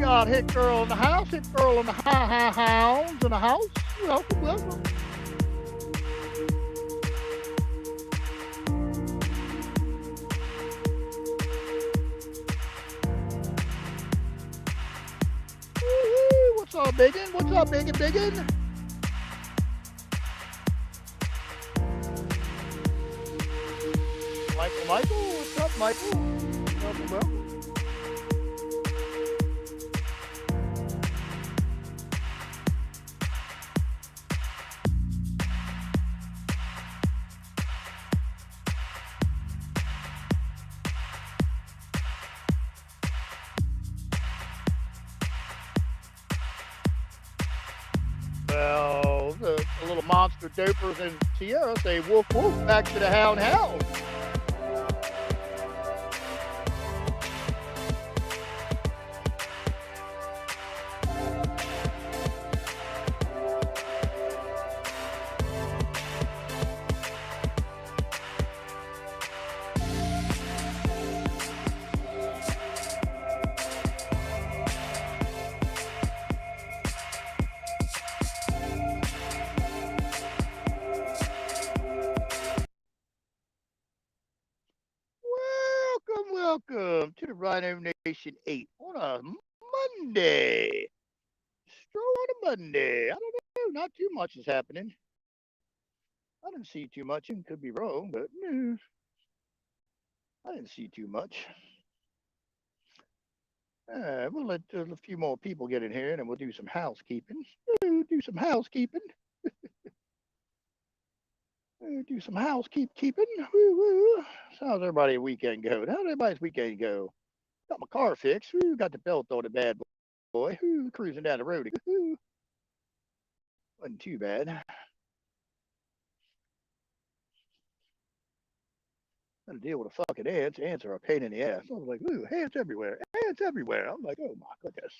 got Hit Girl in the house, Hit Girl in the hounds in the house. Welcome, welcome. Woo-hoo. What's up, Biggin? What's up, Biggin? Michael, what's up, Michael? Welcome, welcome. Well, the little monster dopers in Sierra say woof woof back to the hound. Welcome to the Rhino Nation 8 on a Monday. Stroll on a Monday. I don't know, not too much is happening. I didn't see too much, and could be wrong, but no, I didn't see too much. We'll let a few more people get in here, and then we'll do some housekeeping. Do some housekeeping. Do some housekeeping. Woo. So how's everybody's weekend go? How'd everybody's weekend go? Got my car fixed. Got the belt on the bad boy. Cruising down the road. Wasn't too bad. Got to deal with the fucking ants. Ants are a pain in the ass. I was like, ooh, ants everywhere. Ants everywhere. I'm like, oh my goodness.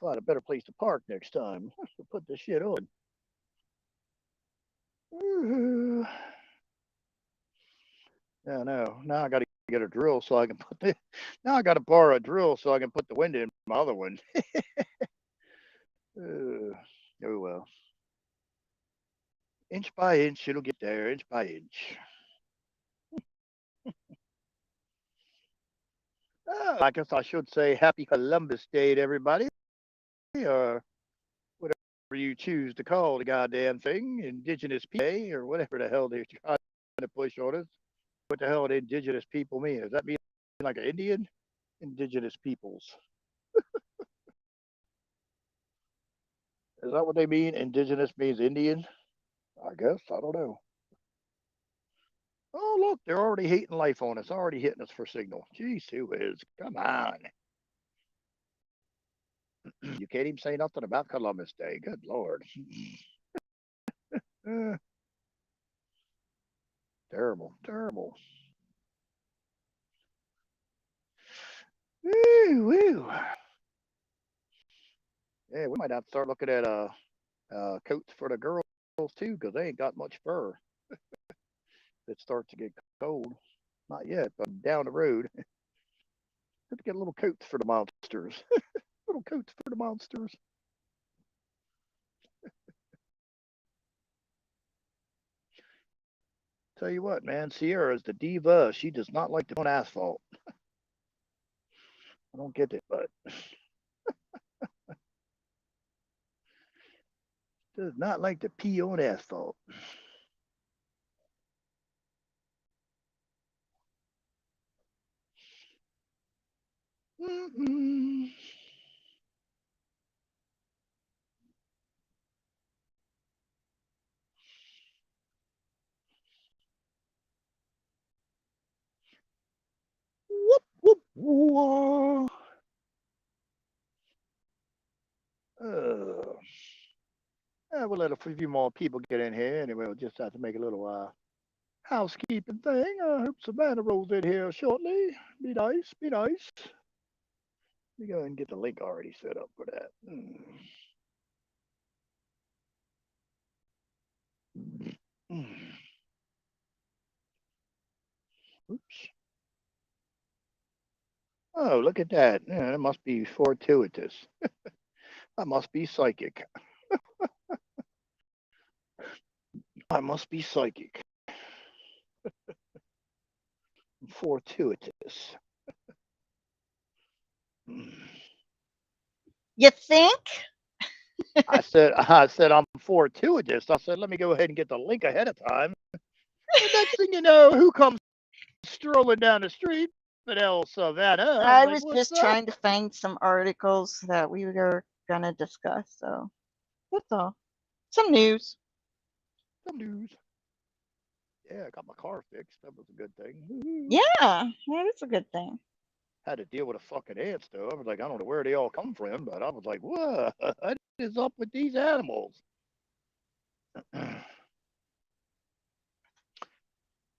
Find a better place to park next time. Let's put this shit on. No. Now I got to get a drill so I can put the. Now I got to borrow a drill so I can put the window in my other one. Oh well. Inch by inch, it'll get there. Inch by inch. I guess I should say Happy Columbus Day to everybody, or whatever you choose to call the goddamn thing, Indigenous Day, or whatever the hell they're trying to push on us. What the hell do Indigenous people mean? Does that mean like an Indian? Indigenous peoples. Is that what they mean? Indigenous means Indian? I guess. I don't know. Oh, look, they're already hating life on us, already hitting us for signal. Jeez, who is? Come on. You can't even say nothing about Columbus Day. Good Lord. Terrible. Woo. Yeah, we might have to start looking at coats for the girls too, because they ain't got much fur. It starts to get cold. Not yet, but down the road. Have to get little coats for the monsters. Little coats for the monsters. Tell you what, man, Sierra is the diva. She does not like to put on asphalt. I don't get it, but does not like to pee on asphalt. Mm-mm. Whoop, whoop, whoop. We'll let a few more people get in here, and we'll just have to make a little housekeeping thing. I hope Savannah rolls in here shortly. Be nice. Let me go and get the link already set up for that. Oops. Oh, look at that. Yeah, it must be fortuitous. I must be psychic. I must be psychic. Fortuitous. You think? I said I'm fortuitous. I said, let me go ahead and get the link ahead of time. And next thing you know, who comes strolling down the street? But El Savannah. I was I like, was what's just up? trying to find some articles that we were going to discuss. So that's all. Some news. Some news. Yeah, I got my car fixed. That was a good thing. Woo-hoo. Yeah, that is a good thing. Had to deal with a fucking ants though. I was like, I don't know where they all come from, but I was like, what is up with these animals?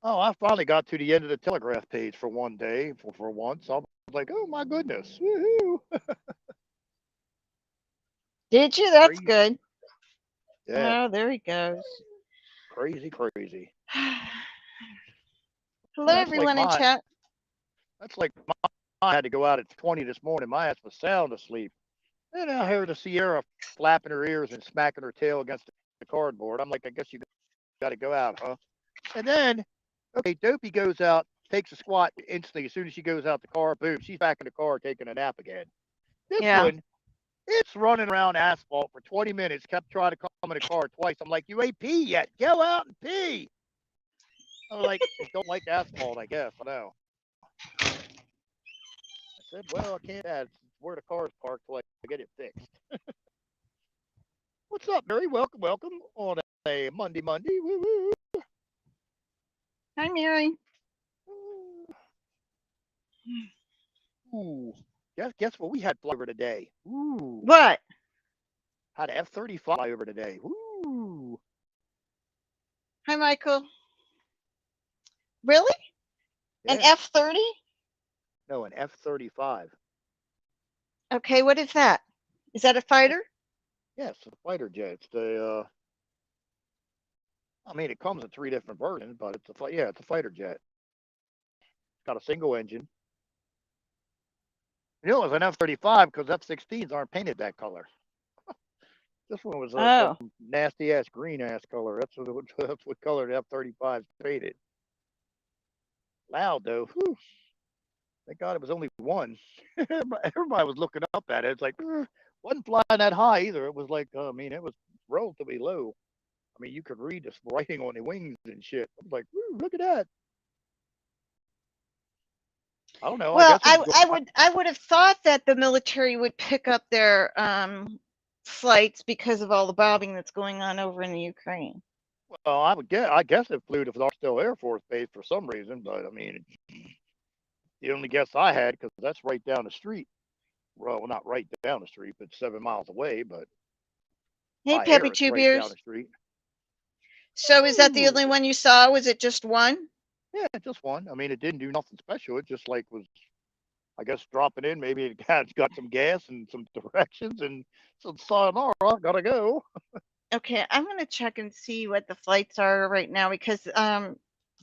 Oh, I finally got to the end of the Telegraph page for one day for once. I was like, oh my goodness, woohoo! Did you? That's Crazy, good. yeah, Oh, there he goes. crazy, crazy. Hello, And that's like everyone in my chat. that's like I had to go out at 20 this morning. My ass was sound asleep, and I heard the Sierra flapping her ears and smacking her tail against the cardboard. I'm like, I guess you got to go out, huh? And then, okay, Dopey goes out, takes a squat instantly. As soon as she goes out the car, boom, she's back in the car taking a nap again. This Yeah. one, it's running around asphalt for 20 minutes, kept trying to come in the car twice. I'm like, you ain't pee yet. Go out and pee. I'm like, it don't like asphalt, I guess. I know. I said, well, I can't add. It's where the car's parked till I get it fixed. What's up, Mary? Welcome, welcome on a Monday. Woo woo. Hi, Mary. Ooh. Guess what we had fly over today? Ooh. What? Had an F-35 fly over today. Ooh. Hi, Michael. Really? An Yeah. F-30? No, an F-35. Okay, what is that? Is that a fighter? Yes, a fighter jet. It's the. I mean, it comes in three different versions, but it's a fighter jet. It's got a single engine. You know, it was an F-35 because F-16s aren't painted that color. This one was some Oh. nasty ass green ass color. That's what color the F-35 is painted. Loud though. Whew. Thank God it was only one. Everybody was looking up at it. It's like wasn't flying that high either. It was like I mean, it was relatively low. I mean, you could read the writing on the wings and shit. I was like, look at that. I don't know. I Well, guess it was going. I would have thought that the military would pick up their flights because of all the bombing that's going on over in the Ukraine. Well, I would guess. I guess it flew to Clarksdale Air Force Base for some reason, but I mean, the only guess I had because that's right down the street. Well, not right down the street, but 7 miles away. But Hey, by Peppy air, it's Two right down Beers. the street. So is that the Ooh. only one you saw? Was it just one? Yeah, just one. I mean, it didn't do nothing special. It just like was, I guess, dropping in. Maybe it got some gas and some directions and some sayonara. Gotta go. Okay, I'm gonna check and see what the flights are right now because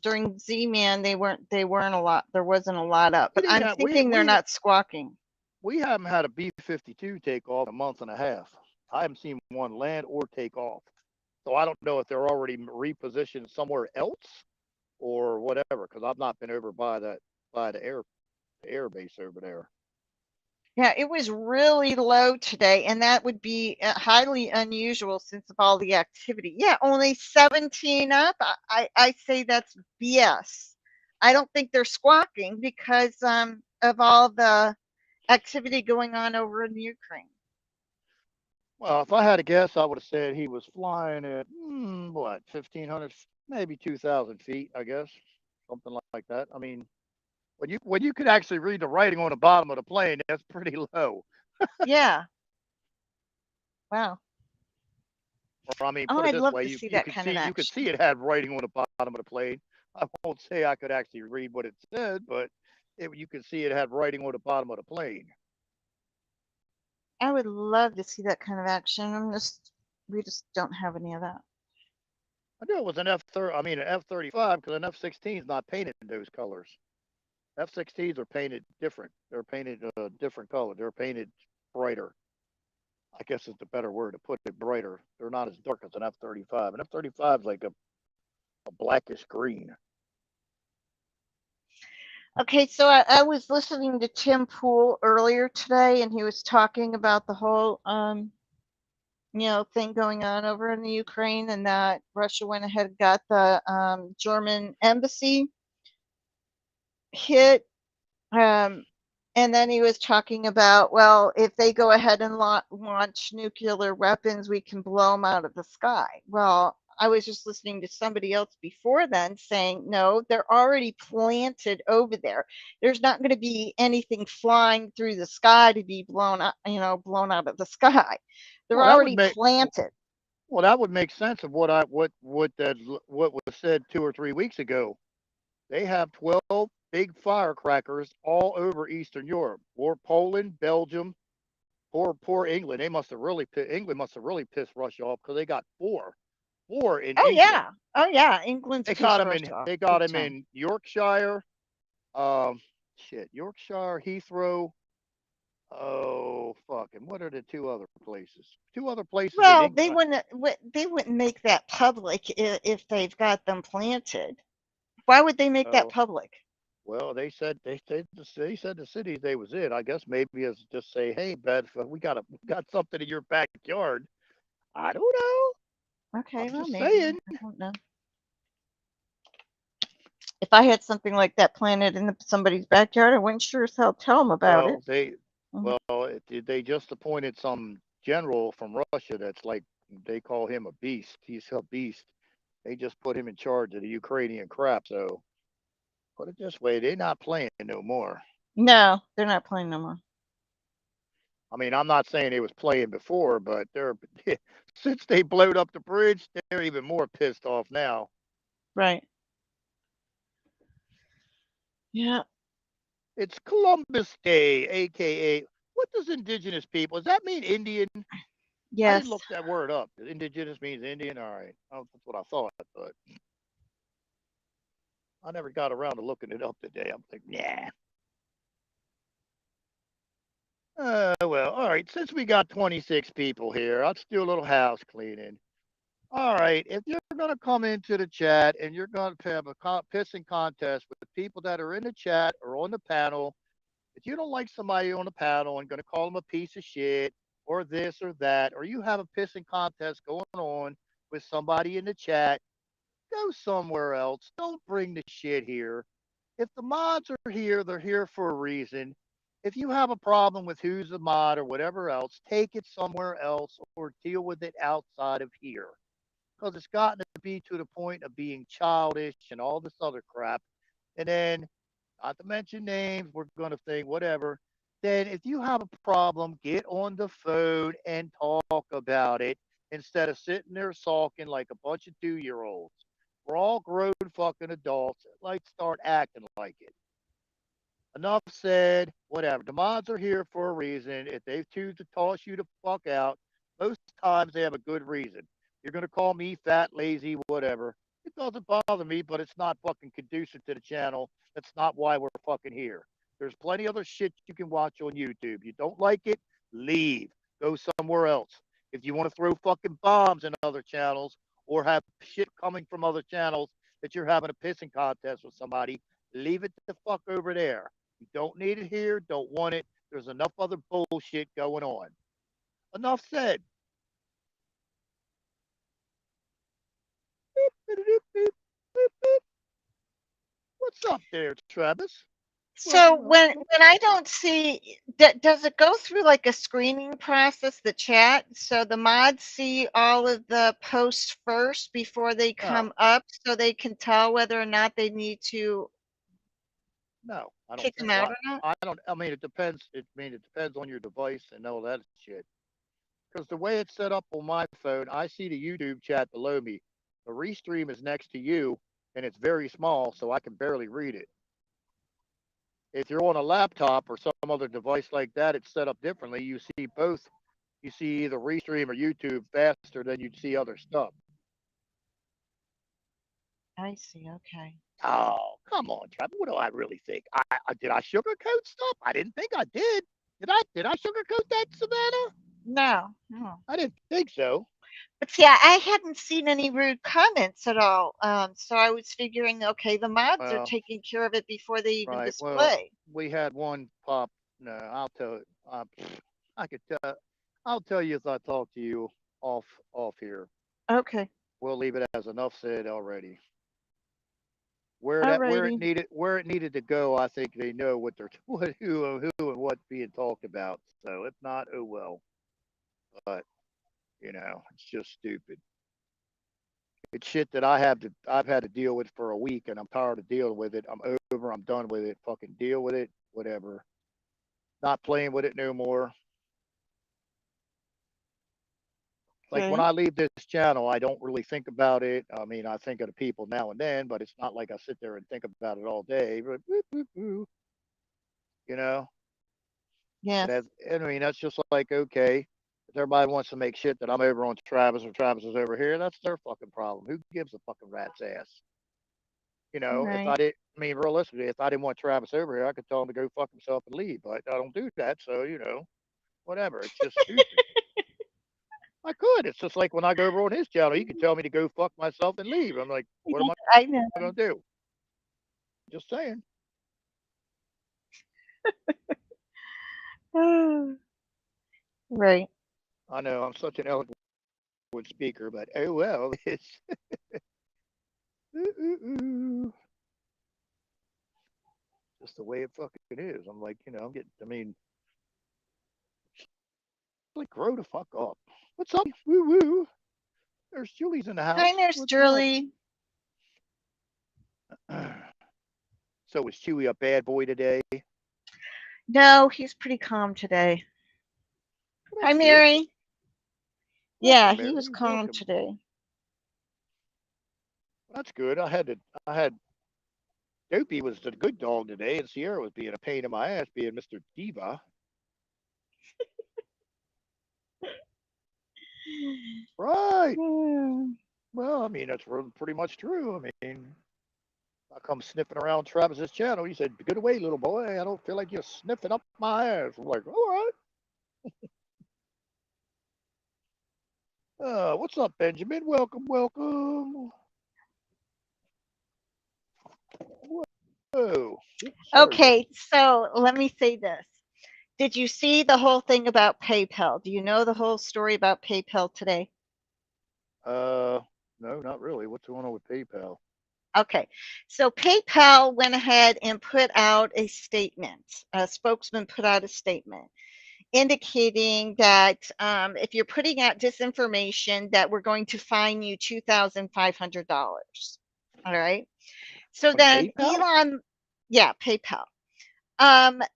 during Z-Man they weren't a lot. There wasn't a lot up, We but didn't I'm have thinking they're not squawking. we haven't had a B-52 take off in a month and a half. I haven't seen one land or take off. So I don't know if they're already repositioned somewhere else or whatever, because I've not been over by the air base over there. Yeah, it was really low today, and that would be highly unusual since of all the activity. Yeah, only 17 up. I say that's BS. I don't think they're squawking because of all the activity going on over in Ukraine. Well, if I had to guess, I would have said he was flying at what 1,500, maybe 2,000 feet, I guess, something like that. I mean, when you could actually read the writing on the bottom of the plane, that's pretty low. Yeah. Wow. Or I mean, Oh, put it I'd this love way, to you see you that could kind of see you could action. see it had writing on the bottom of the plane. I won't say I could actually read what it said, but you could see it had writing on the bottom of the plane. I would love to see that kind of action. We just don't have any of that. I knew it was an F30. I mean, an F-35 because an F-16 is not painted in those colors. F-16s are painted different. They're painted a different color. They're painted brighter. I guess is the better word to put it, brighter. They're not as dark as an F-35. An F-35 is like a blackish green. Okay, so I was listening to Tim Pool earlier today, and he was talking about the whole, thing going on over in the Ukraine, and that Russia went ahead and got the German embassy hit. Um, and then he was talking about, well, if they go ahead and launch nuclear weapons, we can blow them out of the sky. Well, I was just listening to somebody else before then saying, no, they're already planted over there. There's not going to be anything flying through the sky to be blown out, blown out of the sky. They're Well, that would already make planted. well that would make sense of what was said 2 or 3 weeks ago. They have 12 big firecrackers all over Eastern Europe, or Poland, Belgium, poor England. England must have really pissed Russia off because they got four in Oh England. yeah, oh yeah. England's They got pissed them in. Russia off They got big them time. in Yorkshire. Um, Yorkshire, Heathrow. Oh, fucking! What are the two other places? Two other places in Well, England. they wouldn't make that public if they've got them planted. Why would they make that Oh, public? well, they said the cities they was in. I guess maybe as just say, hey, Bedford, we got something in your backyard. I don't know. Okay, I'm well, just maybe. saying. I don't know. If I had something like that planted in somebody's backyard, I wouldn't sure as hell tell them about it. Well, they Mhm. well they just appointed some general from Russia that's like they call him a beast. He's a beast. They just put him in charge of the Ukrainian crap. So put it this way, they're not playing no more. No, they're not playing no more. I mean, I'm not saying they was playing before, but they're since they blowed up the bridge, they're even more pissed off now. Right. Yeah. It's Columbus Day, aka what does indigenous people? Does that mean Indian? I didn't Yes. look that word up. Indigenous means Indian. All right, oh, that's what I thought, but I never got around to looking it up today. I'm like, yeah. Well, all right. Since we got 26 people here, let's do a little house cleaning. All right. If you're going to come into the chat and you're going to have a pissing contest with the people that are in the chat or on the panel, if you don't like somebody on the panel and going to call them a piece of shit or this or that, or you have a pissing contest going on with somebody in the chat, go somewhere else. Don't bring the shit here. If the mods are here, they're here for a reason. If you have a problem with who's the mod or whatever else, take it somewhere else or deal with it outside of here. Because it's gotten to be to the point of being childish and all this other crap. And then, not to mention names, we're going to think whatever. Then, if you have a problem, get on the phone and talk about it instead of sitting there sulking like a bunch of 2-year-olds. We're all grown fucking adults. Like, start acting like it. Enough said. Whatever. The mods are here for a reason. If they choose to toss you the fuck out, most times they have a good reason. You're going to call me fat, lazy, whatever. It doesn't bother me, but it's not fucking conducive to the channel. That's not why we're fucking here. There's plenty other shit you can watch on YouTube. You don't like it, leave. Go somewhere else. If you want to throw fucking bombs in other channels or have shit coming from other channels that you're having a pissing contest with somebody, leave it the fuck over there. You don't need it here, don't want it. There's enough other bullshit going on. Enough said. What's up there, Travis? So Welcome. when I don't see, does it go through like a screening process, the chat, so the mods see all of the posts first before they No, come up, so they can tell whether or not they need to no, I don't kick them think. out Why? or not? I don't. I mean, it depends. It depends on your device and all that shit. Because the way it's set up on my phone, I see the YouTube chat below me. The restream is next to you, and it's very small, so I can barely read it. If you're on a laptop or some other device like that, it's set up differently. You see both. You see either Restream or YouTube faster than you'd see other stuff. I see. Okay. Oh, Come on, Travis. What do I really think? Did I sugarcoat stuff? I didn't think I did. Did I sugarcoat that, Savannah? No, no. I didn't think so. But see, I hadn't seen any rude comments at all. So I was figuring, okay, the mods are Well, taking care of it before they even right. Well, display. we had one pop. No, I'll tell. I could tell. I'll tell you as I talk to you off here. Okay. We'll leave it as enough said already. Where it Alrighty. needed to go, I think they know what they're what who and what's being talked about. So if not, oh well. But it's just stupid. It's shit that I've had to deal with for a week, and I'm tired of dealing with it. I'm over. I'm done with it. Fucking deal with it. Whatever. Not playing with it no more. Like when Okay. I leave this channel, I don't really think about it. I mean, I think of the people now and then, but it's not like I sit there and think about it all day. But you know, and Yes. as I mean, that's just like okay. If everybody wants to make shit that I'm over on Travis or Travis is over here, that's their fucking problem. Who gives a fucking rat's ass? If I Right. did, I mean, realistically, if I didn't want Travis over here, I could tell him to go fuck himself and leave. But I don't do that, so whatever. It's just stupid. I could. It's just like when I go over on his channel, he could tell me to go fuck myself and leave. I'm like, what Yeah, am I I know. gonna do? Just saying. Right. I know I'm such an eloquent speaker, but oh well, it's just the way it fucking is. I'm like, I'm getting. I mean, like, grow the fuck up. What's up? Woo woo. There's Julie's in the Hi, house. Nurse What's up? Shirley. So was Chewy a bad boy today? No, he's pretty calm today. Well, Hi, that's good. Mary. Yeah, Welcome, he was Mary. calm Welcome. today. Well, that's good. I had Dopey was the good dog today, and Sierra was being a pain in my ass, being Mr. Diva. Right. Hmm. Well, I mean, that's pretty much true. I mean, I come sniffing around Travis's channel. He said, "Get away, little boy. I don't feel like you're sniffing up my ass." I'm like, "All right." What's up, Benjamin? Welcome, welcome. Whoa. Sorry, guys. Okay, so let me say this. Did you see the whole thing about PayPal? Do you know the whole story about PayPal today? Uh, no, not really. What's going on with PayPal? Okay, so PayPal went ahead and put out a statement. A spokesman put out a statement indicating that if you're putting out disinformation, that we're going to fine you $2,500. All right. So On then PayPal? Elon, yeah, PayPal.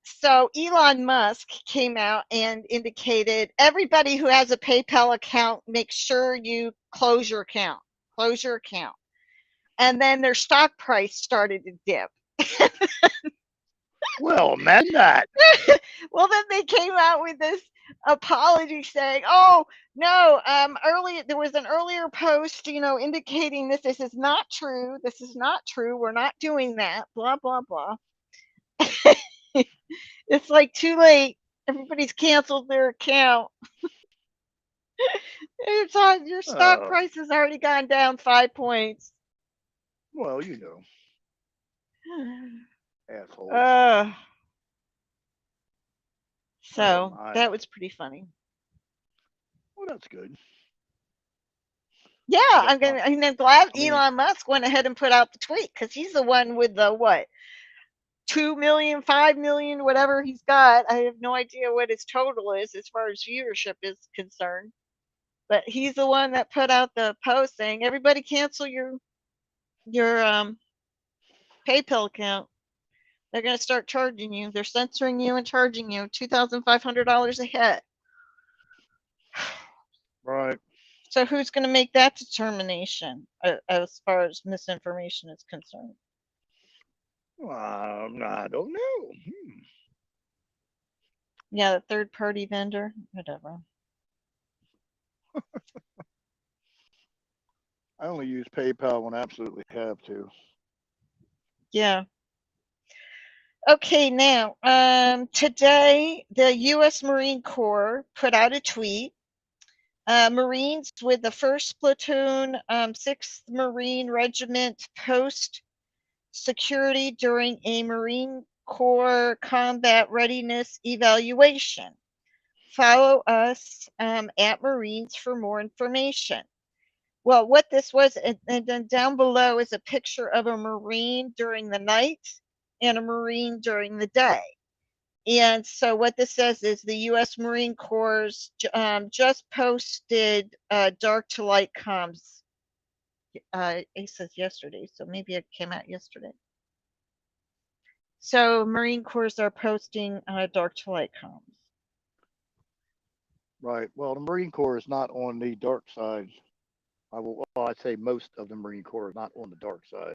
So Elon Musk came out and indicated everybody who has a PayPal account, make sure you close your account. Close your account. And then their stock price started to dip. Well, imagine that. Well, then they came out with this apology saying, "Oh no, earlier there was an earlier post, indicating this. This is not true. This is not true. We're not doing that. Blah blah blah." It's like too late. Everybody's canceled their account. It's on your stock Uh, price has already gone down 5 points. well, assholes. Uh, Oh so my. that was pretty funny. Well, that's good. Yeah, I got my. I'm glad I mean, Elon Musk went ahead and put out the tweet because he's the one with the what 2 million, 5 million, whatever he's got. I have no idea what his total is as far as viewership is concerned. But he's the one that put out the post saying everybody cancel your PayPal account. They're going to start charging you. They're censoring you and charging you $2,500 a hit. right. So who's going to make that determination as far as misinformation is concerned? I don't know. Yeah, the third party vendor, whatever. I only use PayPal when I absolutely have to. Yeah. Okay, now, today the U.S. Marine Corps put out a tweet. Marines with the 1st Platoon, 6th Marine Regiment post security during a Marine Corps combat readiness evaluation. Follow us at Marines for more information. Well, what this was, and then down below is a picture of a Marine during the night and a Marine during the day. And so what this says is the U.S. Marine Corps just posted dark to light comms. It says yesterday, so maybe it came out yesterday. So Marine Corps are posting dark to light comms. Right. Well, the Marine Corps is not on the dark side. I'd say most of the Marine Corps is not on the dark side.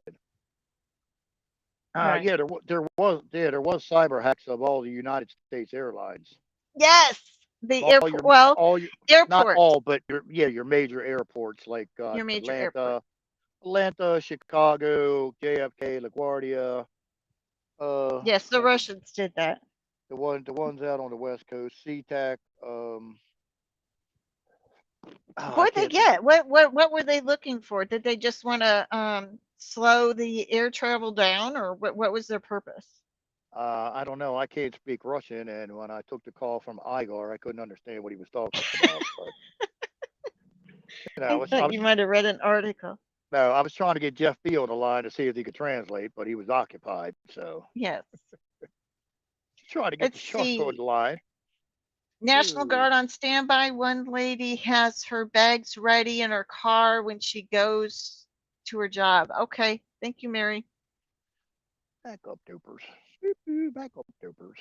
Right. Yeah, there was cyber hacks of all the United States airlines. Yes, the All airport. your Well, all your not airports. all, but your major airports like Your major airport. Atlanta, Chicago, JFK, LaGuardia. Yes, the Like Russians did that. the ones out on the West Coast, SeaTac. I What'd they can't think. get? What were they looking for? Did they just want to slow the air travel down, or what was their purpose? I don't know. I can't speak Russian, and when I took the call from Igor, I couldn't understand what he was talking about. But I I thought was you might have read an article. no, I was trying to get Jeff B on the line to see if he could translate, but he was occupied. So Yes. trying to get the Let's shark on see. the line. National Ooh, Guard on standby. One lady has her bags ready in her car when she goes to her job. Okay. Thank you, Mary. back up, dopers. Back up, dopers.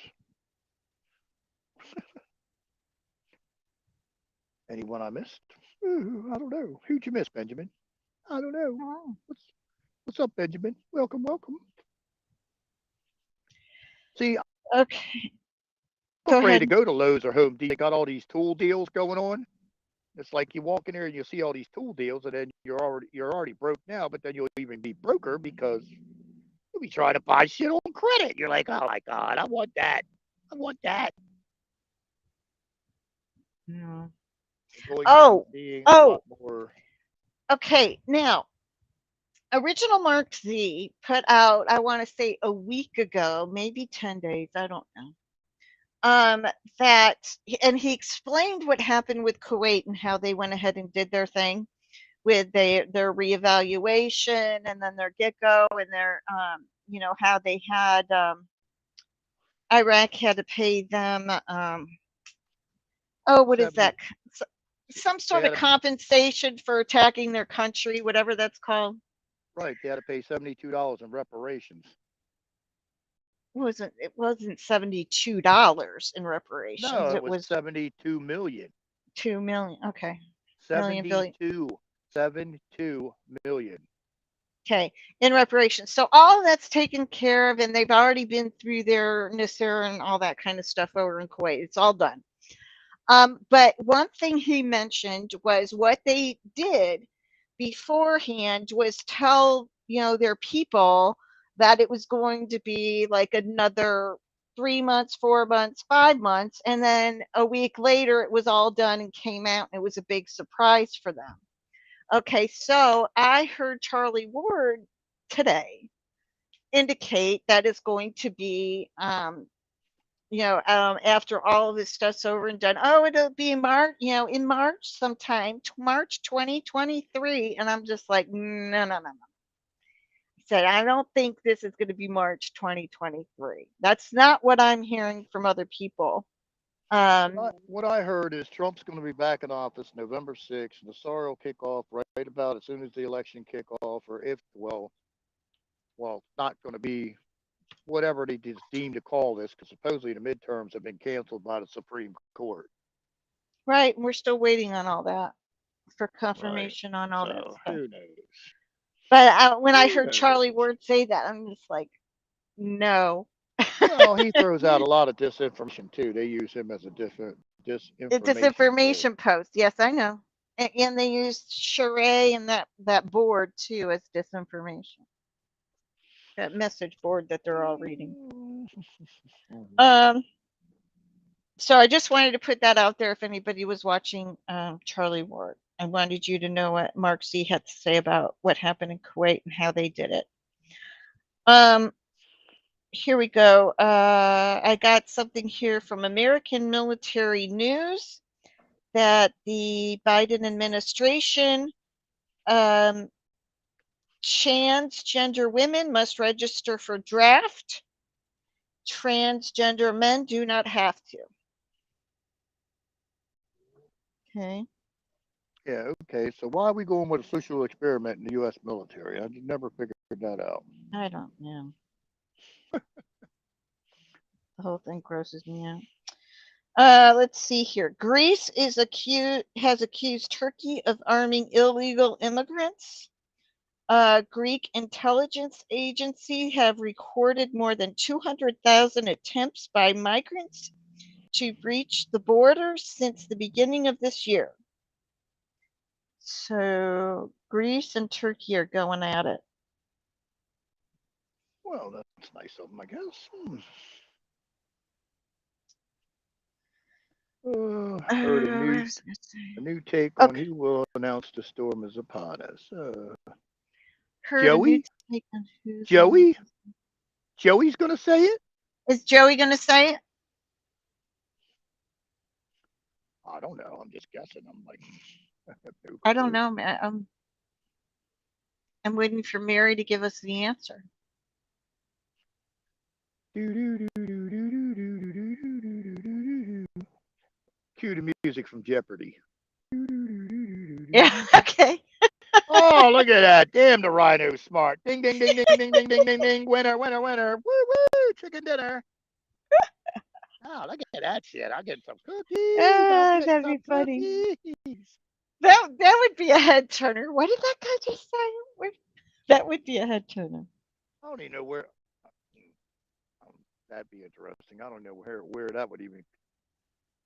Anyone I missed? Ooh, I don't know. Who'd you miss, Benjamin? I don't know. Oh, What's up, Benjamin? Welcome, welcome. See, I'm okay. Go afraid to ahead. go to Lowe's or Home Depot. They got all these tool deals going on. It's like you walk in there and you see all these tool deals, and then you're already broke now. But then you'll even be broker because you'll be trying to buy shit on credit. You're like, oh my god, I want that. I want that. No. We're going to be Oh, seeing a lot oh, more. okay. Now, Original Mark Z put out, I want to say a week ago, maybe 10 days, I don't know. Um, that, and he explained what happened with Kuwait and how they went ahead and did their thing with their reevaluation and then their get go and their, how they had, Iraq had to pay them, oh, what is 70. that? Some They sort had of to compensation for attacking their country, whatever that's called. right. They had to pay $72 in reparations. It wasn't $72 in reparations. No, it It was was 72 million. 2 million. Okay. Million billion. 72. 72 million. Okay. In reparations. So all of that's taken care of and they've already been through their Nasser and all that kind of stuff over in Kuwait. It's all done. But one thing he mentioned was what they did beforehand was tell, their people that it was going to be like another 3 months, 4 months, 5 months. And then a week later, it was all done and came out. And it was a big surprise for them. Okay, so I heard Charlie Ward today indicate that it's going to be after all of this stuff's over and done, oh, it'll be March, in March sometime, March 2023. And I'm just like, no, no, no, no. I said, I don't think this is going to be March 2023. That's not what I'm hearing from other people. What I heard is Trump's going to be back in office November 6th, and the SAR will kick off right about as soon as the election kick off, or if, well, not going to be whatever they deemed to call this, because supposedly the midterms have been canceled by the Supreme Court. Right. And we're still waiting on all that for Right. confirmation on all that So stuff. who knows? But when I Who heard Charlie knows? Ward say that, I'm just like, no. Well, he throws out a lot of disinformation too. They use him as a The disinformation source. disinformation post. Yes, I know. And they used Charest and that board too as disinformation. that message board that they're all reading. Mhm. Um, so I just wanted to put that out there if anybody was watching Charlie Ward. I wanted you to know what Mark C had to say about what happened in Kuwait and how they did it. Here we go. I got something here from American Military News that the Biden administration, transgender women must register for draft. Transgender men do not have to. Okay. Yeah, okay. So why are we going with a social experiment in the U.S. military? I just never figured that out. I don't know. The whole thing grosses me out. Let's see here. Greece has accused Turkey of arming illegal immigrants. Greek intelligence agency have recorded more than 200,000 attempts by migrants to breach the border since the beginning of this year. So Greece and Turkey are going at it. Well, that's nice of them, I guess. Heard What is it a saying? new take on Okay, who will announce the storm is upon us. heard a new Joey, take on who's on. Joey, Joey's gonna say it. Is Joey going to say it? I don't know. I'm just guessing. I'm like, I have no I don't clue. know. I'm waiting for Mary to give us the answer. Cue the music from Jeopardy. Yeah. Okay. Oh, look at that. Damn, the rhino's smart. Ding, ding, ding, ding, ding, ding, ding, ding, ding. Winner, winner, winner. Woo, woo. Chicken dinner. Oh, look at that shit. I'll get some cookies. I'll get That'd some be funny. cookies. That would be a head turner. What did that guy just say? That would be a head turner. I don't even know where. That'd be interesting. I don't know where that would even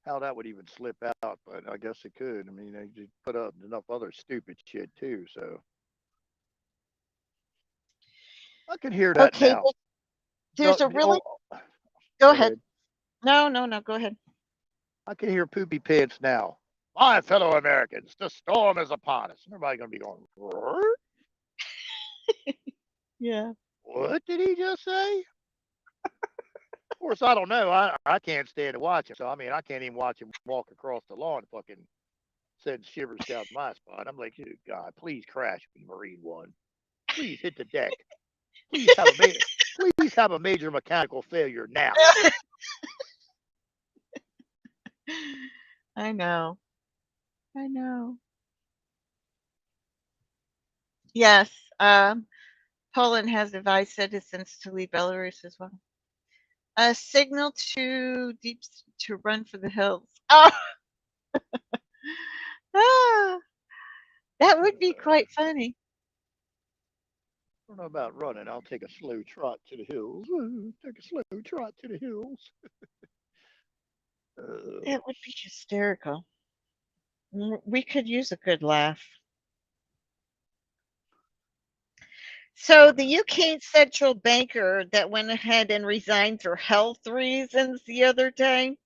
how that would even slip out, but I guess it could. I mean, they just put up enough other stupid shit too, so I can hear that Okay, now. there's a really. Oh, Go go ahead. ahead. No, no, no. Go ahead. I can hear poopy pants now. My fellow Americans, the storm is upon us. Everybody gonna be going, Yeah. what did he just say? Of course, I don't know. I can't stand to watch him. So I mean, I can't even watch him walk across the lawn. Fucking send shivers down my spine. I'm like, oh, God, please crash me, Marine One. Please hit the deck. Please have a please have a major mechanical failure now. I know. I know. Yes. Poland has advised citizens to leave Belarus as well. A signal to deep to run for the hills. Oh, ah, that would be quite funny. I don't know about running. I'll take a slow trot to the hills. Take a slow trot to the hills. That would be hysterical. We could use a good laugh. So the UK central banker that went ahead and resigned for health reasons the other day,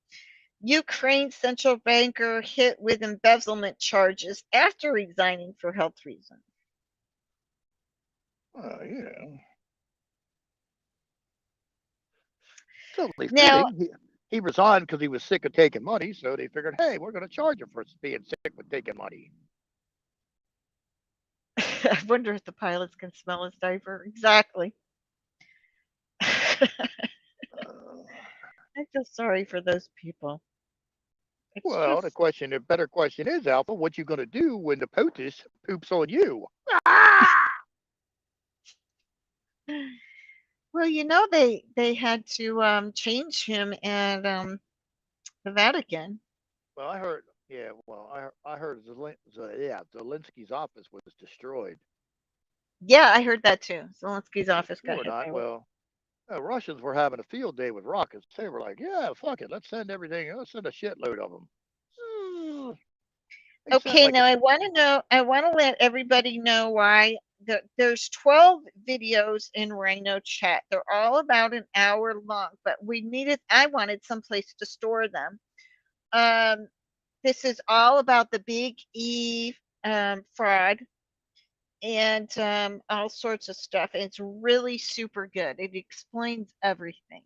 Ukraine central banker hit with embezzlement charges after resigning for health reasons. Yeah. It's only Now, fitting. He resigned because he was sick of taking money, so they figured, hey, we're going to charge him for being sick with taking money. I wonder if the pilots can smell his diaper. Exactly. I feel sorry for those people. It's Well, just, the better question is, Alpha, what you going to do when the POTUS poops on you? Ah! well, they had to change him at the Vatican. Well, I heard, yeah, well, I heard Zelensky's office was destroyed. Yeah, I heard that too. Zelensky's Yeah, office got sure hit not. by. Well, Russians were having a field day with rockets. They were like, yeah, fuck it. Let's send everything. Let's send a shitload of them. They sent Okay, like now I want to know. I want to let everybody know why there's 12 videos in Rhino chat. They're all about an hour long, but I wanted someplace to store them. Um, this is all about the Big E fraud and all sorts of stuff. It's really super good. It explains everything,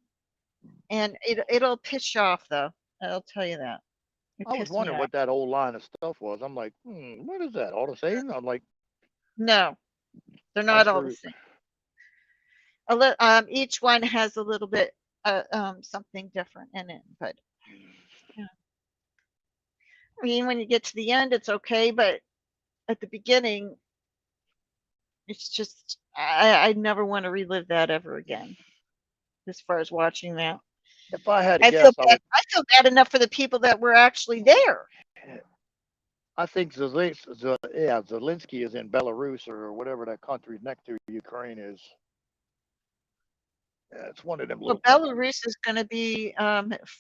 and it'll piss you off though. I'll tell you that. It I was pissed me wondering off. what that whole line of stuff was. I'm like, what is that? All the same? I'm like, No, they're I not all the sure. same. Each one has a little bit something different in it, but yeah. I mean, when you get to the end, it's okay, but at the beginning, it's just I never want to relive that ever again. As far as watching that, If I had to I feel guess, I bad. would. I feel bad enough for the people that were actually there. I think Zelensky is in Belarus or whatever that country next to Ukraine is. Yeah, it's one of them Well, little countries. Belarus is going to be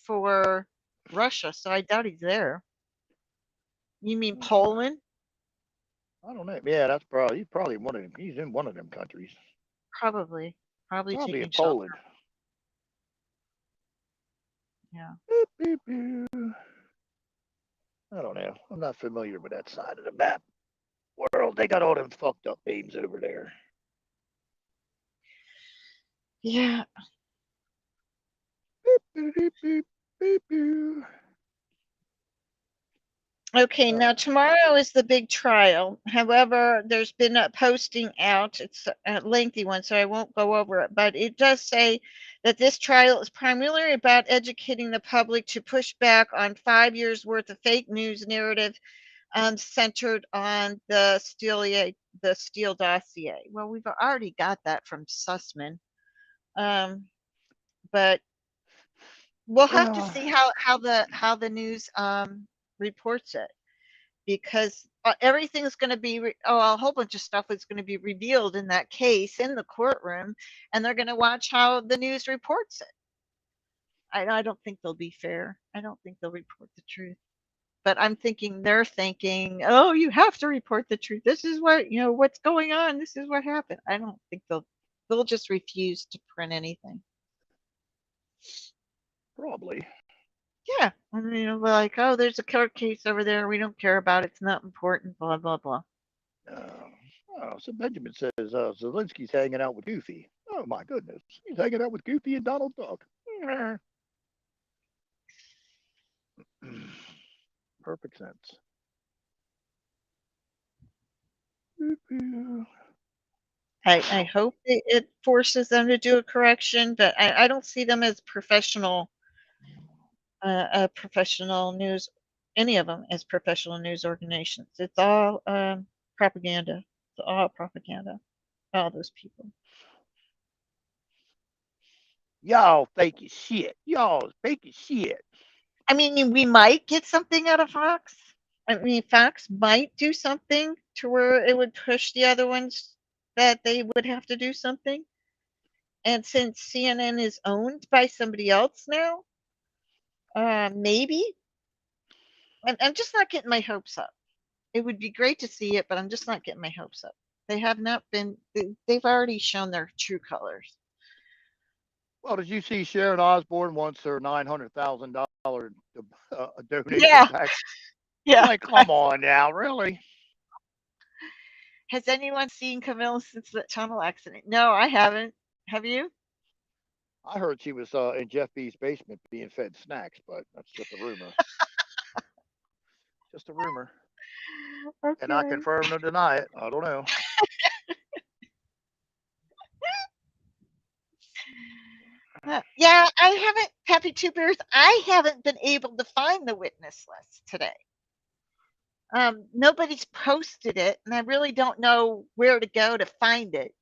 for Russia, so I doubt he's there. You mean Poland? I don't know. Yeah, he's probably one of them. He's in one of them countries. Probably, probably Probably in taking shelter. Poland. Yeah. Beep, beep, beep. I don't know. I'm not familiar with that side of the map world. They got all them fucked up names over there. Yeah. Beep, beep, beep, beep, beep. Okay, now tomorrow is the big trial. However, there's been a posting out. It's a lengthy one, so I won't go over it. But it does say that this trial is primarily about educating the public to push back on 5 years worth of fake news narrative centered on the Steele dossier. Well, we've already got that from Sussman, but we'll have to see how the news reports it, because everything's going to be a whole bunch of stuff is going to be revealed in that case in the courtroom, and they're going to watch how the news reports it. I don't think they'll be fair. I don't think they'll report the truth. But I'm thinking they're thinking, oh, you have to report the truth. This is what what's going on. This is what happened. I don't think they'll just refuse to print anything. Probably. Yeah, I mean, like, oh, there's a court case over there. We don't care about it. It's not important. Blah blah blah. So Benjamin says Zelensky's hanging out with Goofy. Oh my goodness, he's hanging out with Goofy and Donald Duck. Perfect sense. I hope it forces them to do a correction, but I don't see them as professional news, any of them as professional news organizations. It's all propaganda. It's all propaganda. All those people. Y'all fake as shit. Y'all fake as shit. I mean, we might get something out of Fox. I mean, Fox might do something to where it would push the other ones that they would have to do something. And since CNN is owned by somebody else now, maybe. I'm just not getting my hopes up. It would be great to see it, but I'm just not getting my hopes up. They have not been. They've already shown their true colors. Well, did you see Sharon Osbourne wants her $900,000 donation Yeah, back? yeah. Like, come on now, really? Has anyone seen Camille since the tunnel accident? No, I haven't. Have you? I heard she was in Jeff B's basement being fed snacks, but that's just a rumor. Just a rumor. And I Okay. confirm or deny it. I don't know. Yeah, I haven't. Happy Two Bears. I haven't been able to find the witness list today. Nobody's posted it, and I really don't know where to go to find it.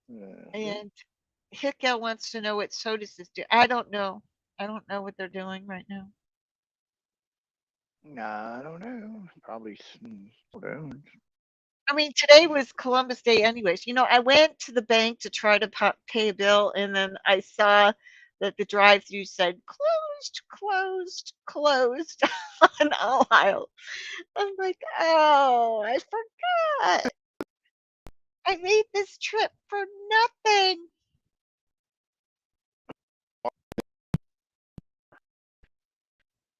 And Hickel wants to know what SOTUS is doing. I don't know. I don't know what they're doing right now. Nah, I don't know. Probably. I mean, today was Columbus Day, anyways. I went to the bank to try to pay a bill, and then I saw that the drive-through said closed closed on all aisles. I'm like, oh, I forgot. I made this trip for nothing.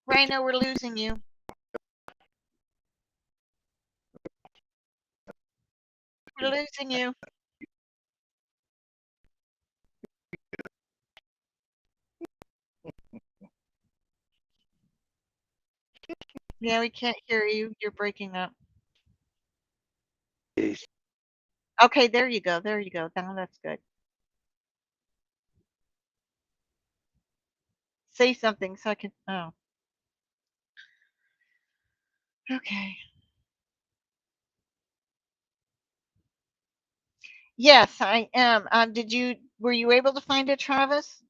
Rhino, we're losing you. We're losing you. Yeah, we can't hear you. You're breaking up. Okay, there you go. There you go. Now that's good. Say something so I can. Oh, okay. Yes, I am. Were you able to find it, Travis?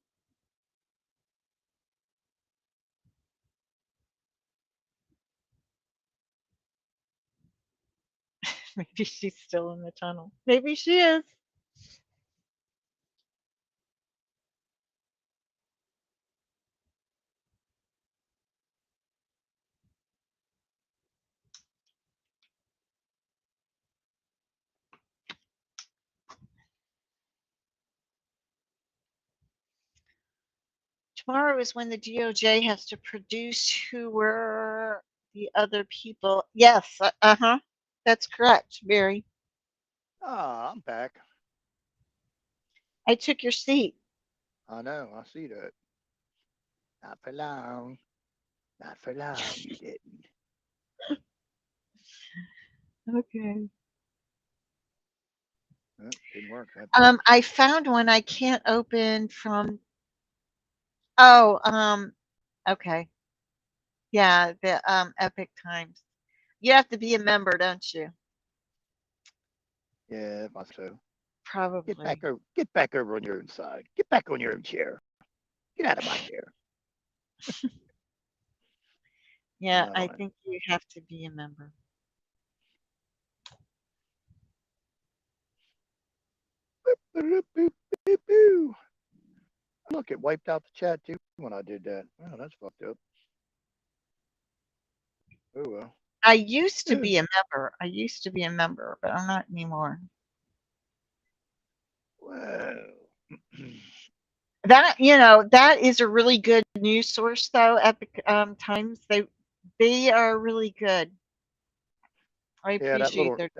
Maybe she's still in the tunnel. Maybe she is. Tomorrow is when the DOJ has to produce who were the other people. Yes, uh-huh. That's correct, Barry. Ah, I'm back. I took your seat. I know. I see that. Not for long. Not for long. You didn't. Okay. Didn't work that time. I found one I can't open from. Oh, okay. Yeah, the Epic Times. You have to be a member, don't you? Yeah, I so. Probably. Get back over on your own side. Get back on your own chair. Get out of my chair. Yeah, I Oh, think you have to be a member. look, it wiped out the chat too when I did that. Oh, that's fucked up. Oh well. I used to be a member. I used to be a member, but I'm not anymore. Well. That is a really good news source though, Epic Times. They are really good. I Yeah, appreciate their.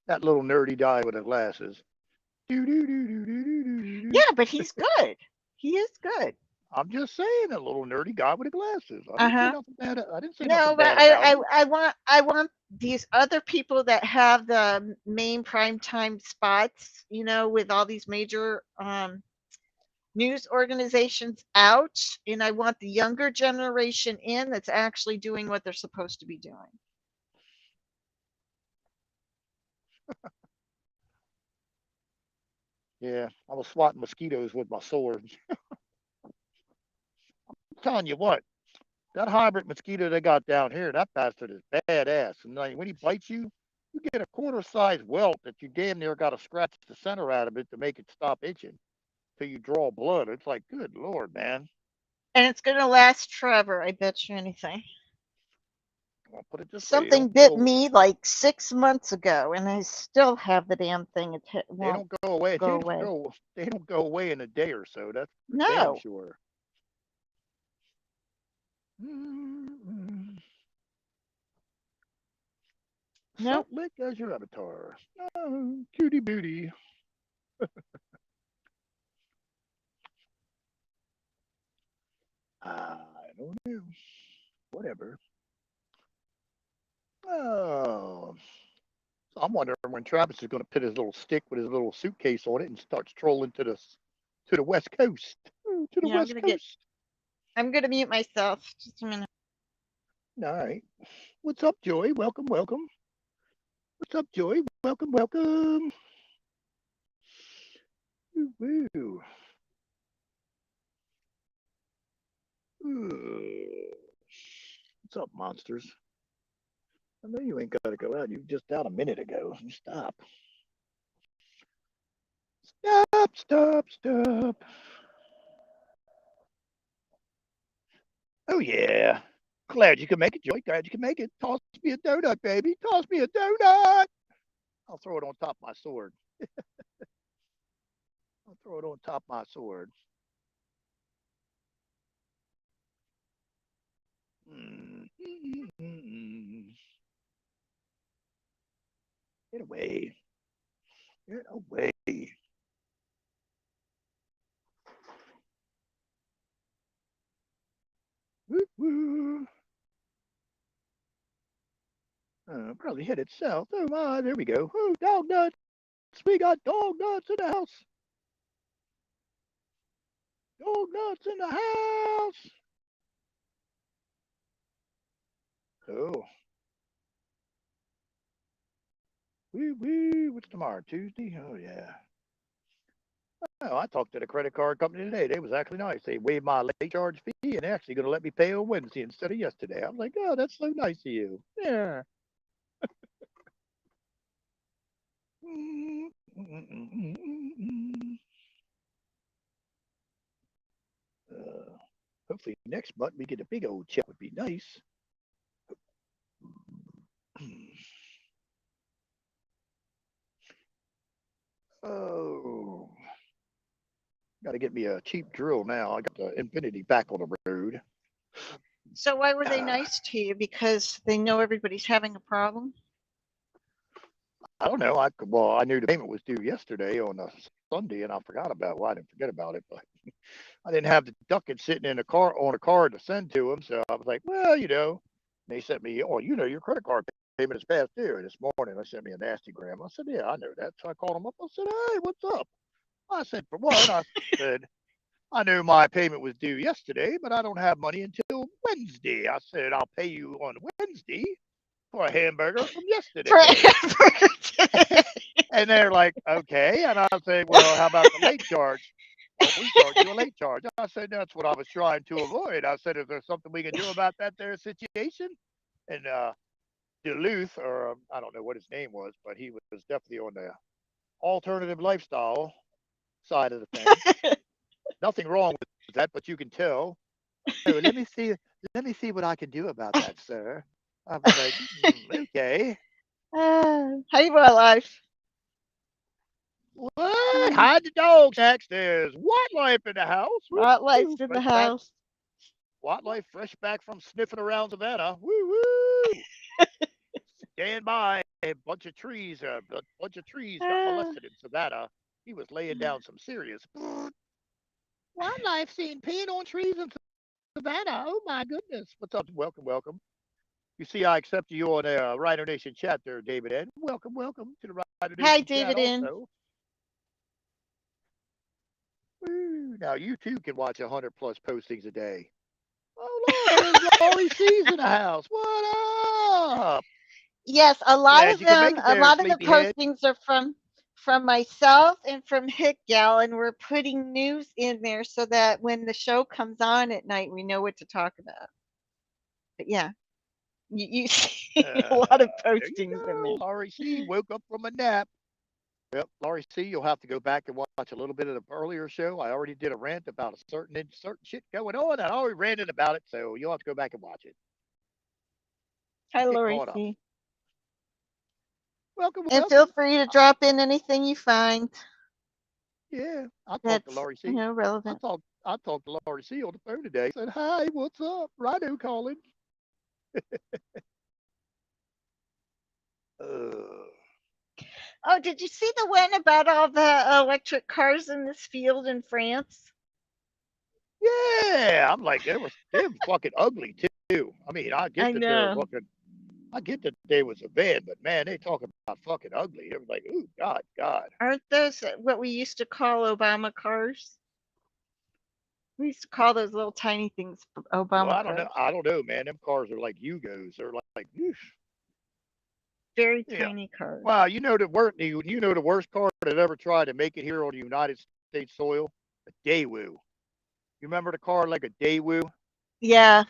that little nerdy guy with the glasses. Do do do do do do do do. Yeah, but he's good. He is good. I'm just saying that little nerdy guy with the glasses. I didn't say Uh-huh. nothing bad. I didn't say No, nothing but bad about him. I want these other people that have the main primetime spots, with all these major news organizations out, and I want the younger generation in that's actually doing what they're supposed to be doing. Yeah, I was swatting mosquitoes with my sword. I'm telling you what, that hybrid mosquito they got down here, that bastard is badass. And like when he bites you, you get a quarter size welt that you damn near got to scratch the center out of it to make it stop itching till you draw blood. It's like, good lord, man. And it's going to last forever, I bet you anything. I'll put it this way: Something bit me like 6 months ago, and I still have the damn thing. It they won't don't go away. go away. They don't go away in a day or so. That's for damn No, sure. Mm-hmm. nope. Lick as your avatar. Oh, cutie booty. I don't know. Whatever. Oh, so I'm wondering when Travis is going to put his little stick with his little suitcase on it and start strolling to the west coast. To the Yeah, west coast. I'm gonna mute myself. Just a minute. All right. What's up, Joy? Welcome, welcome. What's up, Joy? Welcome, welcome. Woo. What's up, monsters? I know you ain't got to go out. You were just out a minute ago. Stop. Stop, stop, stop. Oh yeah. Glad you can make it, Joy. Glad you can make it. Toss me a donut, baby. Toss me a donut. I'll throw it on top of my sword. I'll throw it on top of my sword. Get away. Get away. Woo woo. Probably headed south. Oh my, there we go. Oh, dog nuts. We got dog nuts in the house. Dog nuts in the house. Oh. Woo woo. What's tomorrow? Tuesday? Oh yeah. Oh, I talked to the credit card company today. They was actually nice. They waived my late charge fee and they're actually going to let me pay on Wednesday instead of yesterday. I was like, oh, that's so nice of you. Yeah. Hopefully next month we get a big old check would be nice. Oh, got to get me a cheap drill now. I got the Infinity back on the road. So why were they nice to you? Because they know everybody's having a problem? I don't know. I knew the payment was due yesterday on a Sunday, and I forgot about. Well, I didn't forget about it, but I didn't have the ducats sitting in the car on a card to send to them. So I was like, well, they sent me, oh, your credit card payment is past due. And this morning they sent me a nasty gram. I said, yeah, I know that. So I called them up. I said, hey, what's up? I said, for one, I said, I knew my payment was due yesterday, but I don't have money until Wednesday. I said, I'll pay you on Wednesday for a hamburger from yesterday. And they're like, okay. And I said, well, how about the late charge? Oh, we charge you a late charge. I said, that's what I was trying to avoid. I said, is there something we can do about that there situation? And Duluth, or I don't know what his name was, but he was definitely on the alternative lifestyle side of the thing. Nothing wrong with that, but you can tell. Oh, let me see what I can do about that, sir. I was like, okay. Hey, wildlife. What? Hide the dogs next. There's wildlife in the house. Wildlife's in the house. Wildlife fresh back from sniffing around Savannah. Woo woo. Stand by. A bunch of trees got molested in Savannah. He was laying down some serious. Wildlife seen peeing on trees in Savannah. Oh my goodness. What's up? Welcome, welcome. You see, I accepted you on a Rhino Nation chat there, David N. Welcome, welcome to the Rhino Nation Hi, chat David N. also. Woo. Now you too can watch 100+ postings a day. Oh look, there's Laurie C's in the house. What up? Yes, a lot Glad of you can make them, it a there, lot of the sleepyhead. postings are from myself and from Hit Gal, and we're putting news in there so that when the show comes on at night, we know what to talk about. But yeah, you see a lot of postings in there. Laurie C woke up from a nap. Yep, Laurie C, you'll have to go back and watch a little bit of the earlier show. I already did a rant about a certain shit going on. I already ranted about it, so you'll have to go back and watch it. Hi, Get Laurie caught up. C. Welcome, And welcome. feel free to drop in anything you find. Yeah, I talked to That's Laurie C. relevant. I talked to Laurie C on the phone today. I said, "Hi, what's up? Rhino calling." Oh, did you see the one about all the electric cars in this field in France? Yeah, I'm like, they're fucking ugly too. I mean, I get I that they're know. looking. I get that they was a van, but man, they talk about fucking ugly. It was like, ooh, God, God. Aren't those what we used to call Obama cars? We used to call those little tiny things Well, Obama I don't know. cars. I don't know, man. Them cars are like Yugos. They're like, oof. Very Yeah. tiny cars. Wow, you know the worst car that ever tried to make it here on the United States soil? A Daewoo. You remember the car like a Daewoo? Yeah,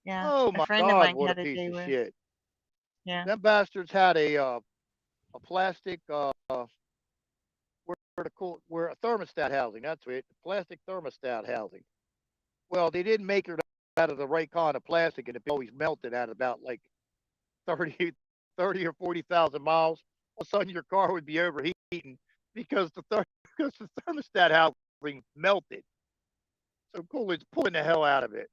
yeah. Oh A my friend of God, mine what a had a piece of Daewoo. shit. Yeah. Them bastards had a plastic where a thermostat housing. That's it, plastic thermostat housing. Well, they didn't make it out of the right kind of plastic, and it always melted at about like 30, 30 or 40,000 miles. All of a sudden, your car would be overheating because because the thermostat housing melted. So Coolidge pulling the hell out of it.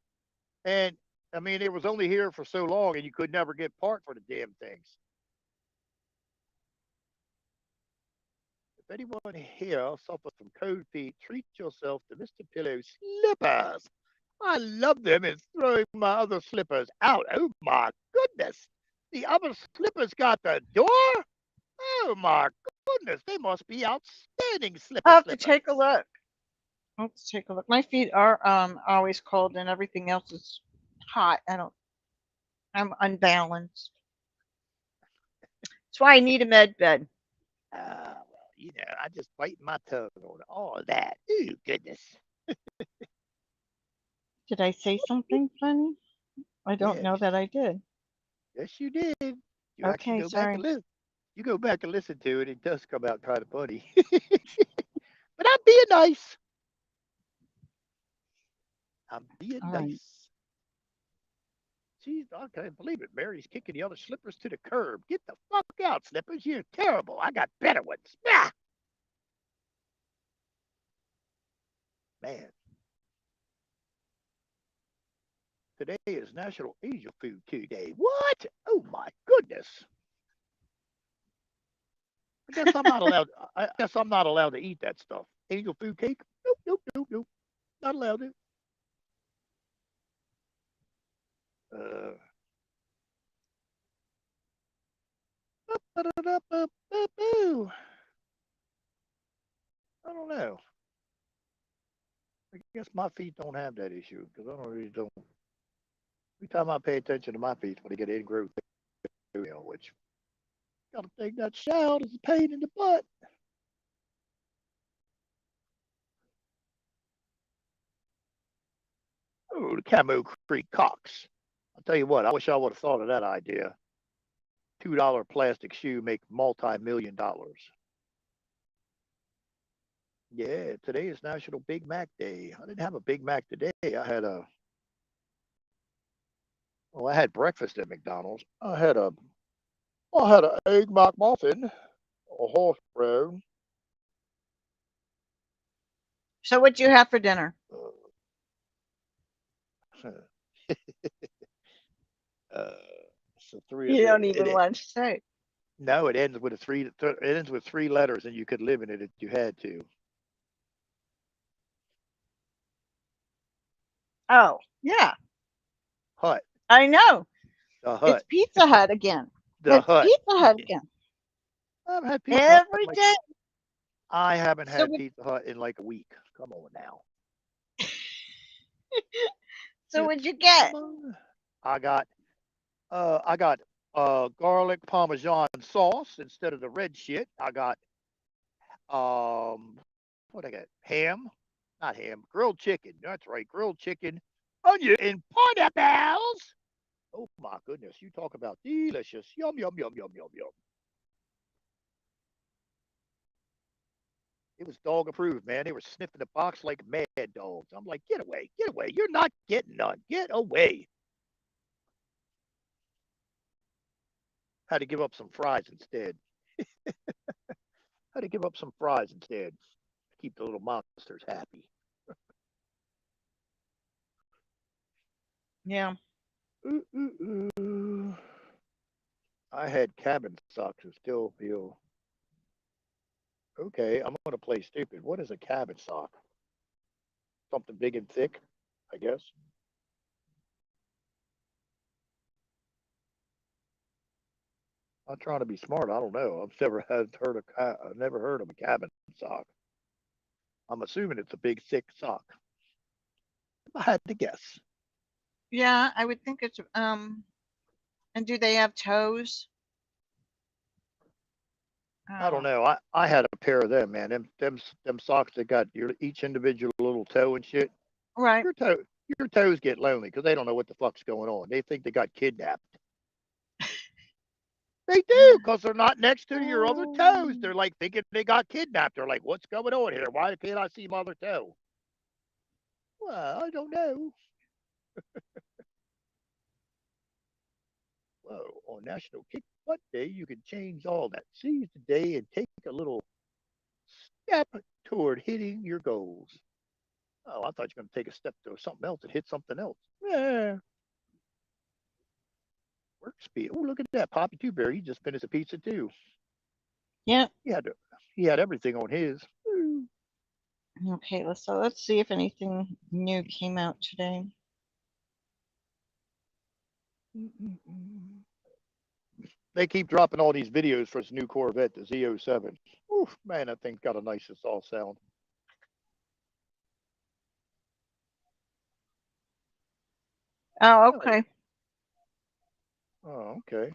And I mean, it was only here for so long, and you could never get part for the damn things. If anyone here suffers from cold feet, treat yourself to Mr. Pillow slippers. I love them and throwing my other slippers out. Oh my goodness. The other slippers got the door? Oh my goodness. They must be outstanding I'll have to slippers. take a look. I'll have to take a look. My feet are always cold and everything else is hot. I'm unbalanced. That's why I need a med bed. Well, I just bite my tongue on all that. Oh goodness. Did I say something funny? I don't know Yes. that I did. Yes, you did. You actually Okay, go back and sorry. listen. You go back and listen to it. It does come out kind of funny. But I'm being nice. I'm being All right. nice. Jeez, I can't believe it. Mary's kicking the other slippers to the curb. Get the fuck out, slippers. You're terrible. I got better ones. Ah, man. Today is National Angel Food Day. What? Oh my goodness. I guess I'm not allowed. I guess I'm not allowed to eat that stuff. Angel food cake? Nope, nope, nope, nope. Not allowed to. Uh, I don't know. I guess my feet don't have that issue because I don't really don't. Every time I pay attention to my feet when they get ingrowth, which gotta think that shout is a pain in the butt. Oh, the Camo Creek Cox. I'll tell you what, I wish I would have thought of that idea. $2 plastic shoe make multi-million dollars. Yeah, today is National Big Mac Day. I didn't have a Big Mac today. I had breakfast at McDonald's. I had an egg McMuffin, a horse brown. So what'd you have for dinner? Uh, uh, so three. You don't even want to say. No, it ends with a three. It ends with three letters, and you could live in it if you had to. Oh, yeah. Hut. I know. The It's hut. Pizza Hut again. The It's hut. Pizza Hut again. I haven't had Pizza Hut in Every like day. I haven't So had Pizza Hut in like a week. Come on now. so what'd you get? I got garlic parmesan sauce instead of the red shit. I got what I got? Ham, not ham, grilled chicken. That's right, grilled chicken, onion, and pineapples. Oh my goodness, you talk about delicious. Yum yum yum yum yum yum. It was dog approved, man. They were sniffing the box like mad dogs. I'm like, get away, get away. You're not getting none. Get away. Had to give up some fries instead. Had to give up some fries instead. Keep the little monsters happy. Yeah. Ooh, ooh, ooh. I had cabin socks and still feel okay. I'm going to play stupid. What is a cabin sock? Something big and thick, I guess. I'm trying to be smart. I don't know. I've never heard of a cabin sock. I'm assuming it's a big thick sock. If I had to guess. Yeah, I would think it's and do they have toes? I don't Oh, know. I had a pair of them, man. Them socks that got your each individual little toe and shit. right. Your toe your toes get lonely because they don't know what the fuck's going on. They think they got kidnapped. They do because they're not next to your other toes. Um, They're like thinking they got kidnapped. They're like, what's going on here? Why can't I see my other toe? Well, I don't know. Whoa, on National Kick Butt Day, you can change all that. Seize the day and take a little step toward hitting your goals. Oh, I thought you were going to take a step to something else and hit something else. Yeah, work speed. Oh, look at that. Poppy Two Bear, he just finished a pizza too. Yeah. He had everything on his. Okay, let's see if anything new came out today. They keep dropping all these videos for his new Corvette, the Z07. Oof, man, that thing's got a nice all sound. Oh, okay. Oh, okay.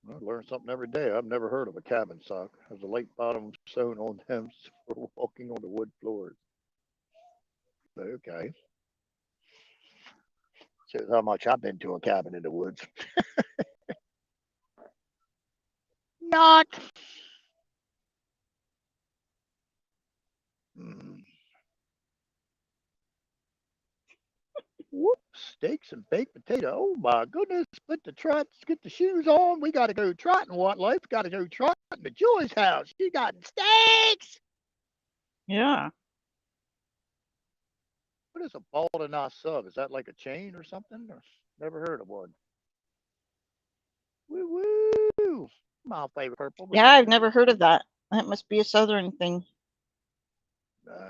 I learn something every day. I've never heard of a cabin sock. Has a light bottom sewn on them for walking on the wood floors. Okay. Shows how much I've been to a cabin in the woods. Not. Mm. Whoop, steaks and baked potato. Oh my goodness. Put the trots, get the shoes on. We got to go trotting. What life? Got to go trotting to Joy's house. She got steaks. Yeah. What is a ball and not sub? Is that like a chain or something? Or, never heard of one. Woo woo. My favorite purple Yeah, I've rainbow. never heard of that. That must be a southern thing.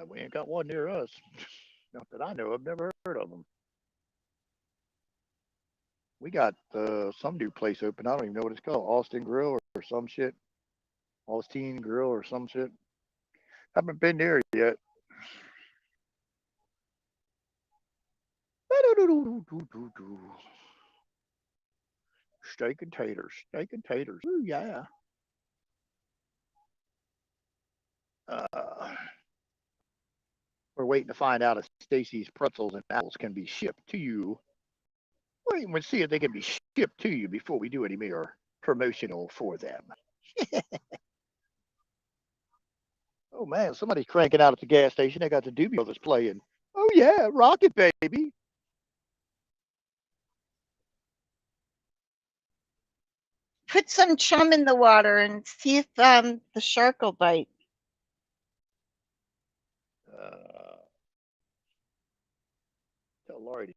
We ain't got one near us. Not that I know of. Never heard of them. We got some new place open. I don't even know what it's called. Austin Grill or some shit. Austin Grill or some shit. Haven't been there yet. Steak and taters. Steak and taters. Ooh, yeah. Uh, we're waiting to find out if Stacy's pretzels and apples can be shipped to you. Wait and see if they can be shipped to you before we do any more promotional for them. Oh man, somebody's cranking out at the gas station. They got the Doobie Brothers playing. Oh yeah, Rocket Baby. Put some chum in the water and see if the shark will bite. Tell Laurie to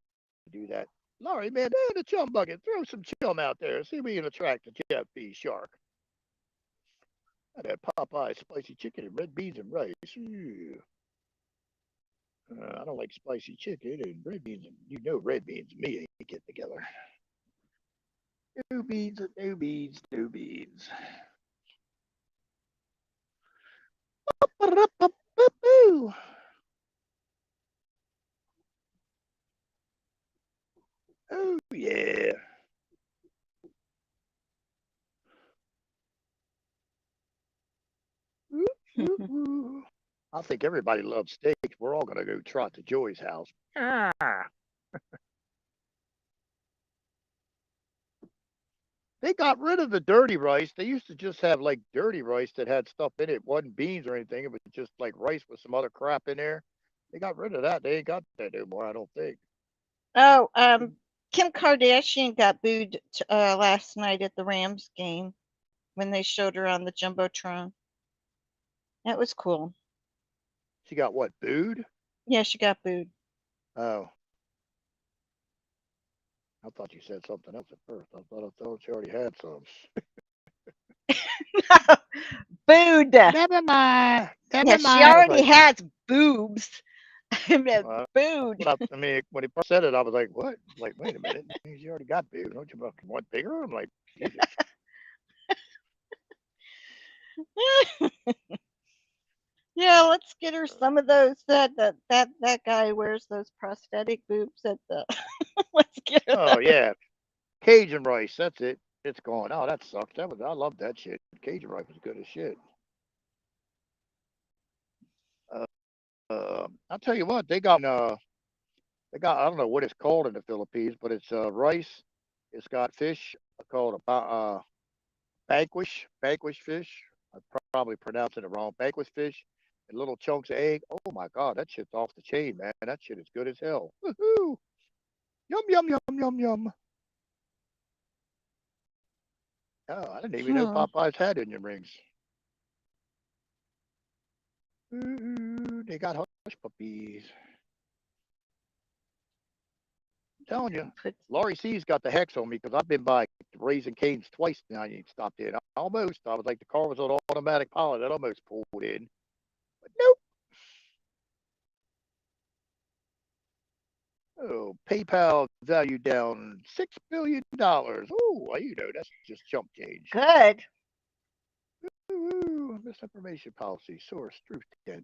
do that. Laurie, man, in the chum bucket, throw some chum out there. See if we can attract the Jeff B. shark. That Popeye spicy chicken and red beans and rice. I don't like spicy chicken and red beans. You know, red beans and me ain't getting together. No beans, no beans, no beans. Oh yeah. I think everybody loves steaks. We're all gonna go trot to Joey's house. Ah. They got rid of the dirty rice. They used to just have like dirty rice that had stuff in it. It wasn't beans or anything. It was just like rice with some other crap in there. They got rid of that. They ain't got that no more, I don't think. Oh, Kim Kardashian got booed last night at the Rams game when they showed her on the jumbotron. That was cool. She got what, booed? Yeah, she got booed. Oh, I thought you said something else at first. I thought she already had some. Booed. Never mind. Yeah, Never she mind. I was already like, has boobs. Booed. when he first said it, I was like, what? Like, wait a minute. She already got booed. Don't you want bigger? I'm like, Jesus. Yeah, let's get her some of those. That guy wears those prosthetic boobs at the. Let's get her Oh those. yeah, Cajun rice. That's it. It's gone. Oh, that sucks. I love that shit. Cajun rice was good as shit. I'll tell you what, they got, I don't know what it's called in the Philippines, but it's rice. It's got fish called a banquish fish. I probably pronouncing it wrong. Banquish fish and little chunks of egg. Oh my god, that shit's off the chain, man. That shit is good as hell. Woohoo! Yum, yum, yum, yum, yum. Oh, I didn't even know Popeyes had onion rings. Ooh, they got hush puppies. I'm telling you, Laurie C's got the hex on me because I've been by Raising Cane's twice now. I ain't stopped in. Almost. I was like the car was on automatic pilot. It almost pulled in. But nope. Oh, PayPal value down $6 billion. Oh, well, that's just chump change. Good. Ooh, misinformation policy source truth 10.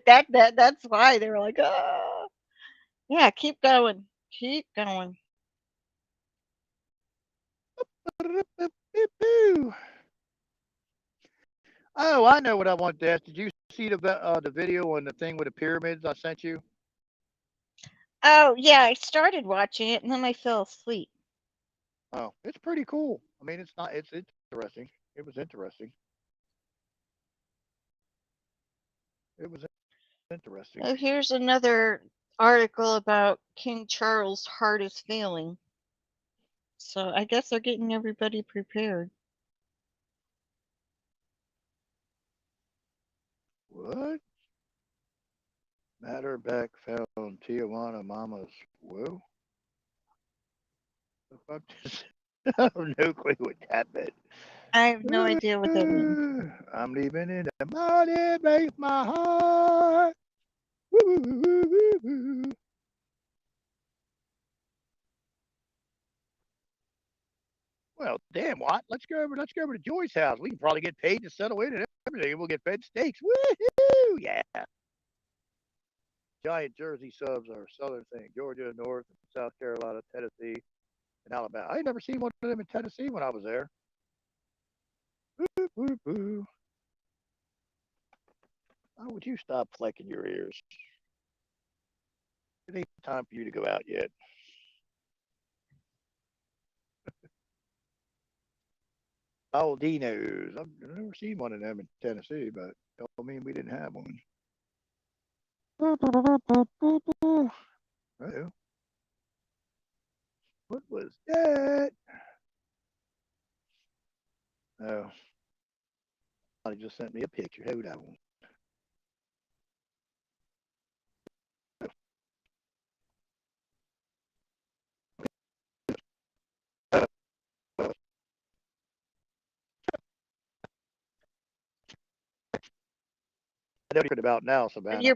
That's why they were like, oh, yeah, keep going, keep going. Oh, I know what I wanted to ask. Did you see the video on the thing with the pyramids I sent you? Oh yeah, I started watching it and then I fell asleep. Oh, it's pretty cool. I mean, it's not. It's interesting. It was interesting. It was interesting. Oh, here's another article about King Charles' heart is failing. So I guess they're getting everybody prepared. What? Matter back found Tijuana Mama's woo? The fuck is I have no clue what that meant. I have no idea what that means. I'm leaving in the money breaks my heart. Woo, woo, woo, woo. Well, damn, what? Let's go over. Let's go over to Joy's house. We can probably get paid to settle in and everything. We'll get fed steaks. Woohoo! Yeah. Giant Jersey subs are southern thing. Georgia, North, South Carolina, Tennessee, and Alabama. I ain't never seen one of them in Tennessee when I was there. Woo, woo, woo. Why would you stop flecking your ears? It ain't time for you to go out yet. Aldinos. I've never seen one of them in Tennessee, but don't mean we didn't have one. Uh-oh. What was that? Oh, somebody just sent me a picture. Hold on. I know what about now, Savannah.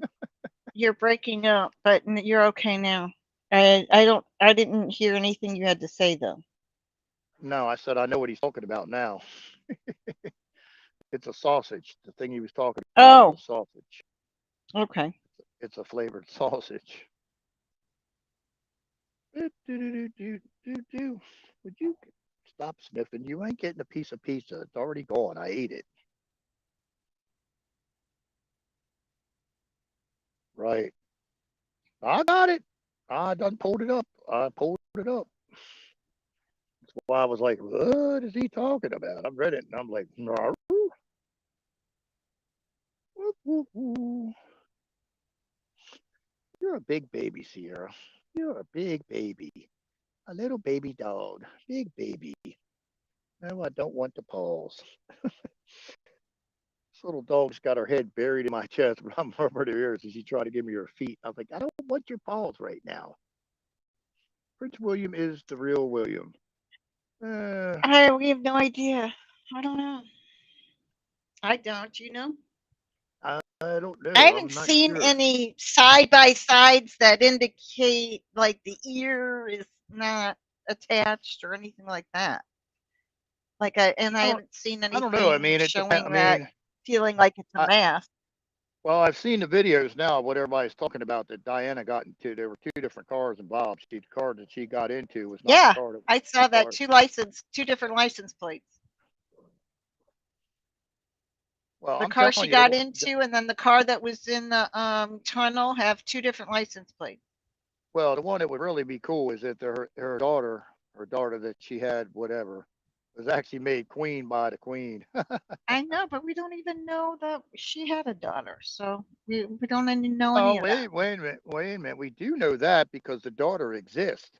You're breaking up, but you're okay now. I didn't hear anything you had to say though. No, I said I know what he's talking about now. It's a sausage. The thing he was talking about was Oh, a sausage. okay. It's a flavored sausage. Would you stop sniffing? You ain't getting a piece of pizza. It's already gone. I ate it. Right. I got it. I done pulled it up. I pulled it up. That's why I was like, what is he talking about? I've read it and I'm like, no. You're a big baby, Sierra. You're a big baby. A little baby dog. Big baby. No, I don't want the paws. This little dog's got her head buried in my chest, but I'm rubbing her ears as she tried to give me her feet. I was like, I don't want your paws right now. Prince William is the real William. We have no idea. I don't know. I don't, you know? I don't I know. haven't I'm not seen sure. any side by sides that indicate like the ear is not attached or anything like that. I I don't. haven't seen I don't know. I anything mean, it depends. I showing that mean, feeling like it's a I, mask. well, I've seen the videos now. What everybody's talking about that Diana got into. There were two different cars involved. The car that she got into was not the Yeah, car that I the saw that car. two different license plates. Well, The I'm car telling she you, got into and then the car that was in the tunnel have two different license plates. well, the one that would really be cool is that her daughter that she had, whatever, was actually made queen by the queen. I know, but we don't even know that she had a daughter, so we don't even know Oh, any of that. wait a minute. We do know that because the daughter exists.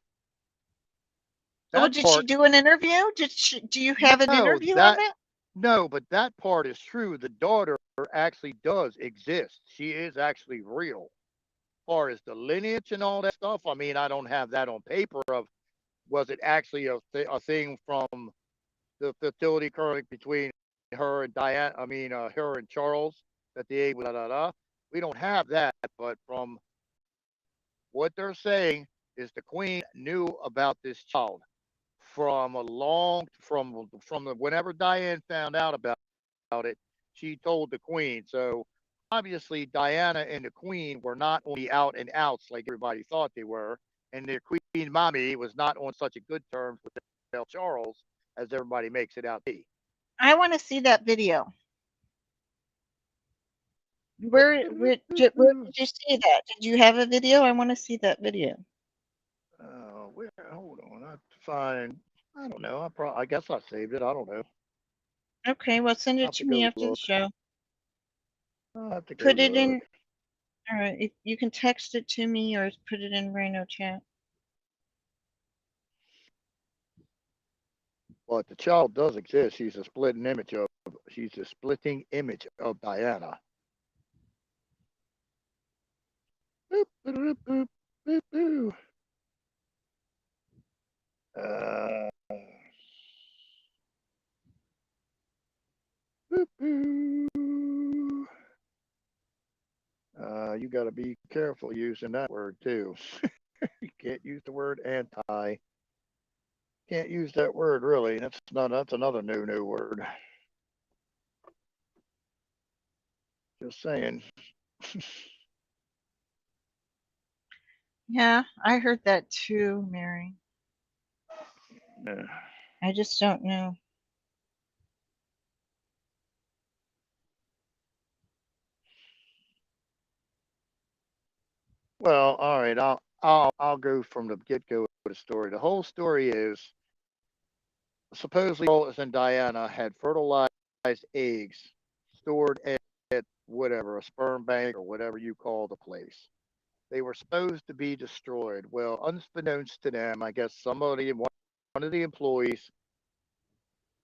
Oh, That did she part, do an interview? Did she? Do you have an no, interview on that that? no, but that part is true. The daughter actually does exist. She is actually real. As far as the lineage and all that stuff, I mean, I don't have that on paper. Of was it actually a thing from the fertility clinic between her and Diane? I mean, her and Charles that the age da da da. We don't have that, but from what they're saying is the queen knew about this child from a long from whenever Diane found out about it, she told the queen. So obviously Diana and the queen were not on the out and outs like everybody thought they were, and the queen mommy was not on such a good terms with Charles as everybody makes it out to be. I want to see that video. Where did you see that? Did you have a video? I want to see that video. Where? Hold on, I find. I don't know. I guess I saved it. I don't know. Okay, well, send I it have to to me go after the look. show. I have to go Put it look. in. All right, you can text it to me or put it in Rhino chat. But the child does exist. She's a splitting image of. She's a splitting image of Diana. Boop, boop, boop, boop, boop. Uh, boop, boop. You got to be careful using that word too. You can't use the word anti. Can't use that word really. That's another new word. Just saying. Yeah, I heard that too, Mary. Yeah. I just don't know. Well, all right. I'll go from the get go of the story. The whole story is supposedly Charles and Diana had fertilized eggs stored at whatever a sperm bank or whatever you call the place. They were supposed to be destroyed. Well, unbeknownst to them, I guess somebody, one of the employees,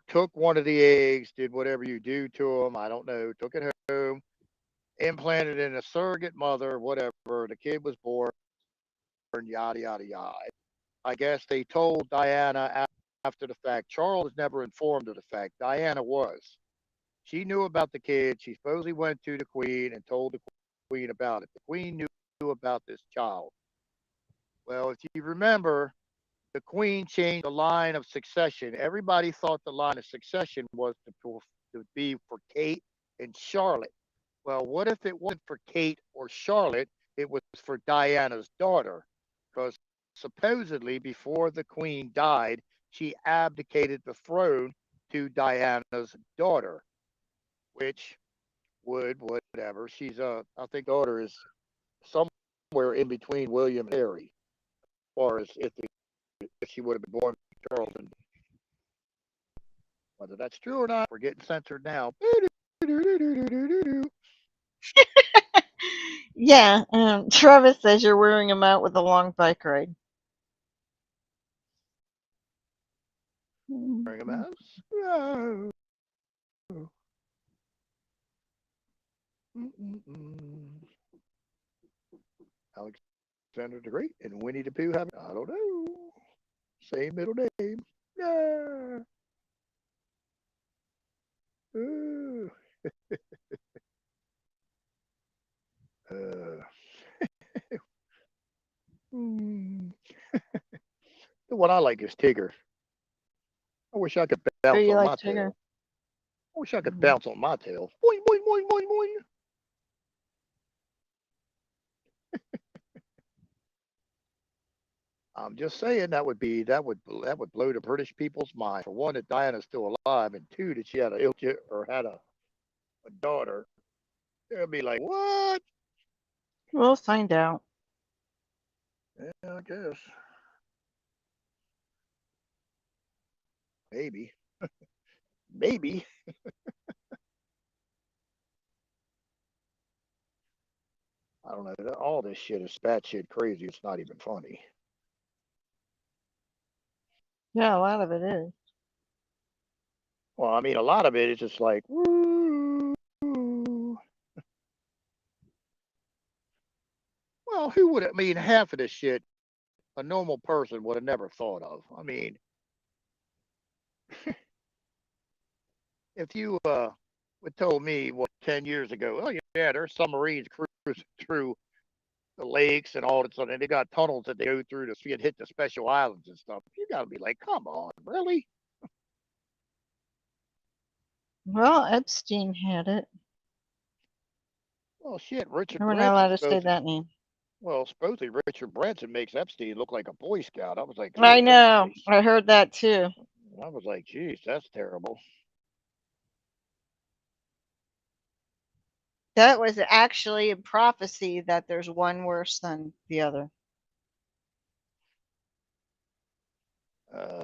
took one of the eggs, did whatever you do to them. I don't know. Took it home, implanted in a surrogate mother, whatever. The kid was born, yada yada yada. I guess they told Diana after the fact. Charles was never informed of the fact. Diana was. She knew about the kid. She supposedly went to the queen and told the queen about it. The queen knew about this child. Well, if you remember, the queen changed the line of succession. Everybody thought the line of succession was to be for Kate and Charlotte. Well, what if it wasn't for Kate or Charlotte? It was for Diana's daughter. Because supposedly, before the queen died, she abdicated the throne to Diana's daughter, which would, whatever. I think, daughter is somewhere in between William and Harry, as far as if she would have been born to Charles. And whether that's true or not, we're getting censored now. Yeah, Travis says you're wearing him out with a long bike ride. Bring a mouse. No. Alexander the Great and Winnie the Pooh have, I don't know, same middle name. Yeah. Uh, uh, hmm. The one I like is Tigger. I wish I could Oh, bounce you on like my Tigger? tail. I wish I could Mhm. bounce on my tail. Boing, boing, boing, boing, boing. I'm just saying that would blow the British people's mind. For one, that Diana's still alive, and two, that she had a daughter. They'll be like, what? We'll find out. Yeah, I guess maybe. Maybe. I don't know. All this shit is batshit crazy. It's not even funny. Yeah, a lot of it is. Well, I mean, a lot of it is just like, woo. Well, who would? I mean, half of this shit a normal person would have never thought of. I mean, if you would told me what 10 years ago, oh yeah, there's submarines cruising through the lakes and all that, and they got tunnels that they go through to see it hit the special islands and stuff. You got to be like, come on, really? Well, Epstein had it. Well, shit, Richard We're not allowed Branson to say supposedly. that name. Well, supposedly Richard Branson makes Epstein look like a Boy Scout. I was like, I Jesus know. Christ. I heard that too. I was like, geez, that's terrible. That was actually a prophecy that there's one worse than the other.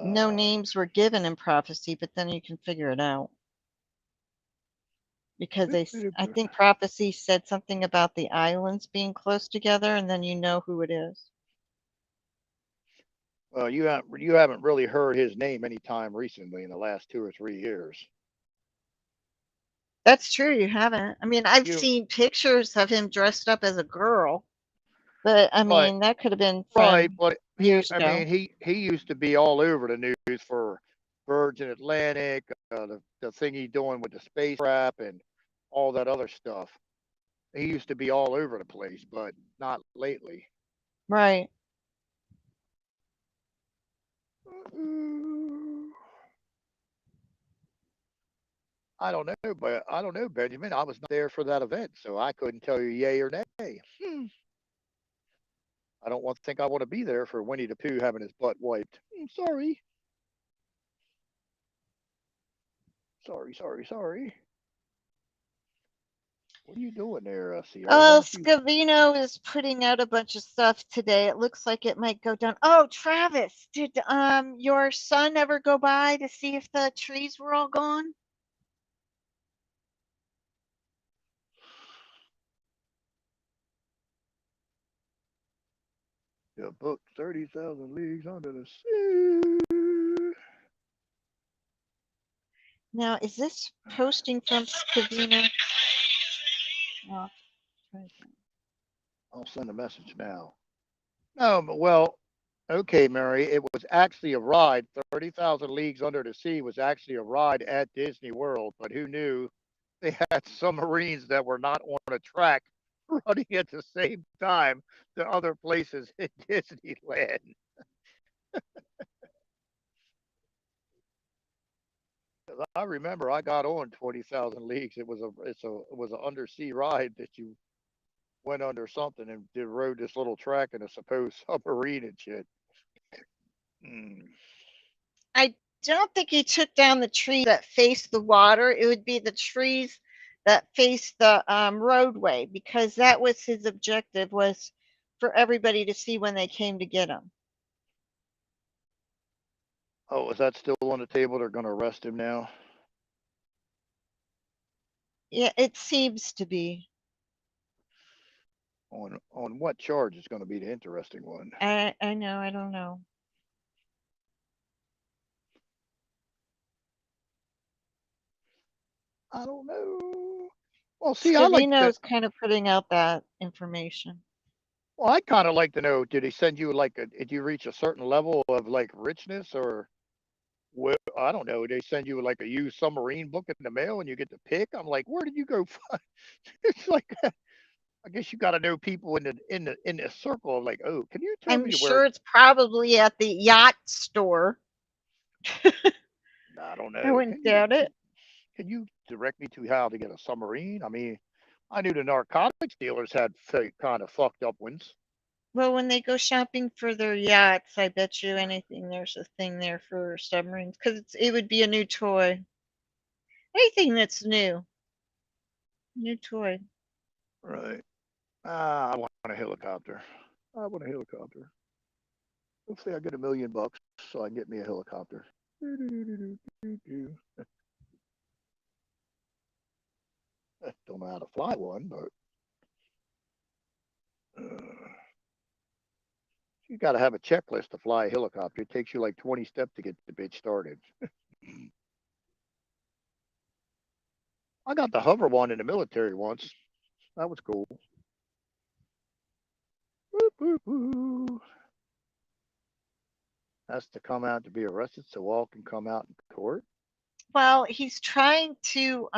No Uh, names were given in prophecy, but then you can figure it out. Because I think prophecy said something about the islands being close together, and then you know who it is. well, you haven't really heard his name any time recently in the last 2 or 3 years. That's true, you haven't. I mean, I've You seen pictures of him dressed up as a girl, but I but mean, that could have been right, from but he years I mean ago. he used to be all over the news for Virgin Atlantic, the thing he doing with the space crap and all that other stuff. He used to be all over the place, but not lately. Right. I don't know, Benjamin. I was not there for that event, so I couldn't tell you yay or nay. I don't want to think I want to be there for Winnie the Pooh having his butt wiped. Sorry, sorry. What are you doing there, Sierra? Why Oh, don't you? Scavino is putting out a bunch of stuff today. It looks like it might go down. Oh, Travis, did your son ever go by to see if the trees were all gone? The book 30,000 Leagues Under the Sea. Now, is this posting from Scavino? Oh, I'll send a message now. No, but well, okay, Mary. It was actually a ride. 30,000 Leagues Under the Sea was actually a ride at Disney World, but who knew they had submarines that were not on a track running at the same time to other places in Disneyland. I remember I got on 20,000 Leagues. It was an undersea ride that you went under something and did rode this little track in a supposed submarine and shit. Mm. I don't think he took down the trees that face the water. It would be the trees that face the roadway because that was his objective was for everybody to see when they came to get him. Oh, is that still on the table? They're going to arrest him now. Yeah, it seems to be. On what charge is going to be the interesting one. I know. I don't know. I don't know. Well, see, I like Scavino to. is kind of putting out that information. Well, I kind of like to know. Did he send you like a? Did you reach a certain level of like richness, or well, I don't know. They send you like a used submarine book in the mail, and you get to pick. I'm like, where did you go? It's like I guess you got to know people in the circle. Of like, oh, can you tell I'm me where? sure it's probably at the yacht store. I don't I know. wouldn't doubt it. Can you direct me to how to get a submarine? I mean, I knew the narcotics dealers had kind of fucked up ones. Well, when they go shopping for their yachts, I bet you anything there's a thing there for submarines because it would be a new toy. Anything that's new, new toy. Right. I want a helicopter. I want a helicopter. Hopefully, I get $1 million so I can get me a helicopter. Don't know how to fly one, but you got to have a checklist to fly a helicopter. It takes you like 20 steps to get the bitch started. I got the hover one in the military once. That was cool. Has to come out to be arrested so all can come out in court. Well, he's trying to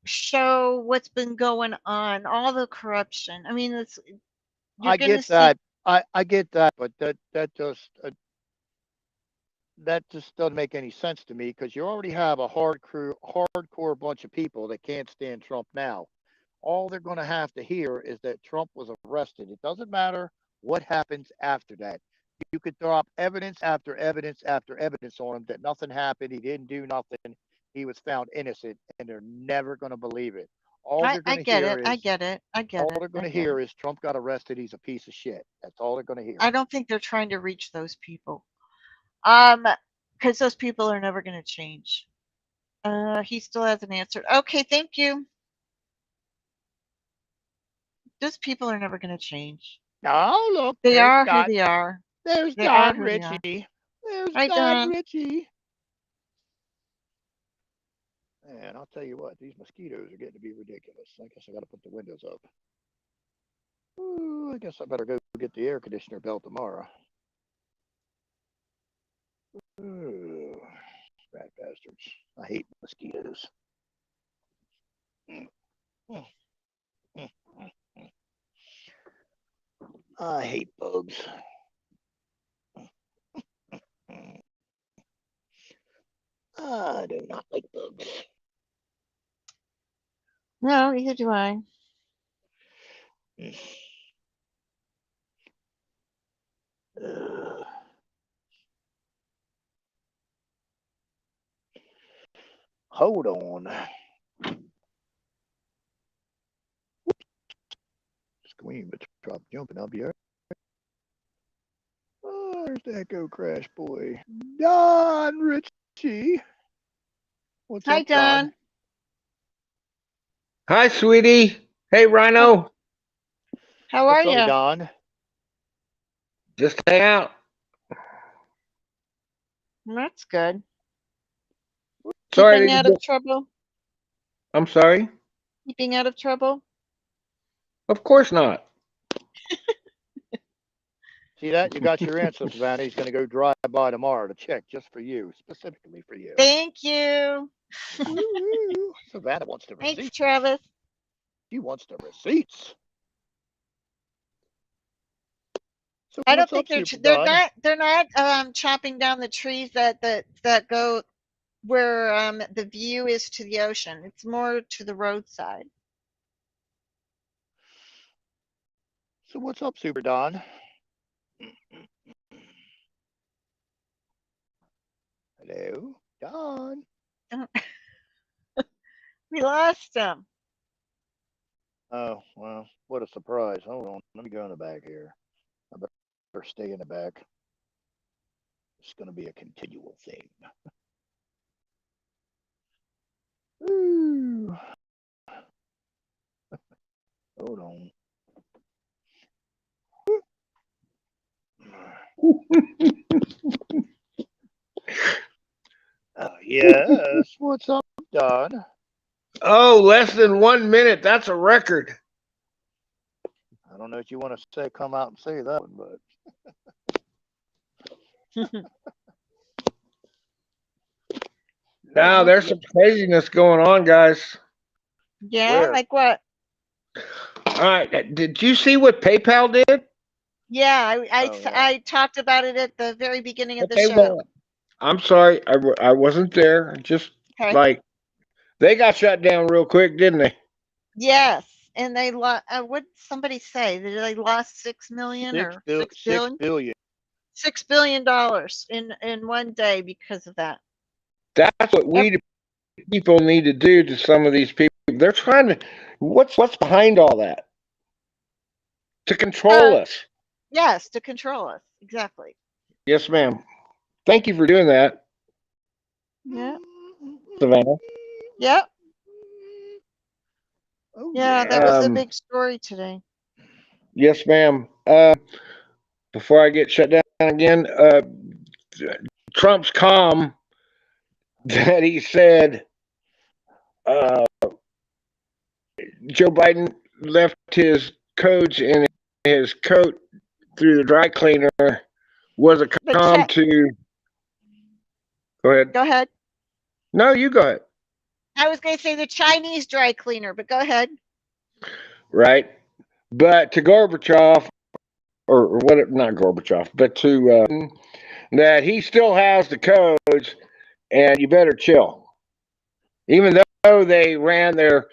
show what's been going on, all the corruption. I mean, you're going to see. That. I get that, but that just doesn't make any sense to me because you already have a hardcore bunch of people that can't stand Trump now. All they're going to have to hear is that Trump was arrested. It doesn't matter what happens after that. You could throw up evidence after evidence after evidence on him that nothing happened. He didn't do nothing. He was found innocent, and they're never going to believe it. All they're going to hear is I get it. all they're going to hear is Trump got arrested. He's a piece of shit. That's all they're going to hear. I don't think they're trying to reach those people. Because those people are never going to change. He still hasn't answered. Okay, thank you. Those people are never going to change. Oh, look. They are who they are. There's Don Ritchie. There's Don Ritchie. And I'll tell you what, these mosquitoes are getting to be ridiculous. I guess I got to put the windows up. Ooh, I guess I better go get the air conditioner belt tomorrow. Ooh, rat bastards. I hate mosquitoes. I hate bugs. I do not like bugs. No, neither do I. Hold on. Scream, but drop jumping. I'll be all right. Oh, there's the Echo Crash boy. Don Ritchie. What's Hi, up, Don? Hi, sweetie. Hey, Rhino. How are you, Don? Just hang out. That's good. Sorry. Keeping out of trouble? I'm sorry? Keeping out of trouble? Of course not. See that? You got your answer, Savannah. He's going to go drive by tomorrow to check just for you, specifically for you. Thank you. Savannah wants the receipts. Thanks, Travis. She wants the receipts. So I don't think they're not chopping down the trees that go where the view is to the ocean. It's more to the roadside. So what's up, Super Don? Hello, Don. We lost him. Oh, well, what a surprise. Hold on. Let me go in the back here. I better stay in the back. It's going to be a continual thing. Ooh. Hold on. Yes. What's up, Don? Oh, less than 1 minute. That's a record. I don't know if you want to say come out and say that one, but Now there's some craziness going on, guys. Yeah, where? like what? All right. Did you see what PayPal did? Yeah, I talked about it at the very beginning of the show. Well, I'm sorry. I wasn't there. Just like they got shut down real quick, didn't they? Yes, and they lost. What did somebody say? That they lost 6 million or 6 billion? $6 billion in one day because of that. That's what we people need to do to some of these people. They're trying to. What's behind all that? To control us. Yes, to control us. Exactly. Yes, ma'am. Thank you for doing that, Yeah. Savannah. Yep. Oh Yeah, yeah. that was a Um, big story today. yes, ma'am. Before I get shut down again, Trump's calm that he said uh, Joe Biden left his codes in his coat through the dry cleaner was a But calm to. Go ahead. go ahead. No, you go ahead. I was going to say the Chinese dry cleaner, but go ahead. Right. But to Gorbachev, or what? Not Gorbachev, but to that he still has the codes, and you better chill. Even though they ran their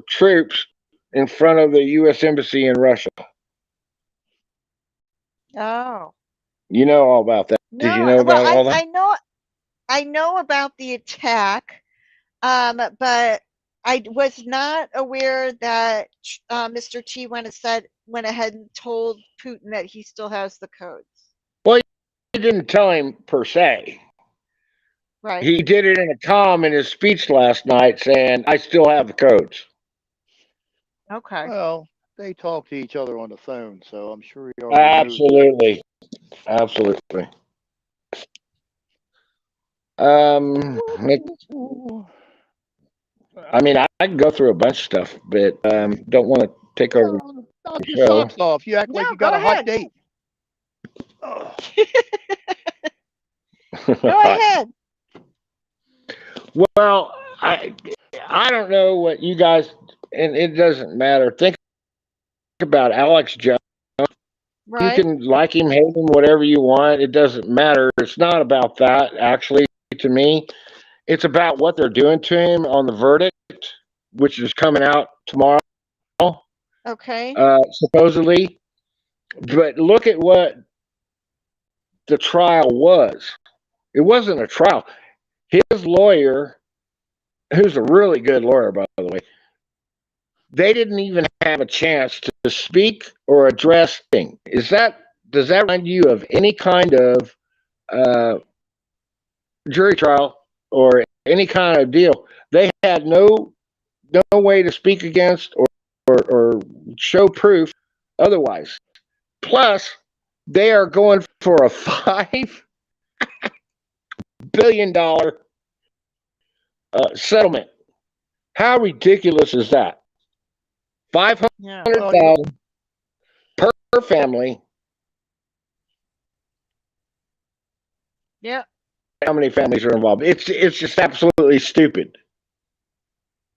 troops in front of the U.S. embassy in Russia. Oh. You know all about that. Did you No, know well, about all that? I know about the attack, but I was not aware that Mr. T went ahead and told Putin that he still has the codes. Well, he didn't tell him per se. Right. He did it in a calm in his speech last night, saying, "I still have the codes." Okay. Well, they talk to each other on the phone, so I'm sure he already knows that. Absolutely, absolutely. I mean, I can go through a bunch of stuff, but don't want to take over Well, knock the your show. socks off. You act No, like you got go a hot ahead. date. Ugh. Go ahead. Well, I don't know what you guys, and it doesn't matter. Think about Alex Jones. You Right. can like him, hate him, whatever you want. It doesn't matter. It's not about that, actually, to me. It's about what they're doing to him on the verdict, which is coming out tomorrow, Okay. supposedly. But look at what the trial was. It wasn't a trial. His lawyer, who's a really good lawyer, by the way, they didn't even have a chance to speak or address things. Does that remind you of any kind of uh, jury trial or any kind of deal? They had no way to speak against or show proof otherwise. Plus, they are going for a $5 billion settlement. How ridiculous is that? Five Yeah. hundred Well, thousand per family. Yeah. How many families are involved? It's just absolutely stupid.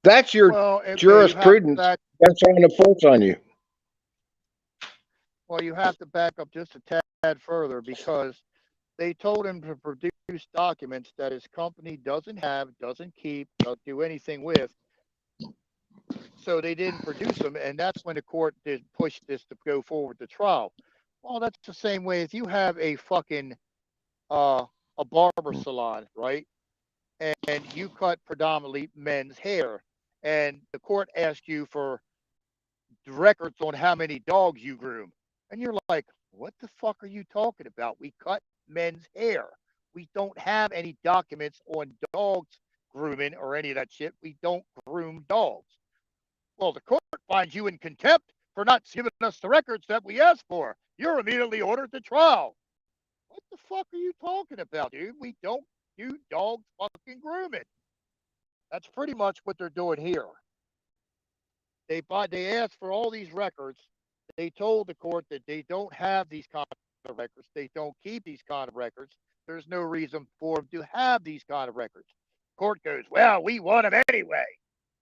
That's your okay. You have to jurisprudence. back. That's trying to force on you. Well, you have to back up just a tad further because they told him to produce documents that his company doesn't have, doesn't keep, doesn't do anything with. So they didn't produce them, and that's when the court did push this to go forward to trial. Well, that's the same way if you have a fucking a barber salon, right? And you cut predominantly men's hair, and the court asks you for records on how many dogs you groom, and you're like, what the fuck are you talking about? We cut men's hair. We don't have any documents on dogs grooming or any of that shit. We don't groom dogs. Well, the court finds you in contempt for not giving us the records that we asked for. You're immediately ordered to trial. What the fuck are you talking about, dude? We don't do dog fucking grooming. That's pretty much what they're doing here. They asked for all these records. They told the court that they don't have these kind of records. They don't keep these kind of records. There's no reason for them to have these kind of records. Court goes, well, we want them anyway.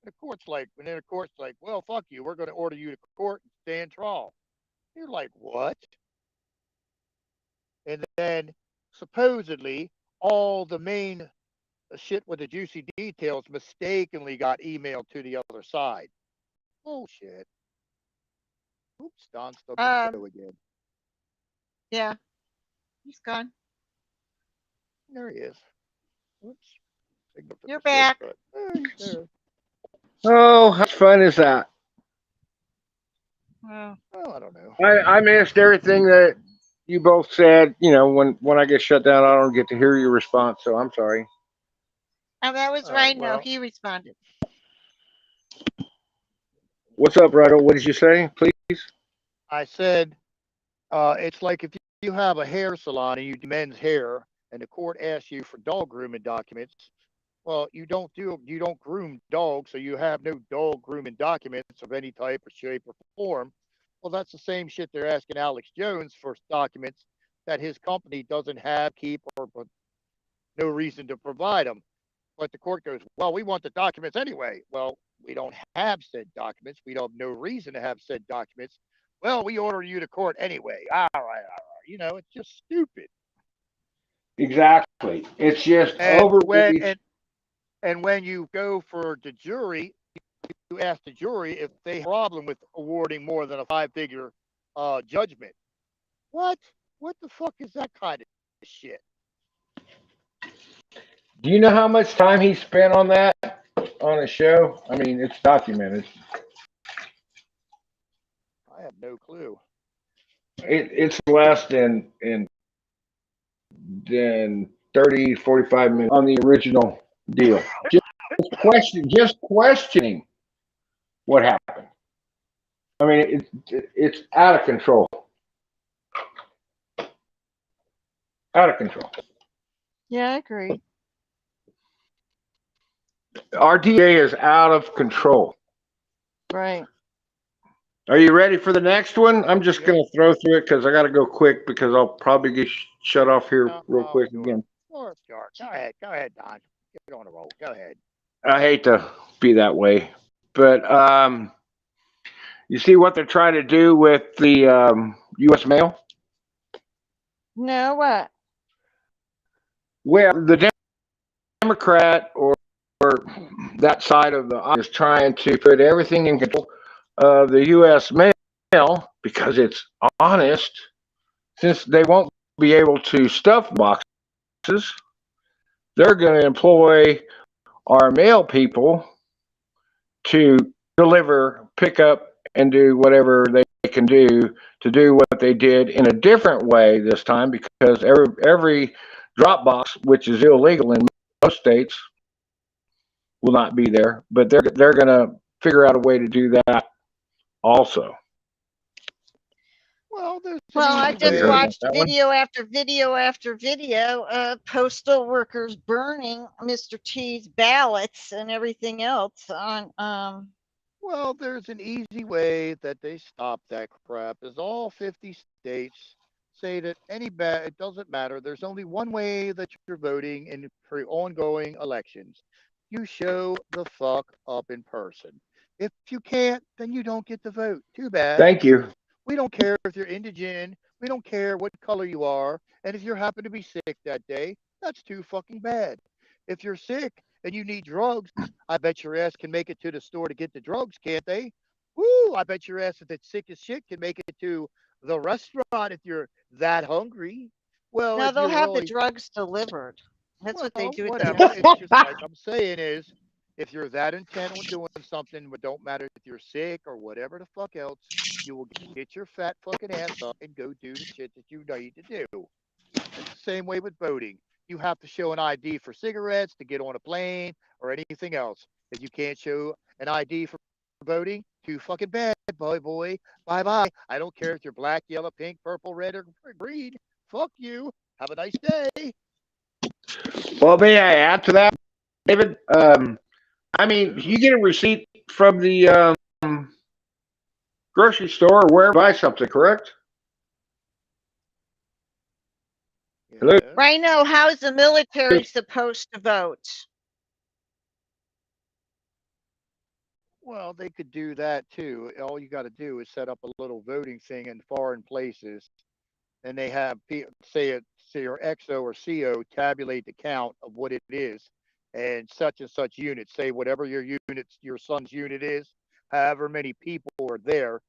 And then the court's like, well, fuck you. We're going to order you to court and stand trial. You're like, what? And then supposedly all the main shit with the juicy details mistakenly got emailed to the other side. Bullshit. Oops, Don stubbed his toe Um. again. Yeah. He's gone. There he is. Oops. Signal to You're persist, back. but he's there. Oh, how fun is that? Well, Well, I don't know. I missed everything that you both said, when I get shut down, I don't get to hear your response. So I'm sorry. Oh, that was All right. right. No, Well, he responded. What's up, Rido? What did you say, please? I said it's like if you have a hair salon and you do men's hair, and the court asks you for dog grooming documents. Well, you don't groom dogs, so you have no dog grooming documents of any type or shape or form. Well, that's the same shit they're asking Alex Jones for documents that his company doesn't have, keep, or no reason to provide them. But the court goes, well, we want the documents anyway. Well, we don't have said documents. We don't have no reason to have said documents. Well, we order you to court anyway. All right, all right. It's just stupid. Exactly. It's just And overreach. when you go for the jury, you ask the jury if they have a problem with awarding more than a five-figure judgment. What? What the fuck is that kind of shit? Do you know how much time he spent on that on a show? I mean, it's documented. I have no clue. It's less than 30, 45 minutes on the original deal. Just questioning what happened. I mean, it's out of control. Out of control. Yeah, I agree. Our DA is out of control. Right. Are you ready for the next one? I'm just Yep. going to throw through it because I got to go quick because I'll probably get shut off here real Oh, quick sure. again. Sure. Go ahead, Don. Get on the roll. Go ahead. I hate to be that way, but you see what they're trying to do with the U.S. mail? No, what? Well, the Democrat or that side of the aisle is trying to put everything in control of the U.S. mail because it's honest. Since they won't be able to stuff boxes, they're going to employ our mail people to deliver, pick up, and do whatever they can do to do what they did in a different way this time because every drop box, which is illegal in most states, will not be there. But they're going to figure out a way to do that also. Well, there's an Well, I easy Have you just heard way. about watched that one? video after video after video of postal workers burning Mr. T's ballots and everything else on Well, there's an easy way that they stop that crap. Is all 50 states say that it doesn't matter. There's only one way that you're voting in for ongoing elections. You show the fuck up in person. If you can't, then you don't get to vote. Too bad. Thank you. We don't care if you're indigent. We don't care what color you are. And if you happen to be sick that day, that's too fucking bad. If you're sick and you need drugs, I bet your ass can make it to the store to get the drugs, can't they? Woo! I bet your ass, if it's sick as shit, can make it to the restaurant if you're that hungry. Well, no, if they'll you're have the really, drugs delivered. That's what they well, do at the whatever. nursing It's home. just like I'm saying is, if you're that intent on doing something, but don't matter if you're sick or whatever the fuck else, you will get your fat fucking ass up and go do the shit that you need to do. It's the same way with voting. You have to show an ID for cigarettes to get on a plane or anything else. If you can't show an ID for voting, too fucking bad, boy. Bye bye. I don't care if you're black, yellow, pink, purple, red, or green. Fuck you. Have a nice day. Well, may I add to that, David? I mean, Sure. you get a receipt from the grocery store or wherever buy something, correct? Hello? Yeah. Right now, how is the military supposed to vote? Well, they could do that too. All you got to do is set up a little voting thing in foreign places, and they have say your XO or CO tabulate the count of what it is, and such unit. Say whatever your son's unit is, however many people are there.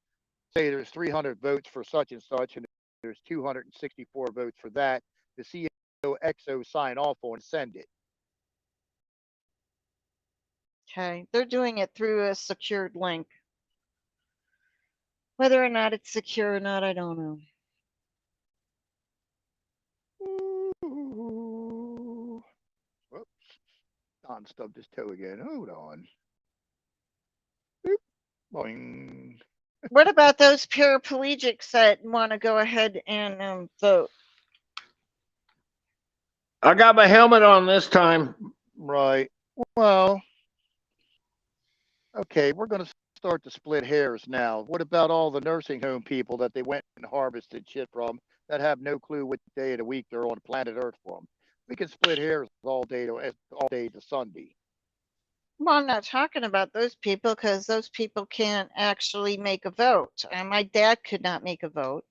Say there's 300 votes for such and such, and there's 264 votes for that. The CO XO sign off on and send it. Okay, they're doing it through a secured link. Whether or not it's secure or not, I don't know. Don stubbed his toe again. Hold on. Boop. Boing. What about those paraplegics that want to go ahead and vote? I got my helmet on this time. Right. Well, okay, we're going to start to split hairs now. What about all the nursing home people that they went and harvested shit from that have no clue what day of the week they're on planet Earth from? We can split hairs all day to Sunday. Well, I'm not talking about those people because those people can't actually make a vote. My dad could not make a vote.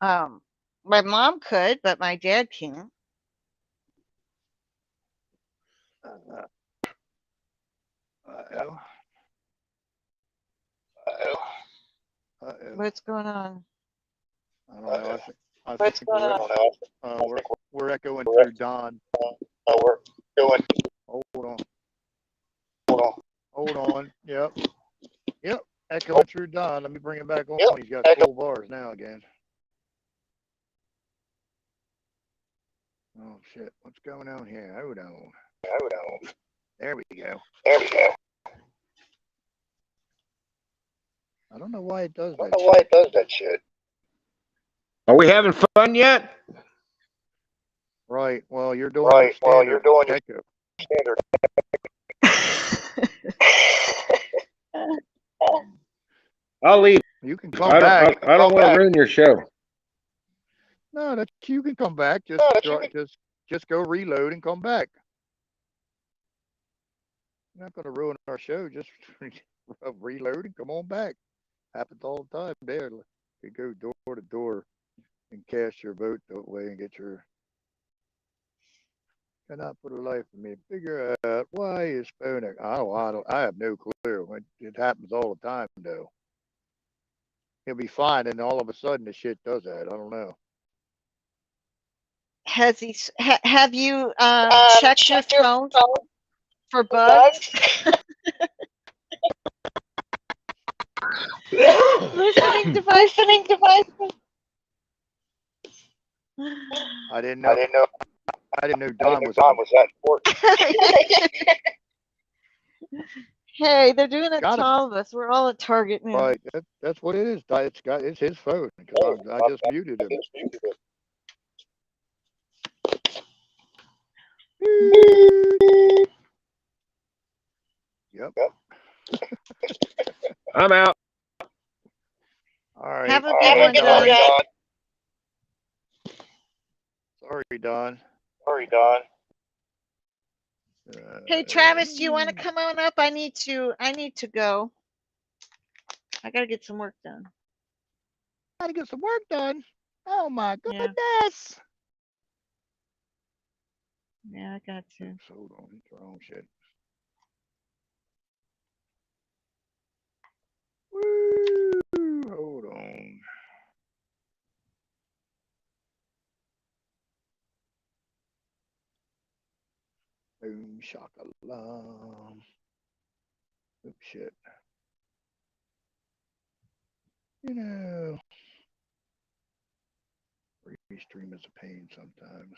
My mom could, but my dad can't. Uh-oh. Uh-oh. What's going on? I don't know. I think we're echoing through Don. We're going. Hold on. Yep. Echoing through Don. Let me bring him back on. He's got full bars now again. Oh shit! What's going on here? Hold on. There we go. I don't know why it does that. Shit. Are we having fun yet? Right. Well, you're doing your echo. Standard. I'll leave. You can come back. I don't want to ruin your show. No, that you can come back. Just go reload and come back. You're not going to ruin our show. Just reload and come on back. Happens all the time. There, you go door to door and cast your vote that way and get your. Cannot for the life of me figure out why is phone. I have no clue. It happens all the time though. He'll be fine, and all of a sudden the shit does that. I don't know. Have you checked your phone for bugs? Listening devices. I didn't know Don was that important. Hey, they're doing it to all of us. We're all a target now. Right, that's what it is. It's his phone because I just muted him. Yep. I'm out. All right. Have a good one, Don. Sorry, Don. Hey, Travis, do you want to come on up? I need to go. I gotta get some work done. Oh my goodness. Yeah, I got to. Oops, hold on, it's the wrong shit. Woo, hold on. Boom, shakalam. Oops, shit. You know, restream is a pain sometimes.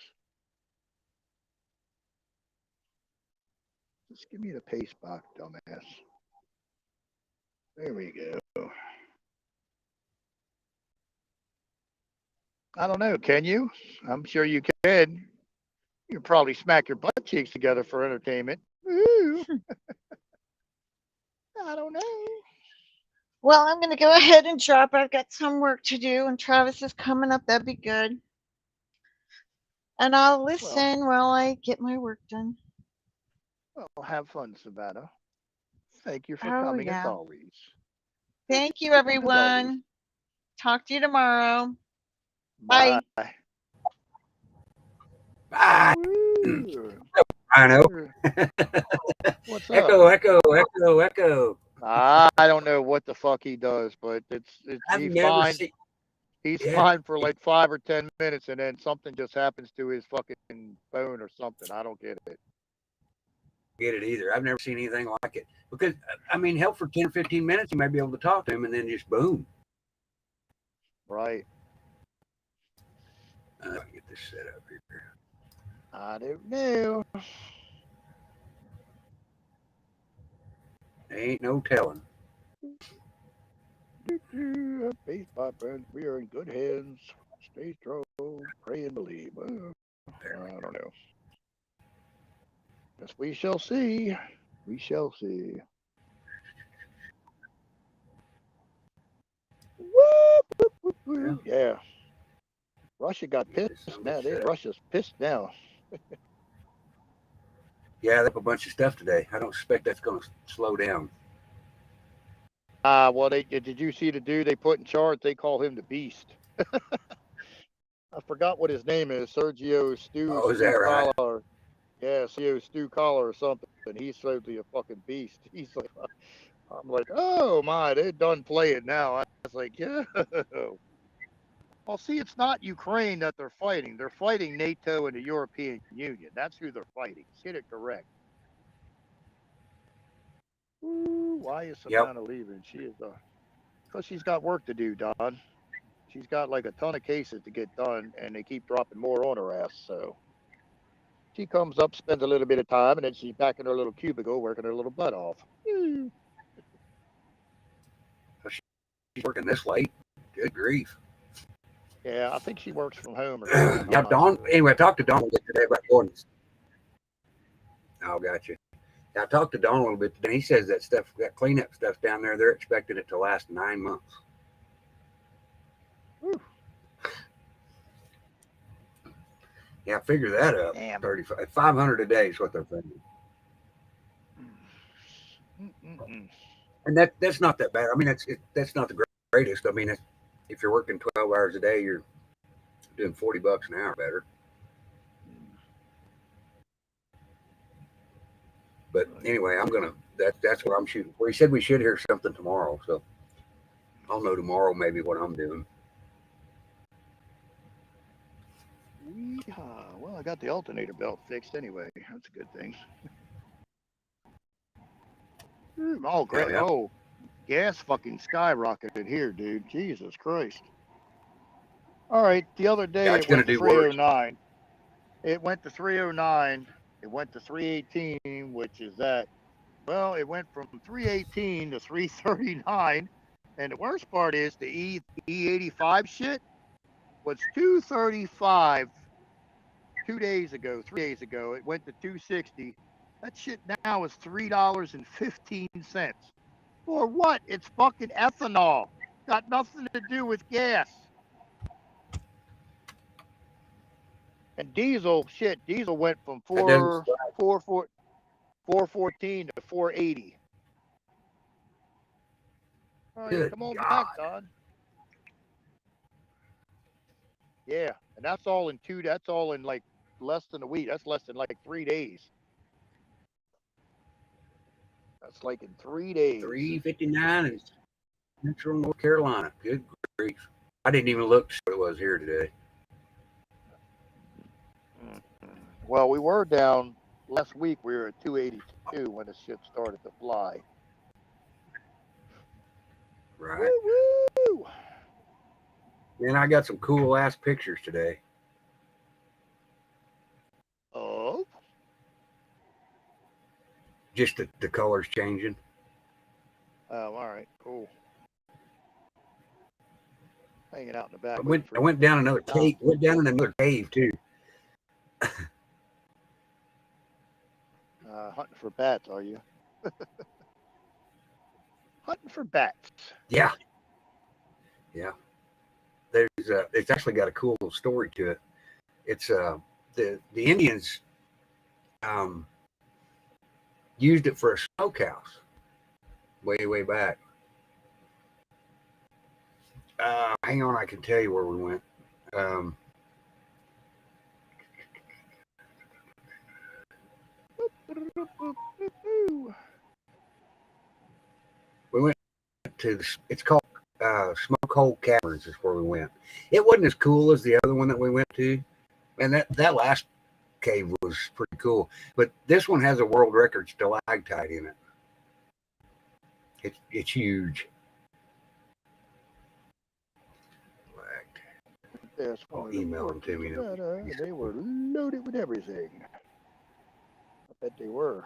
Just give me the paste box, dumbass. There we go. I don't know, can you? I'm sure you can. You can probably smack your butt cheeks together for entertainment. Woo. I don't know. Well, I'm going to go ahead and drop. I've got some work to do, and Travis is coming up. That'd be good. And I'll listen while I get my work done. Well, have fun, Savannah. Thank you for coming as always. Thank you, everyone. Talk to you tomorrow. Bye. Bye. Woo. I know. What's up? Echo. I don't know what the fuck he does, but he's fine. He's fine for like 5 or 10 minutes, and then something just happens to his fucking phone or something. I don't get it. Get it either. I've never seen anything like it. Because I mean, hell, for 10 or 15 minutes, you might be able to talk to him, and then just boom. Right. Let me get this set up here. I don't know. Ain't no telling. Peace, my friends. We are in good hands. Stay strong. Pray and believe. I don't know. Yes, we shall see. We shall see. Whoop, whoop, whoop. Yeah. Russia got pissed now. Russia's pissed now. Yeah, they have a bunch of stuff today. I don't suspect that's going to slow down. Well, did you see the dude they put in charge? They call him the Beast. I forgot what his name is. Sergio Oh, is that right? Collar. Yeah, Sergio Stu Collar or something. He's supposedly a fucking beast. He's like, I'm like, oh my, they're done playing now. I was like, yeah. Well, see, it's not Ukraine that they're fighting. They're fighting NATO and the European Union. That's who they're fighting. Get it correct. Ooh, why is Savannah leaving? She is because she's got work to do, Don. She's got like a ton of cases to get done, and they keep dropping more on her ass. So she comes up, spends a little bit of time, and then she's back in her little cubicle working her little butt off. She's working this late. Good grief. Yeah, I think she works from home or something. Yeah, Dawn. Sure. Anyway, I talked to Dawn today about Gordon's. Oh, gotcha. I talked to Don a little bit today. He says that stuff, that cleanup stuff down there, they're expecting it to last 9 months. Whew. Yeah, figure that up. Damn. 500 a day is what they're thinking. And that's not that bad. I mean, that's not the greatest. I mean, if you're working 12 hours a day, you're doing $40 an hour better. But anyway, that's what I'm shooting for. He said we should hear something tomorrow, so I'll know tomorrow maybe what I'm doing. Well, I got the alternator belt fixed anyway. That's a good thing. Oh, great. Yeah. Oh, gas fucking skyrocketed here, dude. Jesus Christ. All right. The other day it went to 309. It went to 309. It went to 318, which is that. Well, it went from 318 to 339. And the worst part is the E85 shit was 235 3 days ago. It went to 260. That shit now is $3.15. For what? It's fucking ethanol. Got nothing to do with gas. And diesel went from 414 to 480. All right, come on back, Don. Yeah, and that's all in like less than a week. That's less than like 3 days. That's like in 3 days. 359 in Central North Carolina. Good grief. I didn't even look to see what it was here today. Well, we were down last week. We were at 282 when the shit started to fly. Right. Woo-woo! Man, I got some cool ass pictures today. Oh? Just the colors changing. Oh, all right, cool. Hanging out in the back. I went down another cave. Went down in another cave too. Hunting for bats, are you? Hunting for bats. Yeah. Yeah. It's actually got a cool story to it. It's the Indians used it for a smokehouse way back. Hang on, I can tell you where we went. We went to it's called Smoke Hole Caverns is where we went. It wasn't as cool as the other one that we went to, and that last cave was pretty cool. But this one has a world record stalactite in it. It's huge. I'll email them to me. They were loaded with everything. I bet they were.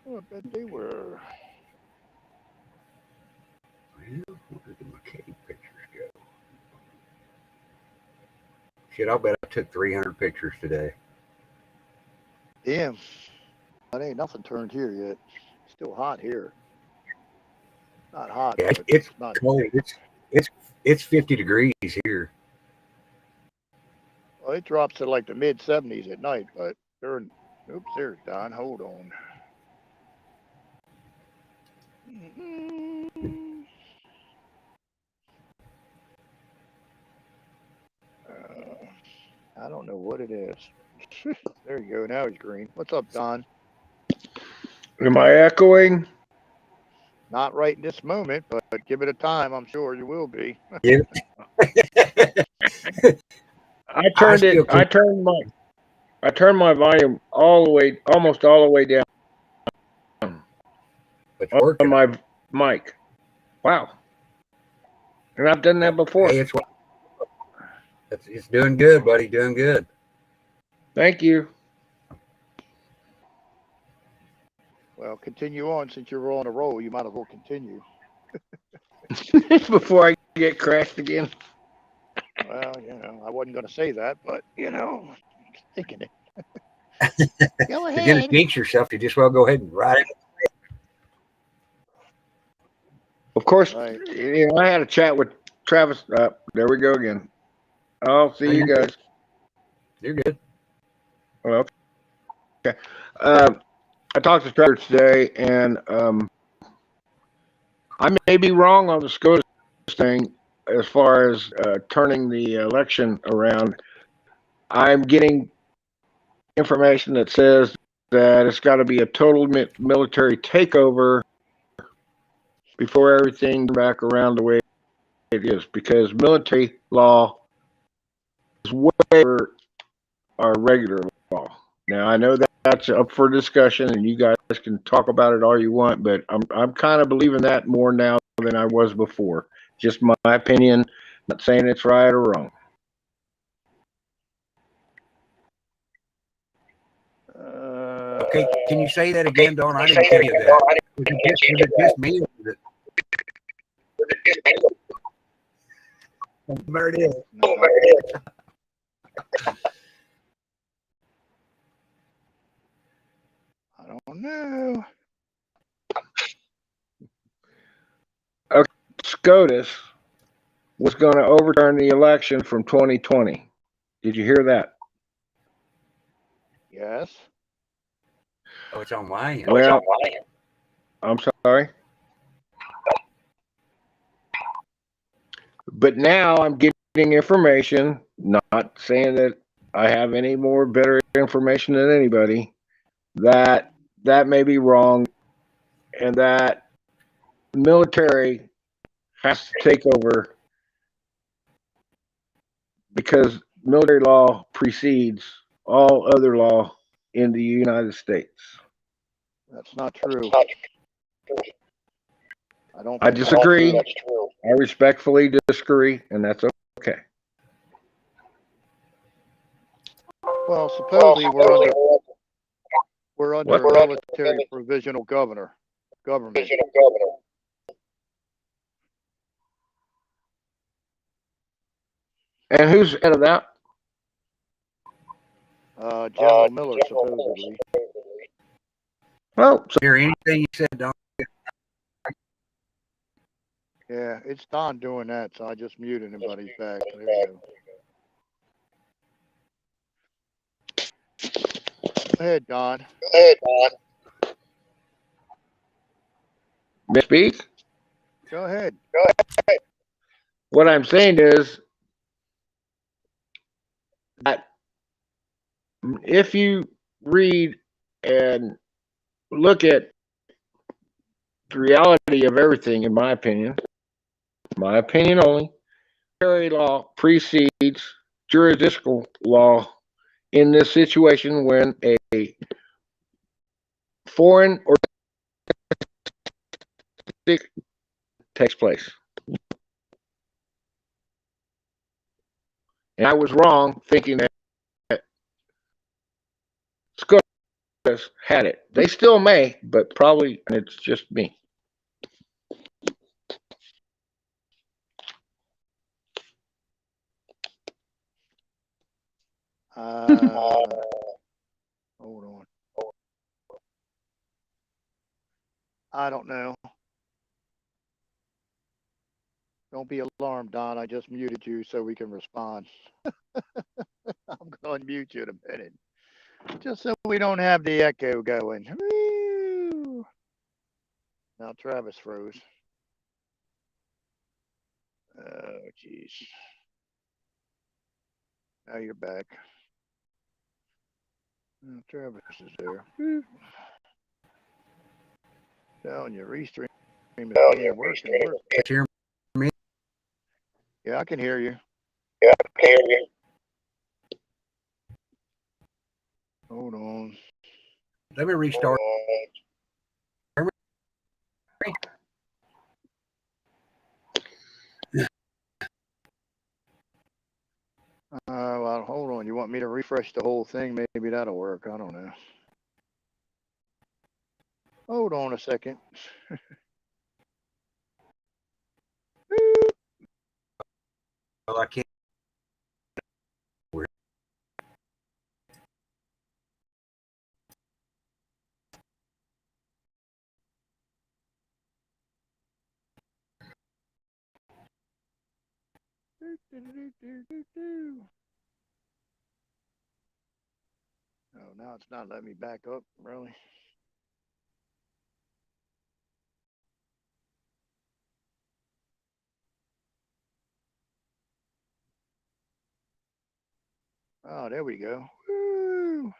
I bet they were. Well, where did my cave pictures go? Shit, I'll bet I took 300 pictures today. Damn. It ain't nothing turned here yet. Still hot here. Not hot, Yeah, but it's not. cold. It's 50 degrees here. Well, it drops to like the mid 70s at night, but during. Oops, there's Don. Hold on. I don't know what it is. There you go. Now he's green. What's up, Don? Am I echoing? Not right in this moment, but give it a time. I'm sure you will be. Yeah. I turned it. I turned my volume all the way, almost all the way down It's on working. my mic. Wow. And I've done that before. Hey, it's doing good, buddy. Doing good. Thank you. Well, continue on since you're on a roll. You might as well continue. Before I get crashed again. Well, I wasn't going to say that, but thinking it. Go If you're going to ahead. jinx yourself, you just well go ahead and ride it. Of course, Right. I had a chat with Travis. There we go again. I'll see you guys. You're good. Well, okay. I talked to Travis today, and I may be wrong on the SCOTUS thing as far as turning the election around. I'm getting information that says that it's got to be a total military takeover before everything back around the way it is, because military law is way over our regular law. Now I know that that's up for discussion, and you guys can talk about it all you want, but I'm kind of believing that more now than I was before. Just my opinion. Not saying it's right or wrong. Okay, can you say that again, Don? I didn't hear you that. Was it just me? There it is. I don't know. SCOTUS was going to overturn the election from 2020. Did you hear that? Yes. Oh, it's on my end. Well, I'm sorry. But now I'm getting information, not saying that I have any more better information than anybody, that may be wrong, and that military has to take over because military law precedes all other law in the United States. That's not true. I disagree. I respectfully disagree, and that's okay. Well, supposedly we're under a military provisional government. And who's head of that? General Miller, supposedly. Well, Hear anything you said, Don? Yeah, it's Don doing that, so I just muted him, but he's back. There you go. Go ahead, Don. May I speak? Go ahead. What I'm saying is that if you read and look at the reality of everything, in my opinion only, military law precedes jurisdictional law in this situation when a foreign or takes place. And I was wrong thinking that SCOTUS was had it. They still may, but probably it's just me. Hold on. I don't know. Don't be alarmed, Don. I just muted you so we can respond. I'm going to unmute you in a minute. Just so we don't have the echo going. Woo! Now Travis froze. Oh, jeez. Now you're back. Oh, Travis is there. Woo. Telling you, restream is being worked. Hear me? Yeah, I can hear you. Yeah, I can hear you. Hold on. Let me restart. Well, hold on. You want me to refresh the whole thing? Maybe that'll work. I don't know. Hold on a second. Well, I can't. Oh, now it's not letting me back up, really. Oh, there we go. Woo!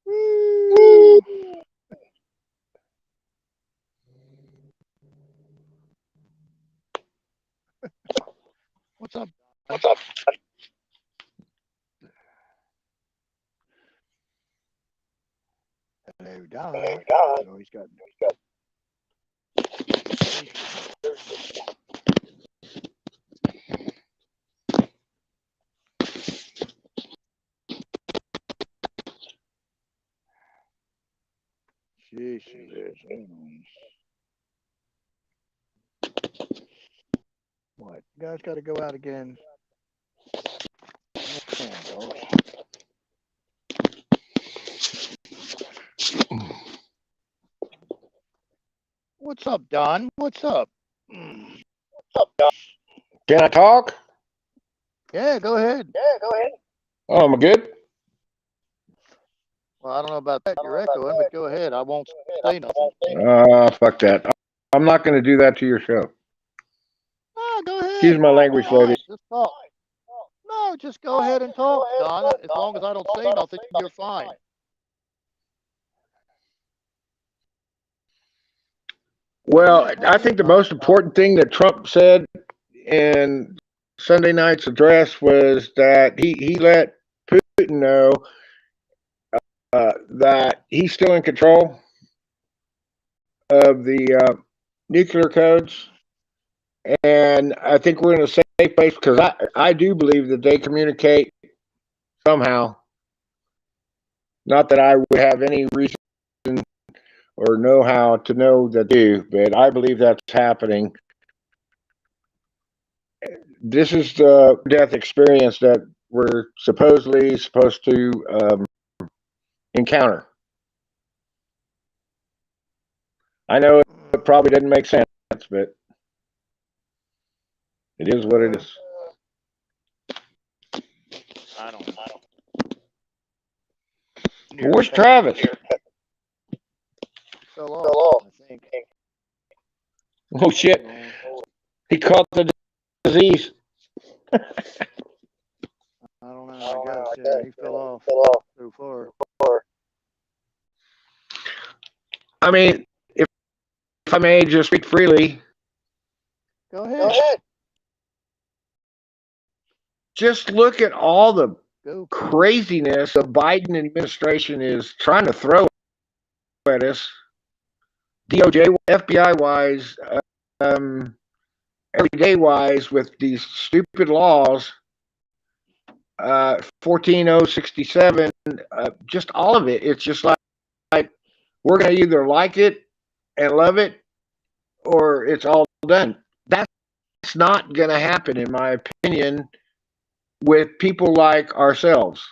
Woo! What's up? What's up? Hello, Don. Hello, Don. Oh, he's got. Sheesh, hold on. What? You guys got to go out again. Oh, what's up, Don? What's up? What's up, Don? Can I talk? Yeah, go ahead. Oh, am I good? Well, I don't know about that. You're echoing, but go ahead. I won't say nothing. Fuck that. I'm not going to do that to your show. Oh, go ahead. Excuse my language, lady. Just talk. No, just go ahead and talk, Donna. As long as I don't say nothing, you're fine. Well, I think the most important thing that Trump said in Sunday night's address was that he let Putin know that he's still in control of the nuclear codes. And I think we're in a safe place because I do believe that they communicate somehow. Not that I would have any reason or know how to know that they do, but I believe that's happening. This is the death experience that we're supposedly supposed to encounter. I know it probably doesn't make sense, but it is what it is. I don't know. Well, where's Travis? Fell off, I think. Oh, shit. He caught the disease. I don't know. I guess, yeah, he fell off so far. I mean, if I may just speak freely. Go ahead. Just look at all the craziness the Biden administration is trying to throw at us. DOJ, FBI wise, everyday wise, with these stupid laws. 14067, just all of it. It's just like we're going to either like it and love it, or it's all done. That's not going to happen, in my opinion, with people like ourselves,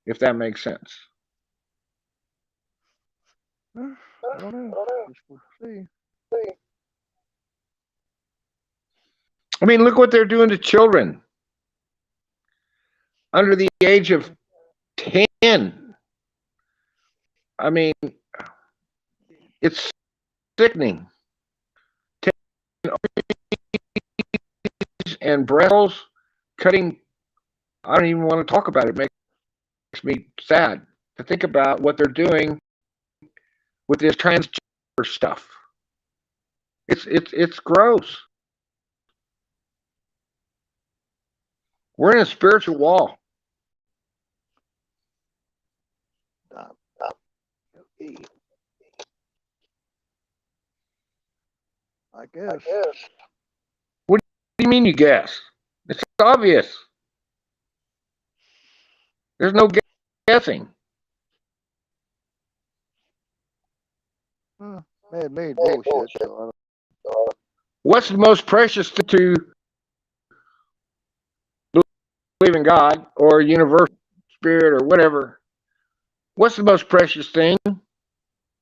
if that makes sense. I don't know. We'll see. I mean, look what they're doing to children under the age of 10. I mean, it's sickening. And breasts cutting, I don't even want to talk about it. It makes me sad to think about what they're doing with this transgender stuff. It's gross. We're in a spiritual wall. Okay. I guess. What do you mean you guess? It's obvious. There's no guessing. Man-made bullshit. So What's the most precious to believe in God or universal spirit or whatever? What's the most precious thing?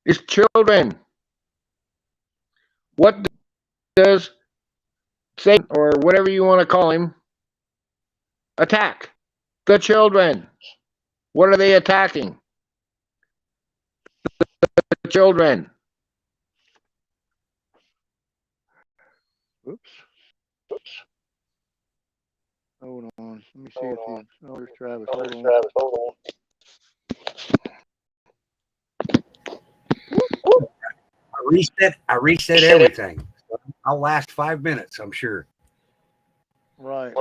It's children. What does Satan, or whatever you want to call him, attack? The children. What are they attacking? The children. Oops. Hold on. Let me see if you. Oh, there's Travis. Hold on. I reset everything. I'll last 5 minutes, I'm sure. Right.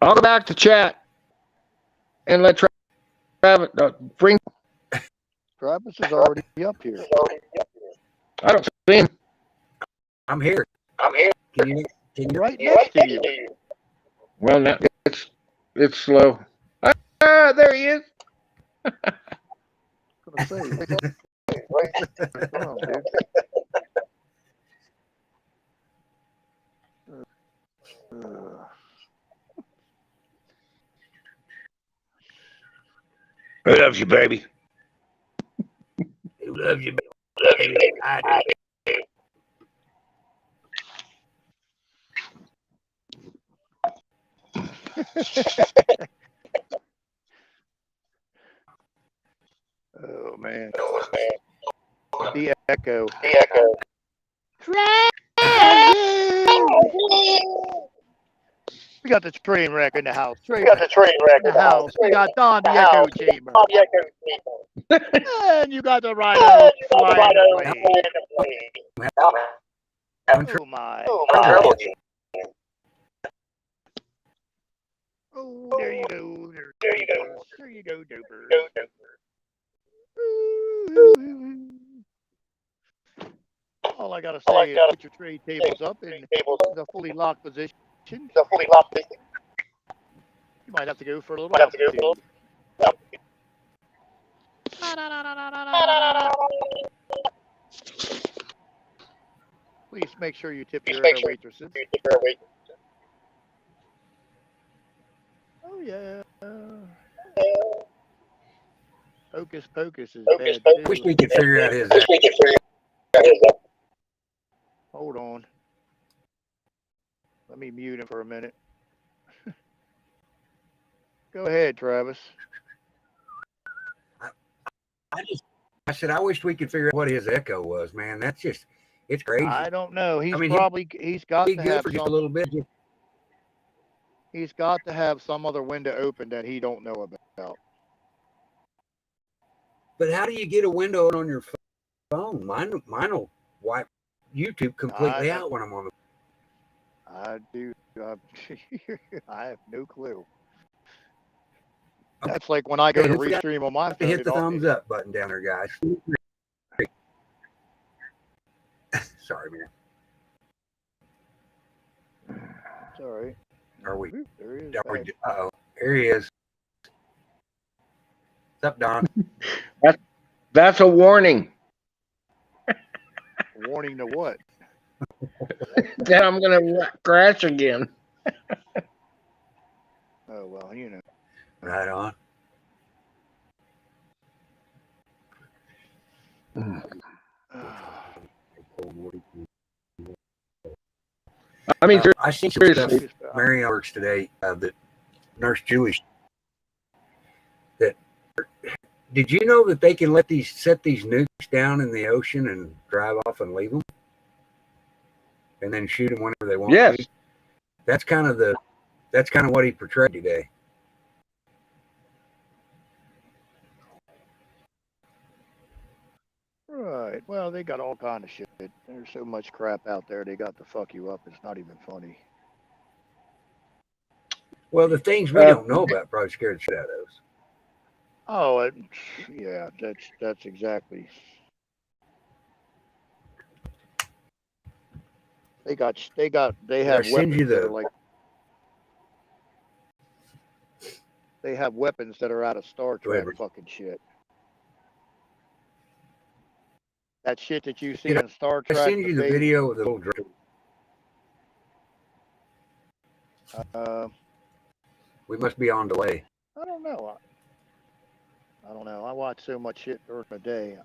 I'll go back to chat and let Travis bring. Travis is already up here. I don't see him. I'm here. Can you Right next to you. Well, now it's slow. There he is. Gonna say, come on, dude. Who loves you, baby? Who loves you, baby? I do. Oh man. The echo. We got the train wreck in the house. We got the train wreck in the house. We got Don the echo chamber. And you got the rhino flying away. Oh my. Oh, there you go. There you go. There you go, Doper. All I gotta say is put your tray tables up in the fully locked position. You might have to go for a little altitude. Please make sure you tip your waitresses. Oh yeah. Hocus Pocus is bad too. Wish we could figure out his. Hold on. Let me mute him for a minute. Go ahead, Travis. I said I wish we could figure out what his echo was, man. That's just, it's crazy. I don't know. He's he's got Be to good have for just a some. little bit. He's got to have some other window open that he don't know about. But how do you get a window on your phone? Mine will wipe YouTube completely out when I'm on the. I do. I have no clue. That's like when I go to restream on my phone. Hit the thumbs up button down there, guys. Sorry, man. It's all right. Are we? There he is. Uh-oh. Here he is. What's up, Don? That's a warning Warning to what? that I'm going to crash again. Oh, well, you know. Right on. I mean, I seen some seriously. stuff, Marion works today, that Nurse Jewish, that, did you know that they can set these nukes down in the ocean and drive off and leave them? And then shoot them whenever they want Yes. to? That's kind of what he portrayed today. Right. Well, they got all kind of shit. There's so much crap out there. They got to fuck you up. It's not even funny. Well, the things we don't know about probably scared the shit out of us. Oh, yeah. That's exactly. They have weapons that are like. They have weapons that are out of Star Trek fucking shit. That shit that you see in Star Trek. I send you the video of the little drone. We must be on delay. I don't know. I watch so much shit during the day.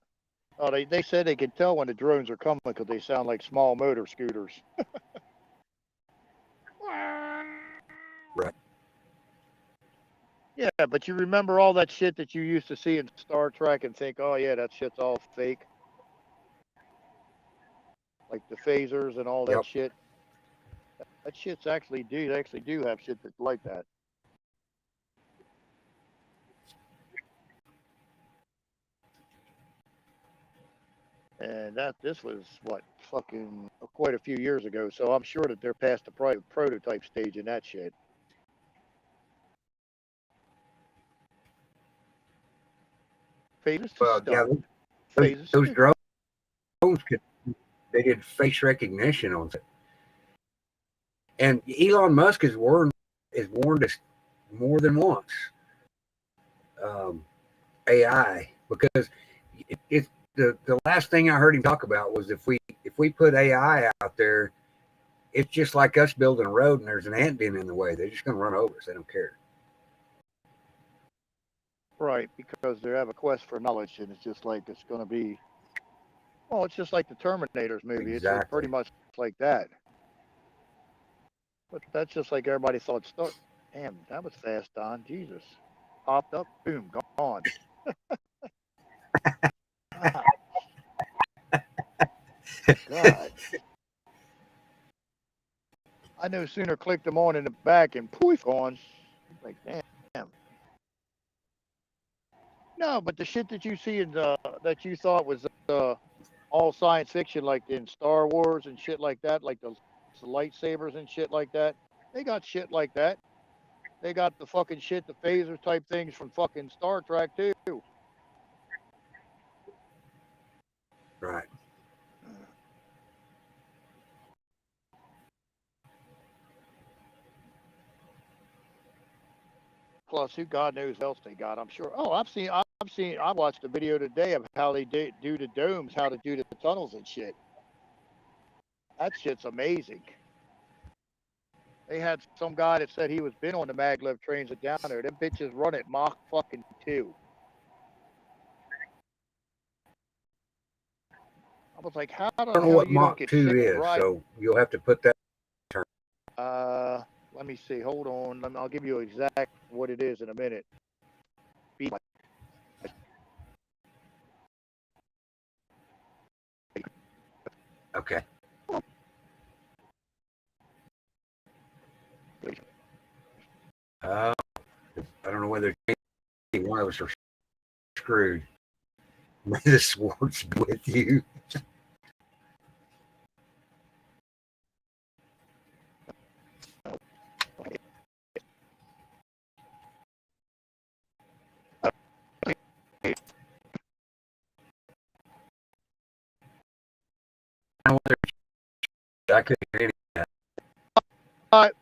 Oh, they said they could tell when the drones are coming because they sound like small motor scooters. Right. Yeah, but you remember all that shit that you used to see in Star Trek and think, oh yeah, that shit's all fake. Like the phasers and all that shit. That shit's actually do have shit that's like that. And this was what fucking quite a few years ago, so I'm sure that they're past the prototype stage in that shit. Well, yeah, those drones they did face recognition on it. And Elon Musk has warned us more than once. AI, because it's the last thing I heard him talk about was if we put AI out there, it's just like us building a road and there's an ant bin in the way. They're just going to run over us. They don't care. Right, because they have a quest for knowledge, and it's just like it's going to be. Well, it's just like the Terminators movie. Exactly. It's pretty much like that. But that's just like everybody thought. Damn, that was fast, Don. Jesus. Popped up, boom, gone. God. I no sooner clicked them on in the back and poof, gone. Like, damn. No, but the shit that you see in that you thought was all science fiction, like in Star Wars and shit like that, like the lightsabers and shit like that, they got shit like that. They got the fucking shit, the phaser type things from fucking Star Trek too. Right. Plus, who God knows what else they got. I'm sure. Oh, I watched a video today of how they do the domes, how to do the tunnels and shit. That shit's amazing. They had some guy that said he was been on the maglev trains down there. Them bitches run at Mach fucking 2. I was like, how the hell I don't know what you Mach don't get 2 sick is, so you'll have to put that. Let me see. Hold on. I'll give you exact what it is in a minute. Okay. I don't know whether one of us are screwed. May the swords be with you. I couldn't hear any of that.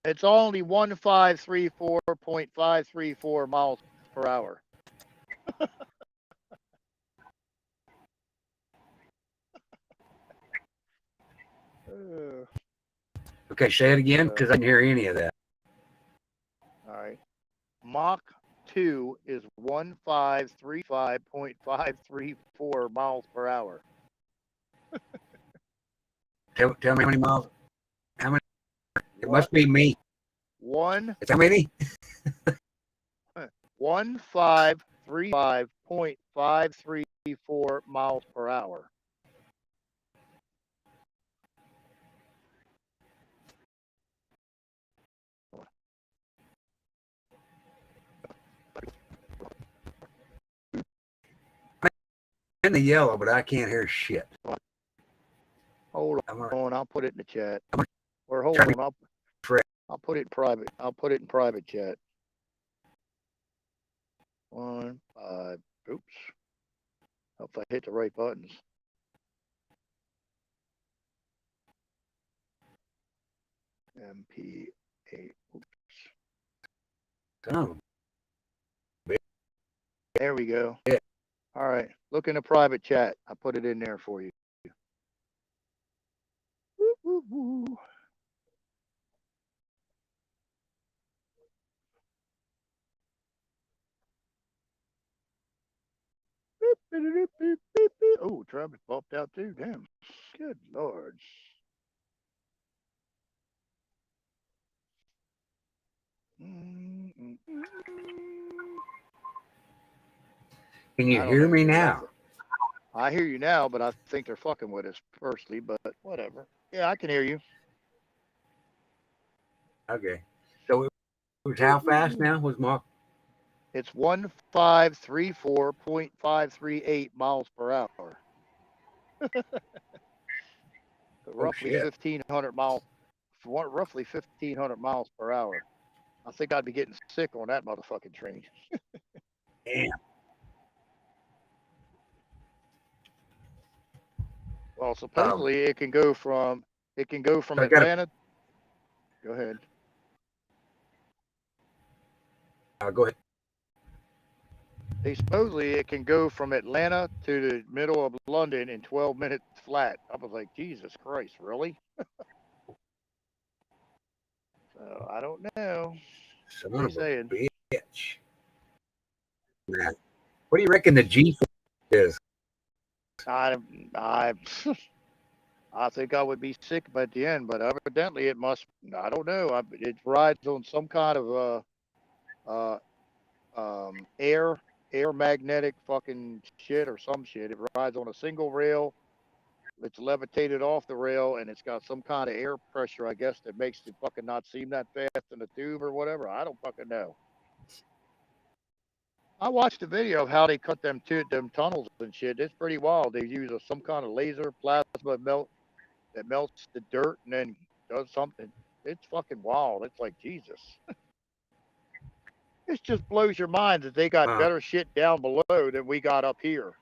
It's only 1534.534 miles per hour. Okay, say it again because I didn't hear any of that. All right. Mach 2 is 1535.534 miles per hour. Tell me how many miles. How many? It What? must be me. One It's how many? 1535.534 miles per hour. In the yellow, but I can't hear shit. Hold I'm gonna on, I'll put it in the chat. I'm gonna Or hold try to on, Fred. I'll put it in private. I'll put it in private chat. 1, 5. Oops. Hope I hit the right buttons. MP8. Oops. Oh, There we go. Yeah. All right. Look in the private chat. I put it in there for you. Woo, woo, woo. Oh, Travis popped out too. Damn. Good Lord. can I you don't hear know, me dude. now? I hear you now, but I think they're fucking with us firstly, but whatever. Yeah, I can hear you. Okay. So it was how fast now? Was Mark? It's 1534.538 miles per hour. Roughly shit. 1,500 miles. Roughly 1,500 miles per hour. I think I'd be getting sick on that motherfucking train. Damn. Well, supposedly it can go from I Atlanta. Go ahead. go ahead. Supposedly it can go from Atlanta to the middle of London in 12 minutes flat. I was like, Jesus Christ, really? So I don't know. Son What are you of a saying? bitch. Man. What do you reckon the G is? I I think I would be sick by the end, but evidently it must. I don't know. It rides on some kind of air magnetic fucking shit or some shit. It rides on a single rail. It's levitated off the rail, and it's got some kind of air pressure, I guess, that makes it fucking not seem that fast in the tube or whatever. I don't fucking know. I watched a video of how they cut them tunnels and shit. It's pretty wild. They use some kind of laser plasma melt that melts the dirt and then does something. It's fucking wild. It's like Jesus. It just blows your mind that they got better shit down below than we got up here.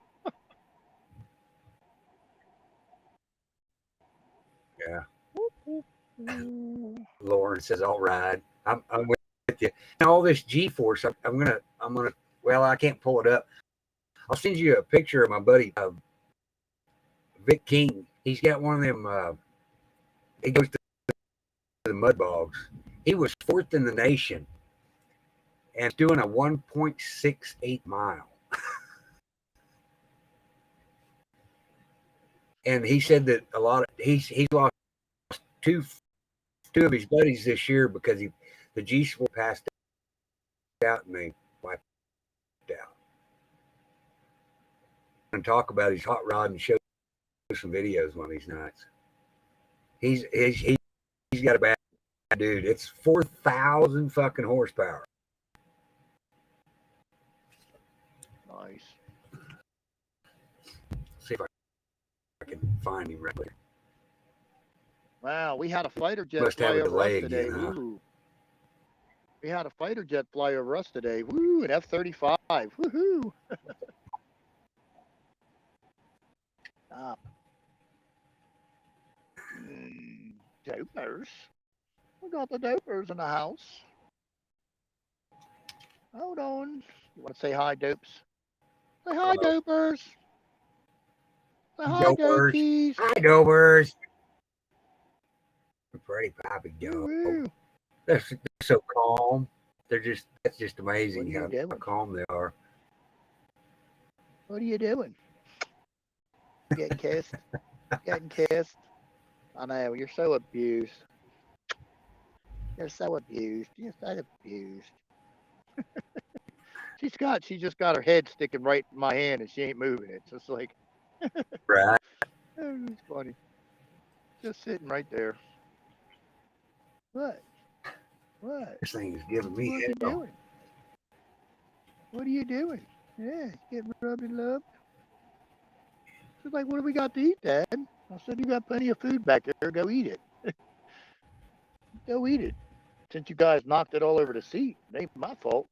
Yeah. Lauren says, "All right, I'm with you." Now all this G-force, I'm gonna. Well, I can't pull it up. I'll send you a picture of my buddy Vic King. He's got one of them. He goes to the mud bogs. He was fourth in the nation and doing a 1.68 mile. And he said that he's lost two of his buddies this year because the G-force passed out and they wiped out. And talk about his hot rod and show some videos one of these nights. He's got a bad dude. It's 4,000 fucking horsepower. Nice. See if I can find him right there. Wow, we had a fighter jet Must fly have a over us delay today. again, huh? Woo. We had a fighter jet fly over us today. Woo, an F-35. Woohoo. Jokers. We got the dopers in the house. Hold on. You want to say hi, dopes? Say hi, dopers. Say hi, Dopers. dopies. Hi, Dopers. Pretty poppy dog. Woo-woo. They're so calm. That's just What are amazing you how doing? calm they are. What are you doing? Getting kissed? Getting kissed? I know, you're so abused. You're so abused. You're so abused. She just got her head sticking right in my hand and she ain't moving it. So it's like, Right. oh, it's funny. Just sitting right there. What? What? This thing is giving me What you hell. doing? What are you doing? Yeah, getting rubbed and loved. She's like, what do we got to eat, Dad? I said, you got plenty of food back there. Go eat it. Go eat it. Since you guys knocked it all over the seat, it ain't my fault.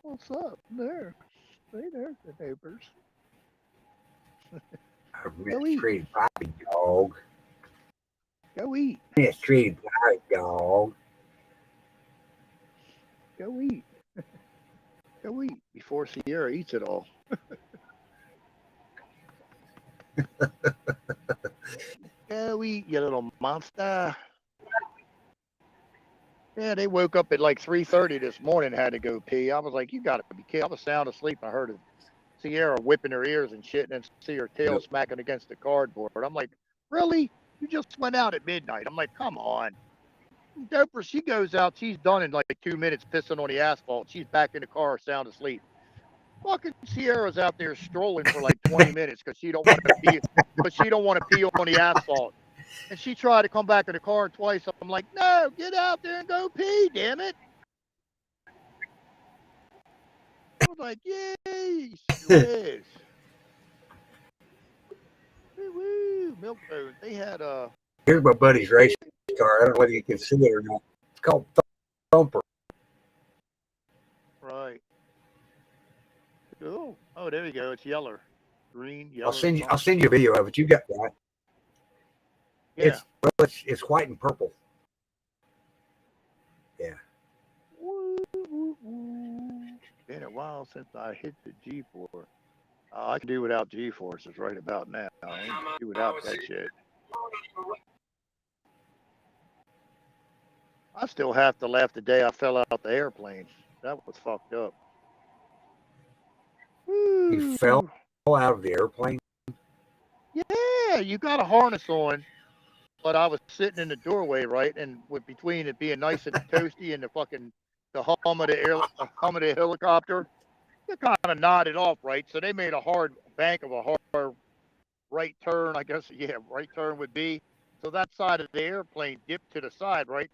What's up? There. Stay there, the neighbors. A Go eat. mistreated poppy dog. Go eat. Mistreated poppy dog. Go eat. Go eat before Sierra eats it all. Go eat, you little monster. Yeah, they woke up at like 3:30 this morning, had to go pee. I was like, you got to be kidding. I was sound asleep. I heard Sierra whipping her ears and shit, and then see her tail smacking against the cardboard. I'm like, really? You just went out at midnight. I'm like, come on. Doper, she goes out. She's done in like 2 minutes pissing on the asphalt. She's back in the car, sound asleep. Fucking Sierra's out there strolling for like 20 minutes because she don't want to pee. Because she don't want to pee on the asphalt. And she tried to come back in the car twice. I'm like, no, get out there and go pee, damn it. I was like, yay, sure is. Woo, milk bones. They had Here's my buddy's race car. I don't know whether you can see it or not. It's called Thumper. right. Oh, there you go. It's yellow, green, yellow. I'll send you a video of it. You got that. Yeah. It's white and purple. Yeah. Been a while since I hit the G4. I can do without G-forces right about now. I ain't do without that shit. I still have to laugh the day I fell out the airplane. That was fucked up. You fell out of the airplane? Yeah, you got a harness on, but I was sitting in the doorway, right, and with between it being nice and toasty and the hum of the helicopter, it kind of nodded off, right. So they made a hard bank of a hard right turn, I guess. Yeah, right turn would be. So that side of the airplane dipped to the side, right.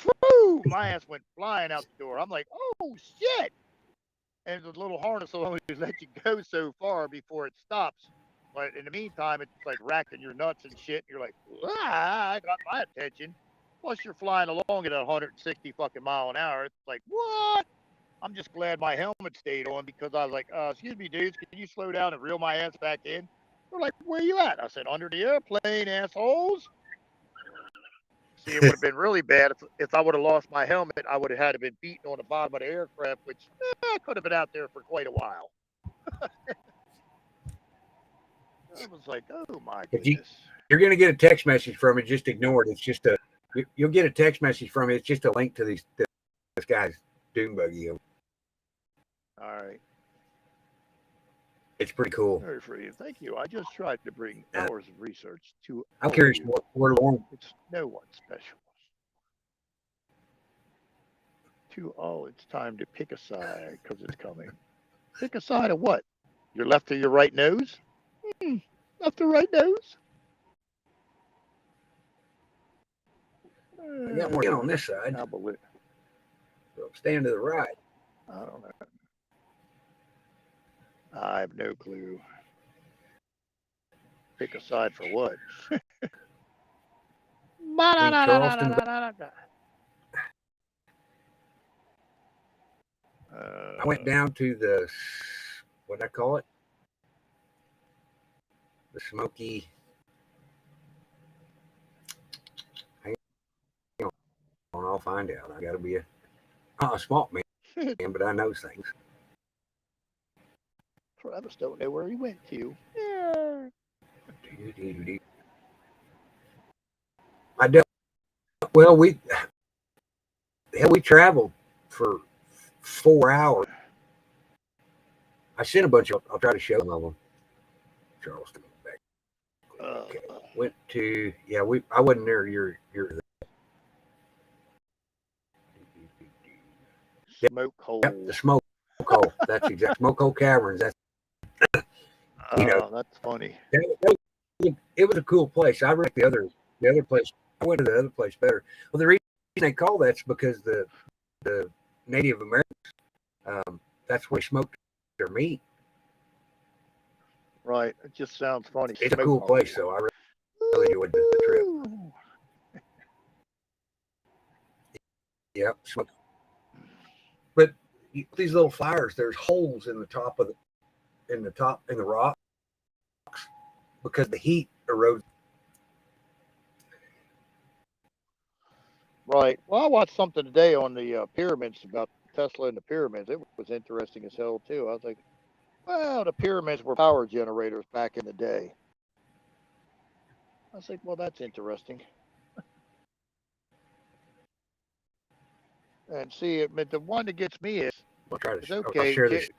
Woo! My ass went flying out the door. I'm like, oh shit! And the little harness will only let you go so far before it stops. But in the meantime, it's like racking your nuts and shit. And you're like, ah, I got my attention. Plus, you're flying along at 160 fucking mile an hour. It's like, what? I'm just glad my helmet stayed on because I was like, excuse me, dudes, can you slow down and reel my ass back in? They're like, where you at? I said, under the airplane, assholes. See, it would have been really bad if I would have lost my helmet. I would have had to been beaten on the bottom of the aircraft, which I could have been out there for quite a while. I was like, oh my goodness. You're going to get a text message from it. Just ignore it. It's just you'll get a text message from it. It's just a link to this guy's dune buggy. All right. It's pretty cool. Very free. Thank you. I just tried to bring hours of research to. I'm curious where Lauren. It's no one special. It's time to pick a side because it's coming. Pick a side of what? Your left or your right nose? Left or right nose? I got more on this side. How about it? So I'm staying to the right. I don't know. I have no clue. Pick a side for what? Charleston. I went down to the, what did I call it? The Smoky I'll find out. I got to be a smart man, but I know things. Travis don't know where he went to. Yeah. I don't. Well, we traveled for 4 hours. I sent a bunch of. I'll try to show some of them. Charleston. Back. Okay. Went to I wasn't there. You're Smoke hole. Yep, the smoke hole. That's exact smoke hole caverns. That's That's funny. It was a cool place. I read the other place. I went to the other place better. Well, the reason they call that's because the Native Americans, that's where they smoked their meat. Right. It just sounds funny. It's a cool place, so I really enjoyed the trip. Yep, smoke. But these little fires, there's holes in the top of in the rocks because the heat erodes. Right. Well, I watched something today on the pyramids about Tesla and the pyramids. It was interesting as hell too. I was like, well, the pyramids were power generators back in the day. I was like, well, that's interesting. And see, but the one that gets me is, I'll try to it's okay. I'll share this.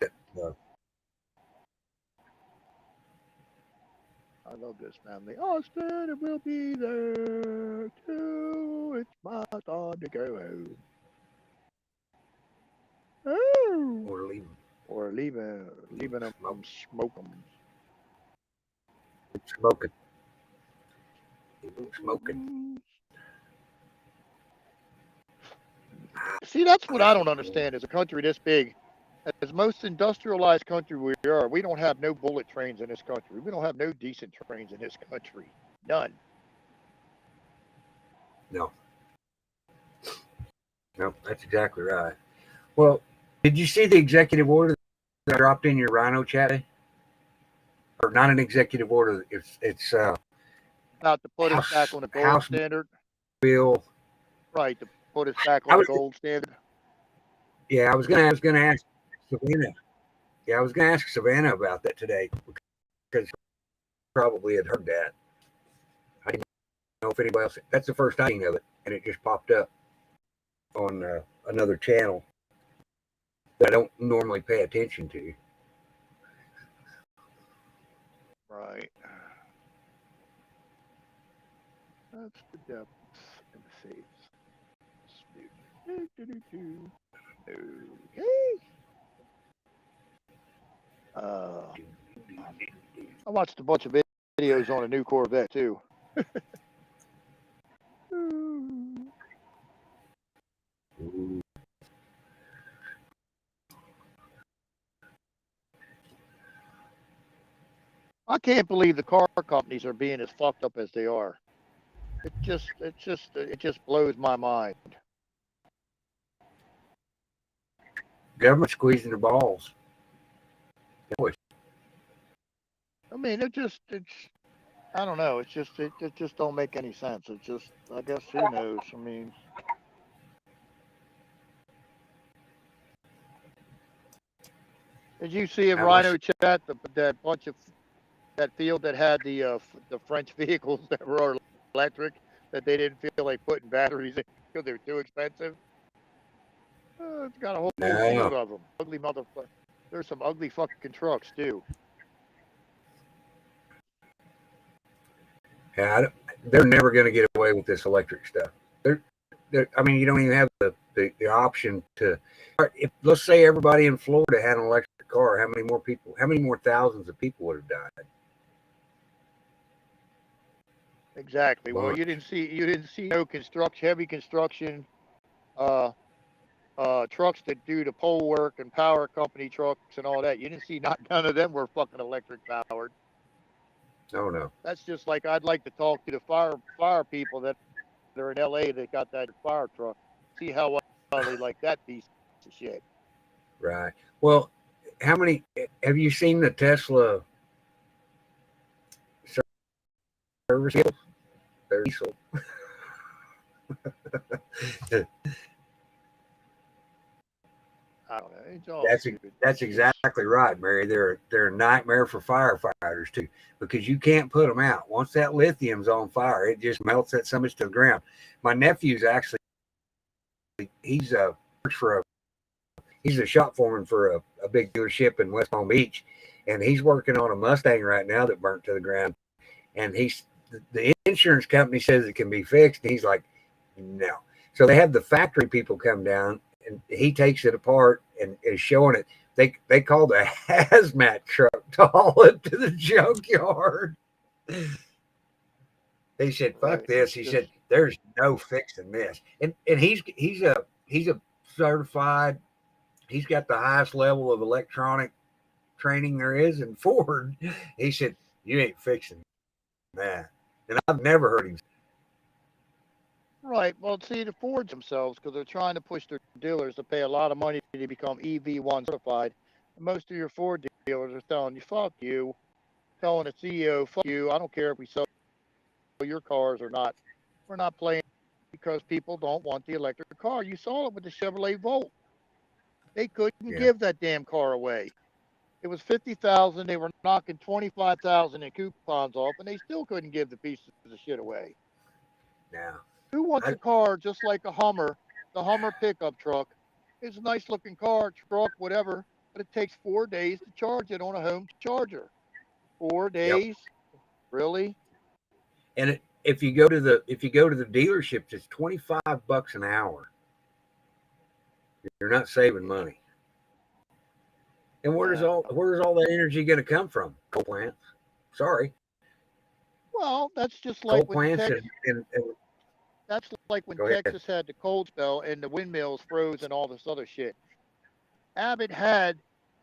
I love this family. Austin, it will be there too. It's my time to go home. Oh. Or leave. Or leaving them smoke them. Smoking. Smoking. See, that's what I don't understand. As a country this big, as most industrialized country we are, we don't have no bullet trains in this country. We don't have no decent trains in this country. None. No, that's exactly right. Well, did you see the executive order that dropped in your Rhino chat? Or not an executive order. It's about to put us back on the gold standard. Bill. Right, to put us back on the gold standard. Yeah, I was gonna ask Savannah. Yeah, I was gonna ask Savannah about that today because she probably had heard that. I didn't know if anybody else. That's the first I seen of it, and it just popped up on another channel that I don't normally pay attention to. Right. That's the depths and the faiths. Okay. I watched a bunch of videos on a new Corvette too. I can't believe the car companies are being as fucked up as they are. It just blows my mind. Government squeezing the balls. I mean, it's I don't know. It just don't make any sense. It's just, I guess, who knows? I mean, did you see in Rhino chat that bunch of that field that had the French vehicles that were electric that they didn't feel like putting batteries in because they were too expensive? It's got a whole field of them. Ugly motherfucker. There's some ugly fucking trucks too. Yeah, they're never going to get away with this electric stuff. I mean, you don't even have the option to. Let's say everybody in Florida had an electric car. How many more thousands of people would have died? Exactly. Well, you didn't see no heavy construction, trucks that do the pole work and power company trucks and all that. You didn't see none of them were fucking electric powered. Oh no. That's just like I'd like to talk to the fire people that are in LA that got that fire truck. See how well they like that piece of shit. Right. Well, how many have you seen the Tesla service vehicles? They're diesel. I don't know. It's all That's stupid. that's exactly right, Mary. They're a nightmare for firefighters too, because you can't put them out. Once that lithium's on fire, it just melts that so much to the ground. My nephew's actually he's a for a he's a shop foreman for a big dealership in West Palm Beach, and he's working on a Mustang right now that burnt to the ground. And the insurance company says it can be fixed, and he's like, no. So they have the factory people come down, and he takes it apart and is showing it. They called a hazmat truck to haul it to the junkyard. They said, "Fuck Right. this." He said, "There's no fixing this." And he's a certified. He's got the highest level of electronic training there is in Ford. He said, "You ain't fixing that." And I've never heard him. Right. Well, see, the Fords themselves, because they're trying to push their dealers to pay a lot of money to become EV1 certified. And most of your Ford dealers are telling you, fuck you, telling the CEO, fuck you. I don't care if we sell your cars or not. We're not playing because people don't want the electric car. You saw it with the Chevrolet Volt. They couldn't Yeah, give that damn car away. It was 50,000. They were knocking 25,000 in coupons off, and they still couldn't give the pieces of shit away. now Who wants I a car just like a Hummer, the Hummer pickup truck? It's a nice looking car, truck, whatever, but it takes 4 days to charge it on a home charger. Four yep. days? Really? And if you go to the dealerships, it's $25 an hour. You're not saving money. And No. where's all that energy going to come from? Coal plants. Sorry, Well, that's just coal like when plants Texas. and That's like when go ahead. Texas had the cold spell and the windmills froze and all this other shit. Abbott had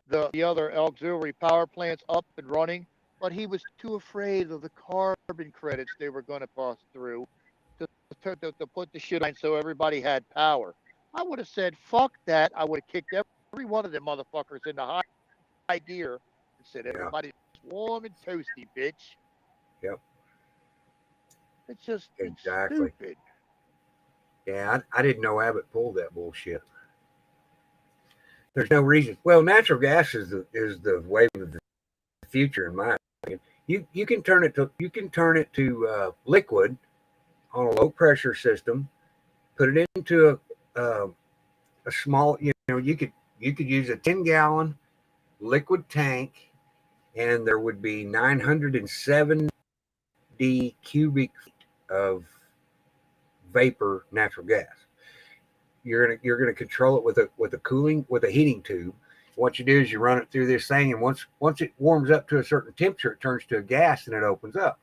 the other auxiliary power plants up and running, but he was too afraid of the carbon credits they were going to pass through to put the shit on so everybody had power. I would have said, fuck that. I would have kicked every one of them motherfuckers into high gear and said, Yeah, everybody's warm and toasty, bitch. yep, It's exactly. stupid. Yeah, I didn't know Abbott pulled that bullshit. There's no reason. Well, natural gas is the wave of the future, in my opinion. You can turn it to liquid on a low pressure system. Put it into a small. You could use a 10-gallon liquid tank, and there would be 970 cubic feet of vapor natural gas. You're gonna control it with a heating tube. What you do is you run it through this thing, and once it warms up to a certain temperature, it turns to a gas and it opens up.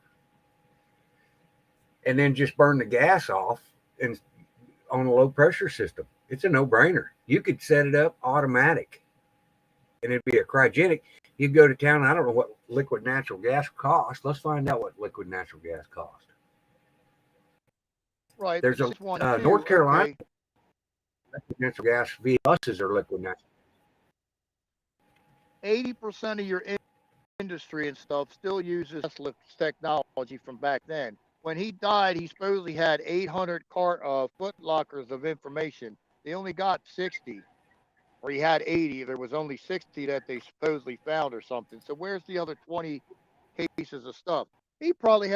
And then just burn the gas off and on a low pressure system. It's a no brainer. You could set it up automatic, and it'd be a cryogenic. You'd go to town. I don't know what liquid natural gas costs. Let's find out what liquid natural gas costs. Right. There's But a this one, North too, Carolina okay, natural gas via buses are liquid natural. 80% of your industry and stuff still uses Tesla technology from back then. When he died, he supposedly had 800 foot lockers of information. They only got 60, or he had 80. There was only 60 that they supposedly found or something. So where's the other 20 cases of stuff? He probably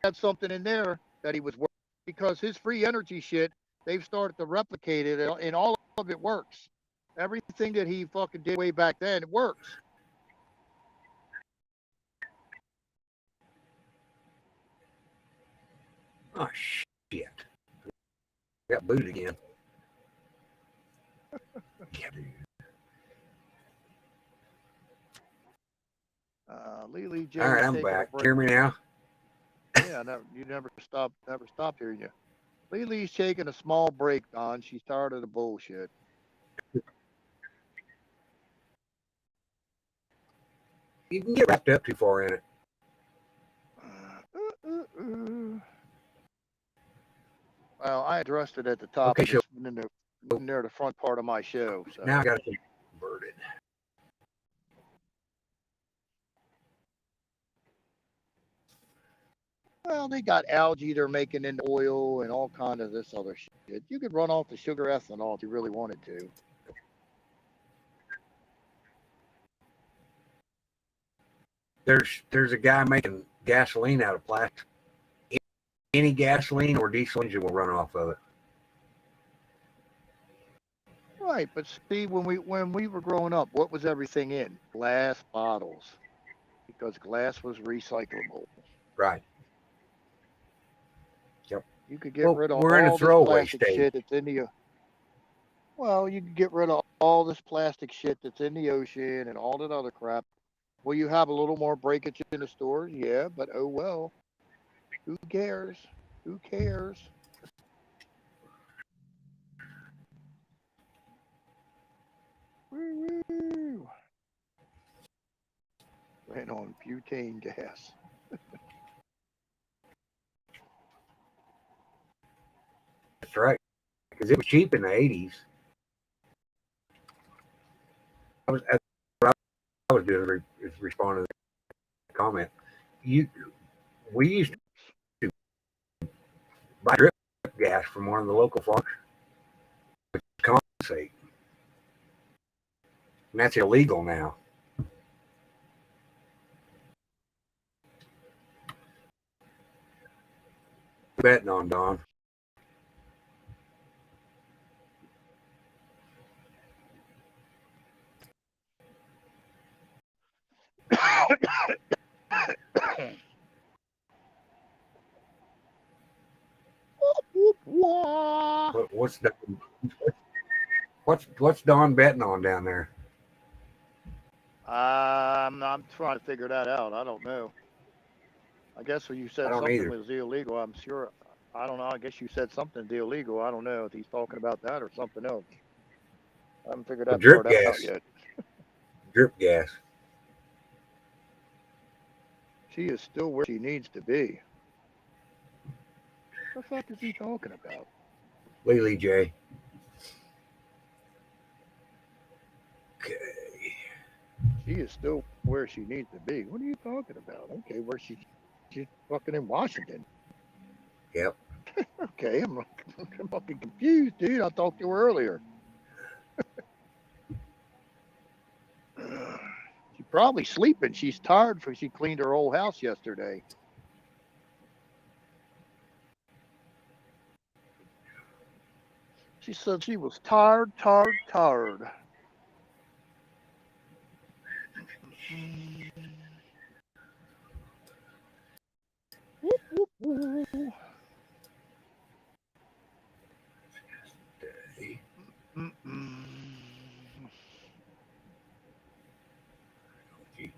had something in there that he was working because his free energy shit, they've started to replicate it, and all of it works. Everything that he fucking did way back then, it works. Oh shit! Got booted again. Yeah, dude. Lily All J right, is I'm taking a back. break. Hear me now? Yeah, no, you never stopped hearing you. Lily's taking a small break, Don. She's tired of the bullshit. You can get wrapped up too far in it. Well, I addressed it at the top Okay, of so this near the front part of my show. now I So got to convert it. Well, they got algae they're making into oil and all kind of this other shit. You could run off the sugar ethanol if you really wanted to. There's a guy making gasoline out of plastic. Any gasoline or diesel engine will run off of it. Right, but see, when we were growing up, what was everything in? Glass bottles, because glass was recyclable. Right. Yep. You could get rid of we're in a all this throwaway plastic stage. shit that's in the. Well, you could get rid of all this plastic shit that's in the ocean and all that other crap. Will you have a little more breakage in the stores? Yeah, but oh well. Who cares? Who cares? Woo-woo. Ran on butane gas. That's right. Because it was cheap in the 80s. What I was doing is responding to the comment. We used to buy drip gas from one of the local farms with condensate. And that's illegal now. Betting on Don. What's Don betting on down there? I'm trying to figure that out. I don't know. I guess when you said something either. was illegal, I'm sure. I don't know. I guess you said something illegal. I don't know if he's talking about that or something else. I haven't figured that drip part gas. out yet. Drip gas. She is still where she needs to be. What the fuck is he talking about? Lily J. Okay. She is still where she needs to be. What are you talking about? Okay, she's fucking in Washington. Yep. Okay, I'm fucking confused, dude. I talked to her earlier. She's probably sleeping. She's tired because she cleaned her whole house yesterday. She said she was tired.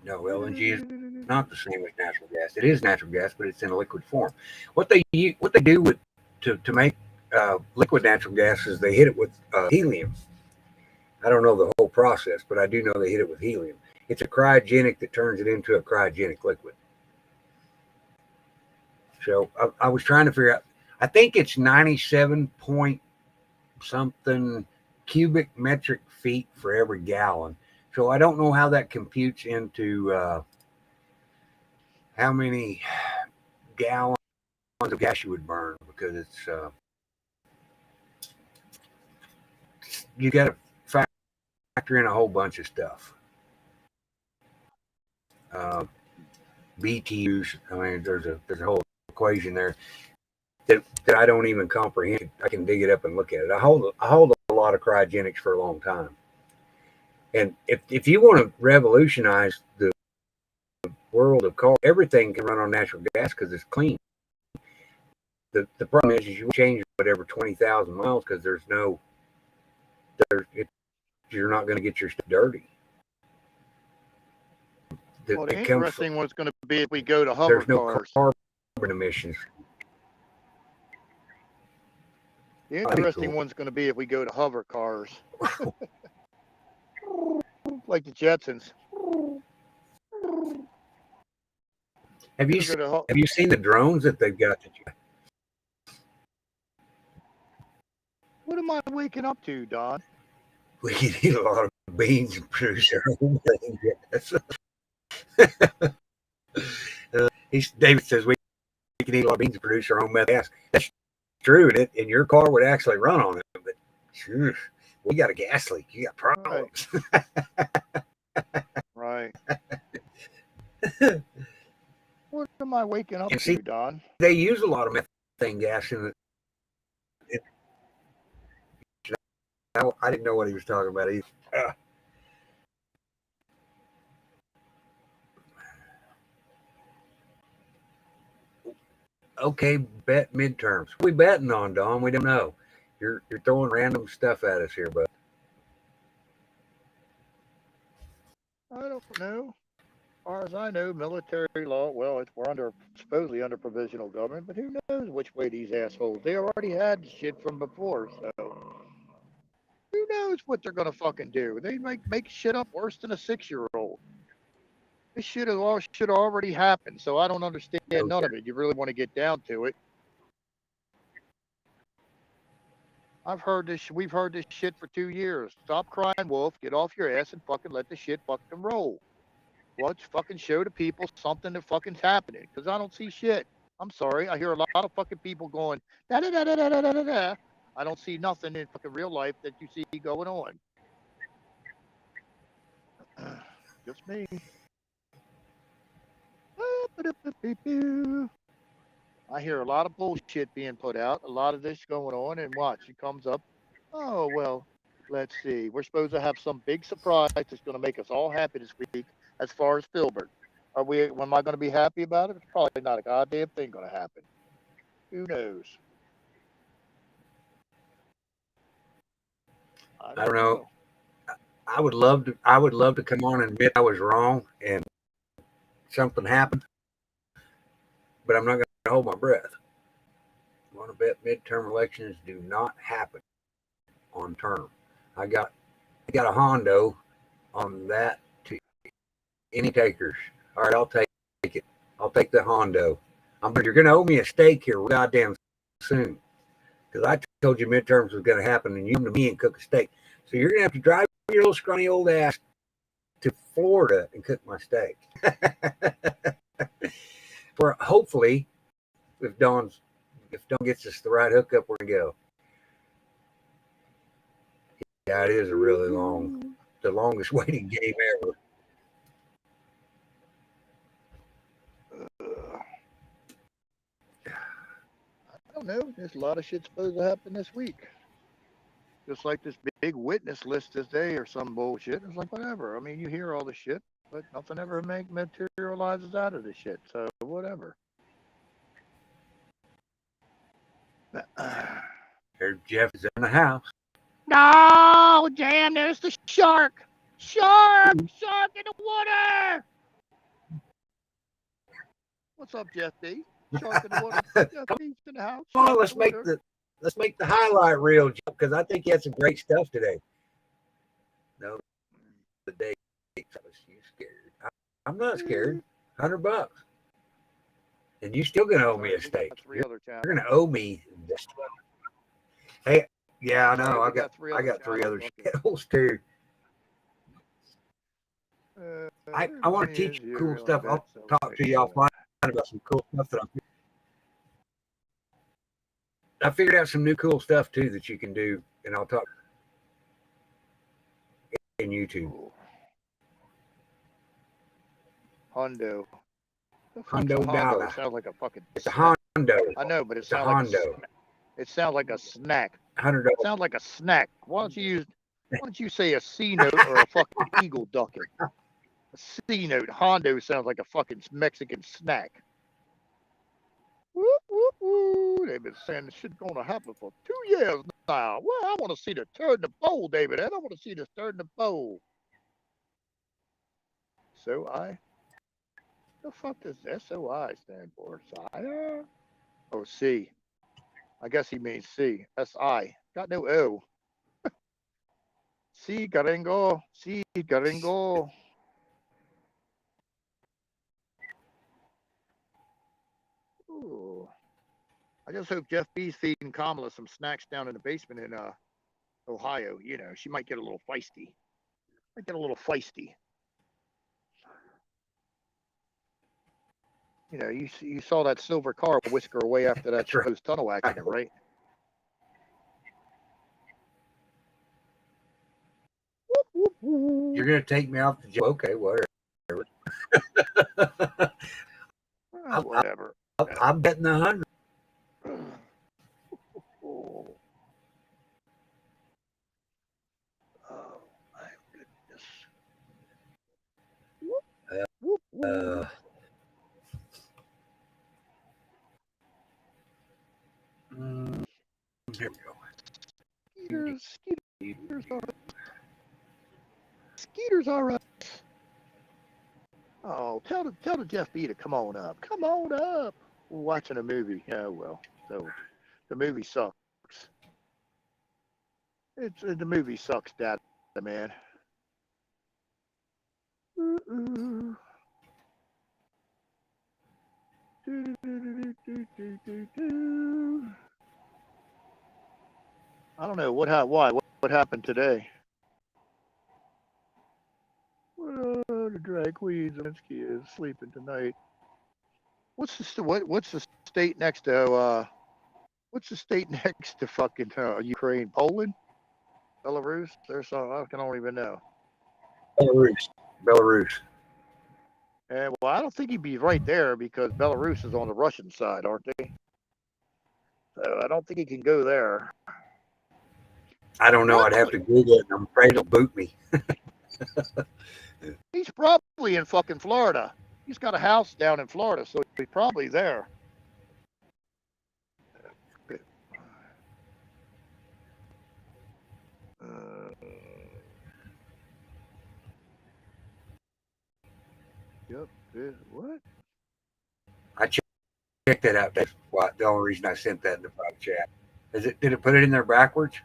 No, LNG is not the same as natural gas. It is natural gas, but it's in a liquid form. What they do with to make liquid natural gas is they hit it with helium. I don't know the whole process, but I do know they hit it with helium. It's a cryogenic that turns it into a cryogenic liquid. So I was trying to figure out. I think it's 97 point something cubic metric feet for every gallon. So I don't know how that computes into how many gallons of gas you would burn, because it's you got to factor in a whole bunch of stuff. BTUs. I mean, there's a whole equation there that I don't even comprehend. I can dig it up and look at it. I hold a lot of cryogenics for a long time. And if you want to revolutionize the world of cars, everything can run on natural gas because it's clean. The problem is you change it whatever 20,000 miles because you're not going to get your stuff dirty. Well, the interesting one's going to be if we go to hover there's no cars. Carbon emissions. The interesting one's going to be if we go to hover cars. Like the Jetsons. Have you seen the drones that they've got? What am I waking up to, Don? We can eat a lot of beans and produce our own gas. David says we can eat a lot of beans and produce our own methane gas. That's true, and your car would actually run on it. But sure, we got a gas leak. You got problems. Right. What am I waking up see, to, Don? They use a lot of methane gas in it. I didn't know what he was talking about either. Okay, bet midterms. What we betting on, Don? We don't know. You're throwing random stuff at us here, but I don't know. As far as I know, military law, well, we're supposedly under provisional government, but who knows which way these assholes, they already had shit from before, so who knows what they're going to fucking do. They make shit up worse than a 6-year-old. This should have already happened, so I don't understand none of it. You really want to get down to it. We've heard this shit for 2 years. Stop crying wolf, get off your ass and fucking let the shit fucking roll. Let's fucking show the people something that fucking's happening, because I don't see shit. I'm sorry. I hear a lot of fucking people going da da da da da da da da. I don't see nothing in fucking real life that you see going on. Just me. I hear a lot of bullshit being put out, a lot of this going on, and watch, it comes up. Oh, well, let's see. We're supposed to have some big surprise that's going to make us all happy this week as far as Filbert. Am I going to be happy about it? It's probably not a goddamn thing going to happen. Who knows? I don't know. I would love to come on and admit I was wrong and something happened, but I'm not going to hold my breath. I want to bet midterm elections do not happen on term. I got a Hondo on that to any takers. All right, I'll take it. I'll take the Hondo. You're going to owe me a steak here goddamn soon, because I told you midterms was going to happen, and you come to me and cook a steak. So you're going to have to drive your little scrawny old ass to Florida and cook my steak. For hopefully, if Dawn gets us the right hookup, we're going to go. Yeah, it is a really the longest waiting game ever. I don't know. There's a lot of shit supposed to happen this week. Just like this big witness list this day or some bullshit. It's like, whatever. I mean, you hear all the shit, but nothing ever materializes out of this shit. So, whatever. There's Jeff is in the house. No, damn, there's the shark. Shark in the water. What's up, Jeff B? Shark in the water. Jeff B's in the house. Come on, let's make the highlight reel, because I think you had some great stuff today. No, the day you scared. I'm not scared. $100, and you still gonna owe me a steak. You're gonna owe me this. Hey, yeah, I know. I got three other channels too. I want to teach you cool stuff. I'll talk to you offline about some cool stuff that I figured out some new cool stuff too that you can do, and I'll talk in YouTube. Hondo. Hondo dollar. It sounds like a fucking. It's a Hondo. I know, but it sounds like Hondo. It sounds like a snack. $100. It sounds like a snack. Why don't you say a C note or a fucking eagle ducking? A C note. Hondo sounds like a fucking Mexican snack. Whoop, whoop, whoop. They've been saying this shit's going to happen for 2 years now. Well, I want to see the turd in the bowl, David. I want to see the turd in the bowl. The fuck does SOI stand for? Sire? Oh, C. I guess he means C. S-I. Got no O. C, gringo. C, gringo. Ooh. I just hope Jeff B's feeding Kamala some snacks down in the basement in Ohio. You know, she might get a little feisty. you saw that silver car whisker away after that That's right. supposed tunnel accident, right? You're gonna take me off the joke? Okay, whatever. Whatever. I'm betting 100. Oh, my goodness. Uh, here we go. Skeeters are us. Oh, tell the Jeff B to come on up. Come on up. We're watching a movie. Oh well. So the movie sucks. The movie sucks, Dad, man. Ooh. I don't know what happened today. The drag queen Zelensky is sleeping tonight. What's the state next to what's the state next to fucking Ukraine? Poland? Belarus? There's some I don't even know. Belarus. And well, I don't think he'd be right there because Belarus is on the Russian side, aren't they? So I don't think he can go there. I don't know. I'd have to Google it. I'm afraid it'll boot me. He's probably in fucking Florida. He's got a house down in Florida, so he's probably there. Yep. What? I checked that out. That's why the only reason I sent that in the private chat. Did it put it in there backwards?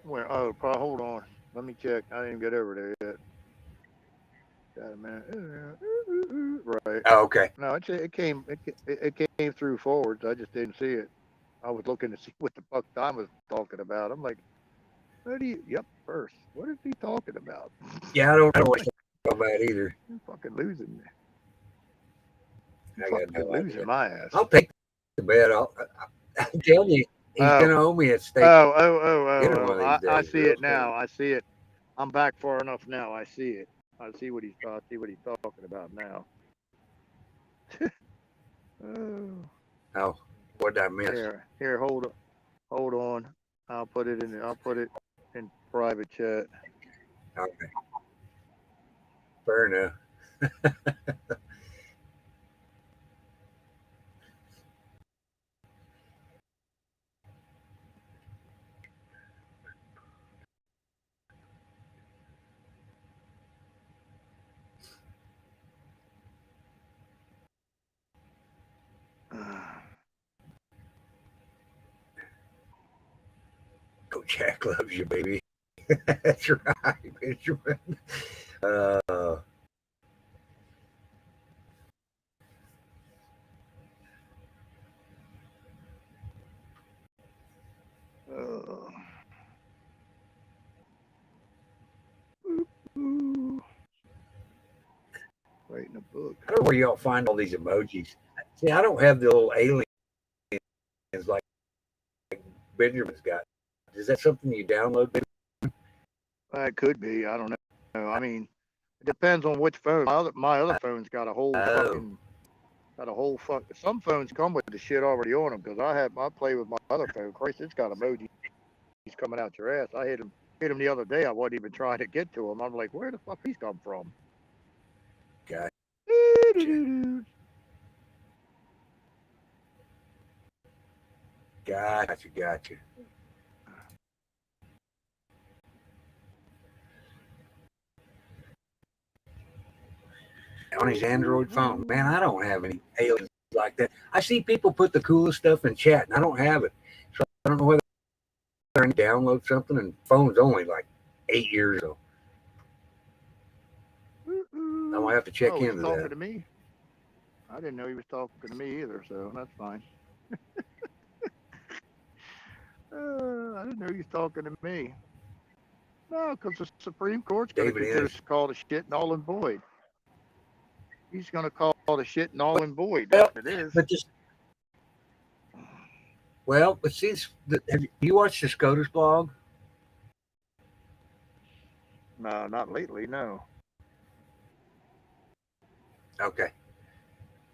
Where? Oh, hold on. Let me check. I didn't even get over there yet. Got a minute. Right. Oh, okay. No, it came through forwards. I just didn't see it. I was looking to see what the fuck Tom was talking about. I'm like, yep, first. What is he talking about? Yeah, I don't know what he's talking about either. You're fucking losing me. I got no losing idea. my ass. I'll take the bet. I'm telling you, he's gonna owe me a steak. Oh. One of these days, I see real it now. soon. I see it. I'm back far enough now. I see it. I see what he's talking about now. Oh, what did I miss? Here, hold on. I'll put it in private chat. Okay. Fair enough. Coach Jack loves you, baby. That's right, Benjamin. Writing a book. I don't know where y'all find all these emojis. See, I don't have the little aliens like Benjamin's got. Is that something you download? It could be. I don't know. I mean, it depends on which phone. My other phone's got a whole Some phones come with the shit already on them because I play with my other phone. Christ, it's got emojis coming out your ass. I hit him the other day. I wasn't even trying to get to him. I'm like, where the fuck these come from? Gotcha. Gotcha. On his Android phone. Man, I don't have any aliens like that. I see people put the coolest stuff in chat, and I don't have it. So I don't know whether I can download something, and phone's only like 8 years old. I'm going to have to check into he's talking that. to me? I didn't know he was talking to me either, so that's fine. I didn't know he was talking to me. No, because the Supreme Court's going to call the shit null and void. He's gonna call the shit null and void. Well, That's what it is. but just but see, have you watched the SCOTUS blog? No, not lately. No. Okay.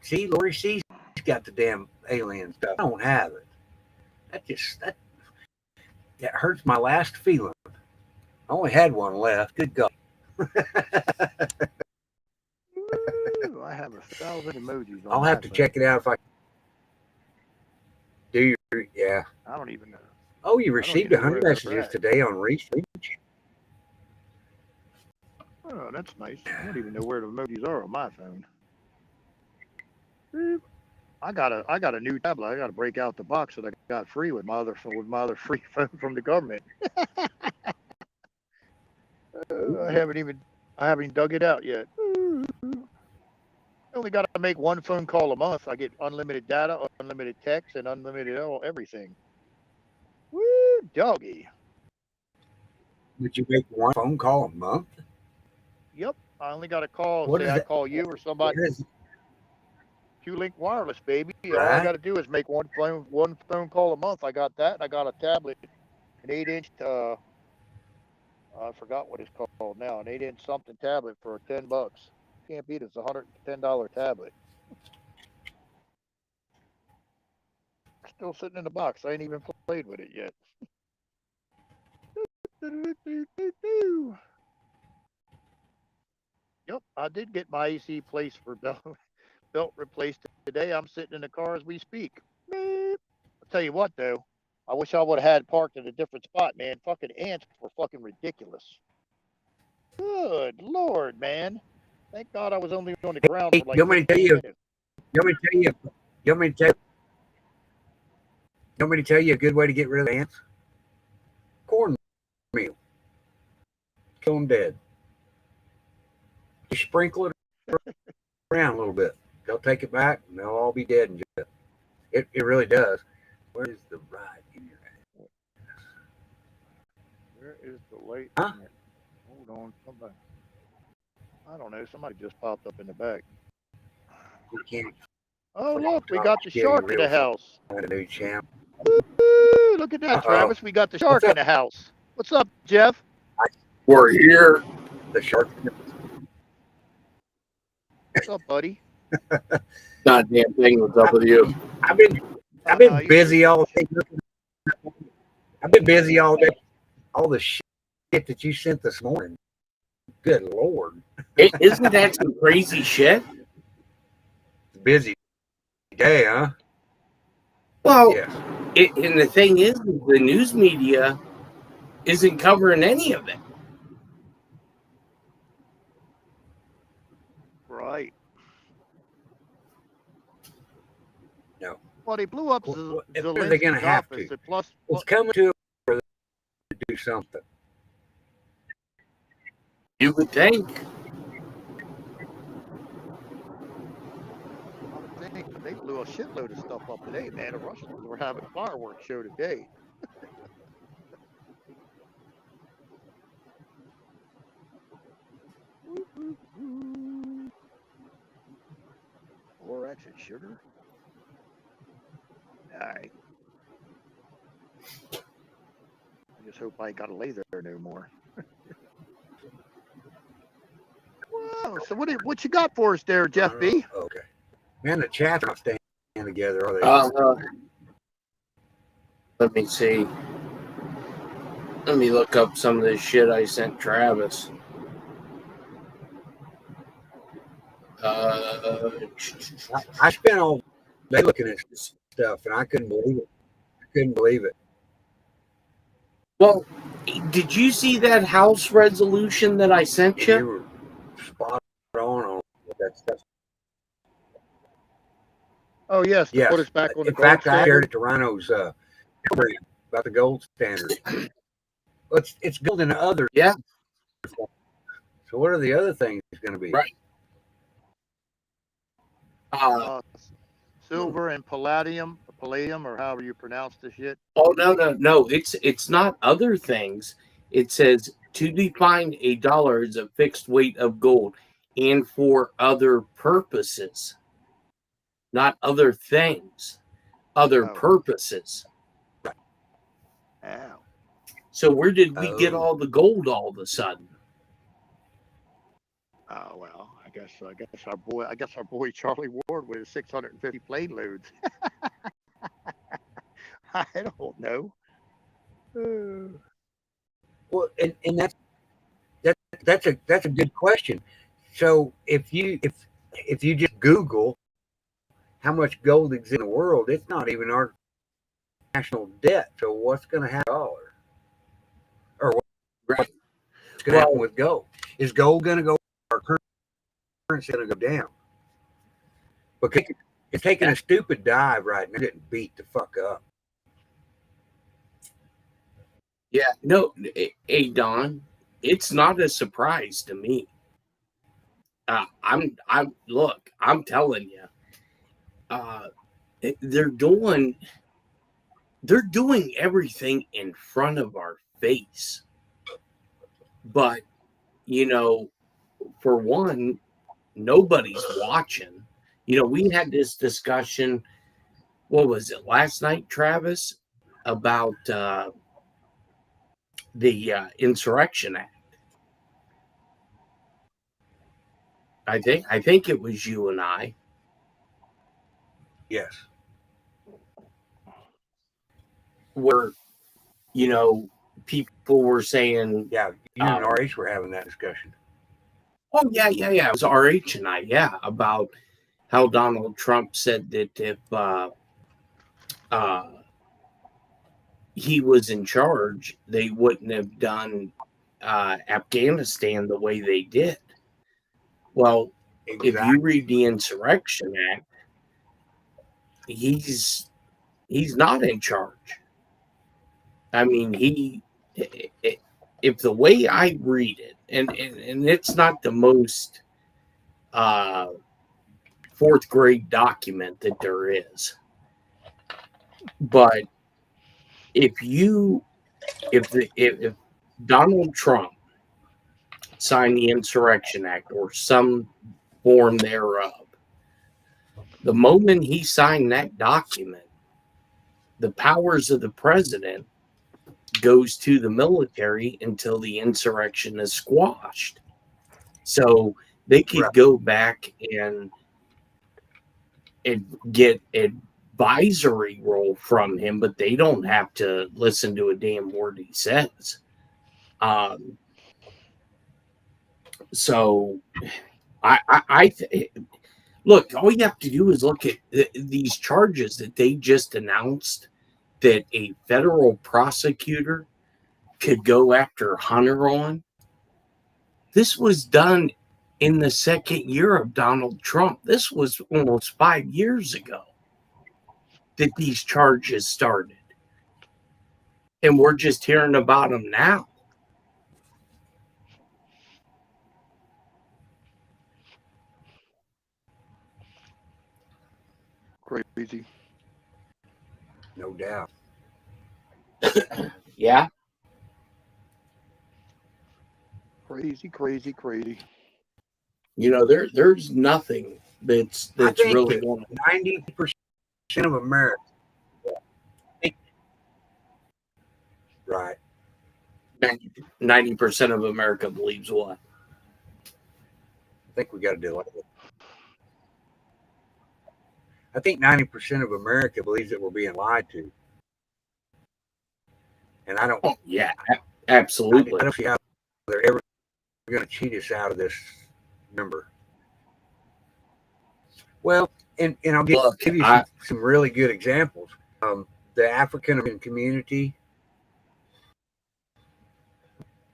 See, Lori C's got the damn alien stuff. I don't have it. That hurts my last feeling. I only had one left. Good God. Ooh, I have 1,000 emojis. On I'll have to check it out if I do. Yeah. I don't even know. Oh, you received 100 messages today on Reach. Oh, that's nice. I don't even know where the emojis are on my phone. I got a new tablet. I got to break out the box that I got free with my other free phone from the government. I haven't even dug it out yet. I only got to make one phone call a month. I get unlimited data, unlimited text, and unlimited everything. Woo, doggy. Would you make one phone call a month? Yep. I only got to call. What say is I that? call you or somebody. Q-Link wireless, baby. All I Right. got to do is make one phone call a month. I got that. And I got a tablet, an 8-inch. I forgot what it's called now. An 8-inch something tablet for $10. Can't beat it. It's a $110 tablet. Still sitting in the box. I ain't even played with it yet. Yep, I did get my AC placed for belt replaced today. I'm sitting in the car as we speak. I'll tell you what, though. I wish I would have had parked in a different spot, man. Fucking ants were fucking ridiculous. Good Lord, man. Thank God I was only on the ground for like You want me to 15 minutes. You want me to tell you a good way to get rid of ants? Cornmeal. Kill them dead. You sprinkle it around a little bit. They'll take it back and they'll all be dead in just it really does. Where is the ride in your ass? Where is the light? Huh? Hold on, somebody. I don't know. Somebody just popped up in the back. You can't. Oh, look, we got the shark in the house. A new champ. Woo, look at that, Travis. We got the shark in the house. What's up, Jeff? We're here. The shark. What's up, buddy? Goddamn thing. What's up with you? I've been busy all day. I've been busy all day. All the shit that you sent this morning. Good Lord. Isn't that some crazy shit? Busy day, huh? Well, Yes. And the thing is, the news media isn't covering any of it. Right. No. Well, they blew up If they're going to have office. to. Plus, It's coming to for them to do something. You would think. I think they blew a shitload of stuff up today, man. The Russians were having a fireworks show today. Or exit sugar. All right. I just hope I ain't got to lay there no more. Wow. So what you got for us there, Jeff B? Okay. Man, the chat's not staying together, are they? Let me see. Let me look up some of this shit I sent Travis. I spent all day looking at stuff, and I couldn't believe it. Well, did you see that House resolution that I sent you? You were spot on that stuff. Oh, yes. Yes. Put us back on the In fact, gold I shared standard. it to Rhino's program about the gold standard. Well, it's gold in other. Yeah. So what are the other things going to be? Right. Silver and palladium, or however you pronounce the shit. Oh no! It's not other things. It says to define a dollar as a fixed weight of gold. and for other purposes, not other things, other Oh. purposes. Ow. So where did we get Oh. all the gold all of a sudden? Oh well, I guess our boy Charlie Ward with his 650 plane loads. I don't know. Well, and that's a good question. So if you just Google how much gold exists in the world, it's not even our national debt. So what's going to happen with dollar, or Right. what's going to happen with gold? Is gold going to go? Our currency going to go down? Because it's taking a stupid dive right now, getting beat the fuck up. Yeah, no, hey Don, it's not a surprise to me. I'm telling you, they're doing everything in front of our face. But for one, nobody's watching. We had this discussion. What was it last night, Travis, about the Insurrection Act? I think it was you and I. Yes. Where people were saying, Yeah, you and RH were having that discussion. oh yeah, it was RH and I, about how Donald Trump said that if he was in charge, they wouldn't have done Afghanistan the way they did. Well, Exactly. if you read the Insurrection Act, he's not in charge. I mean, if the way I read it, and it's not the most fourth grade document that there is, but if Donald Trump signed the Insurrection Act or some form thereof, the moment he signed that document, the powers of the president goes to the military until the insurrection is squashed. So they could go back and get advisory role from him, but they don't have to listen to a damn word he says. So look, all you have to do is look at these charges that they just announced that a federal prosecutor could go after Hunter on. This was done in the second year of Donald Trump. This was almost 5 years ago that these charges started. And we're just hearing about them now. Crazy. No doubt. Yeah. Crazy. There's nothing that's really going on. 90% of America. Right. 90% of America believes what? I think we got to do it. I think 90% of America believes that we're being lied to. And I don't. Oh, yeah, absolutely. I don't see how they're ever going to cheat us out of this number. Well, and I'll give you some really good examples. The African American community,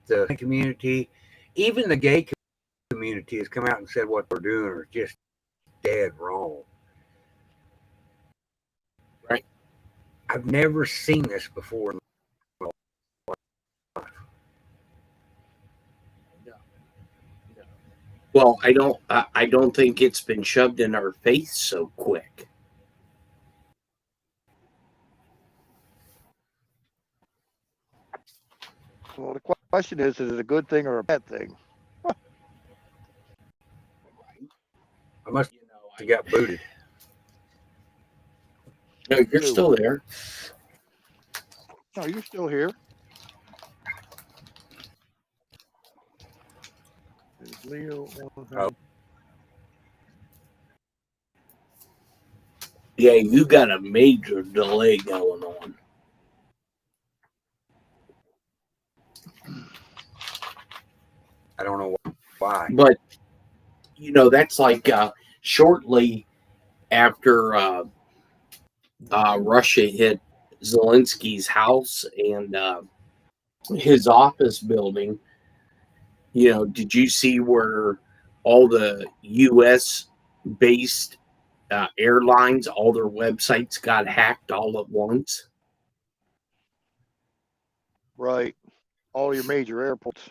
the community, even the gay community has come out and said what they're doing are just dead wrong. Right. I've never seen this before. Well, I don't think it's been shoved in our face so quick. Well, the question is it a good thing or a bad thing? I must have got booted. No, you're still there. No, you're still here. Is Leo on her? Oh. Yeah, you got a major delay going on. I don't know why. But, that's like shortly after Russia hit Zelensky's house and his office building. Did you see where all the U.S. based airlines, all their websites got hacked all at once? Right. All your major airports.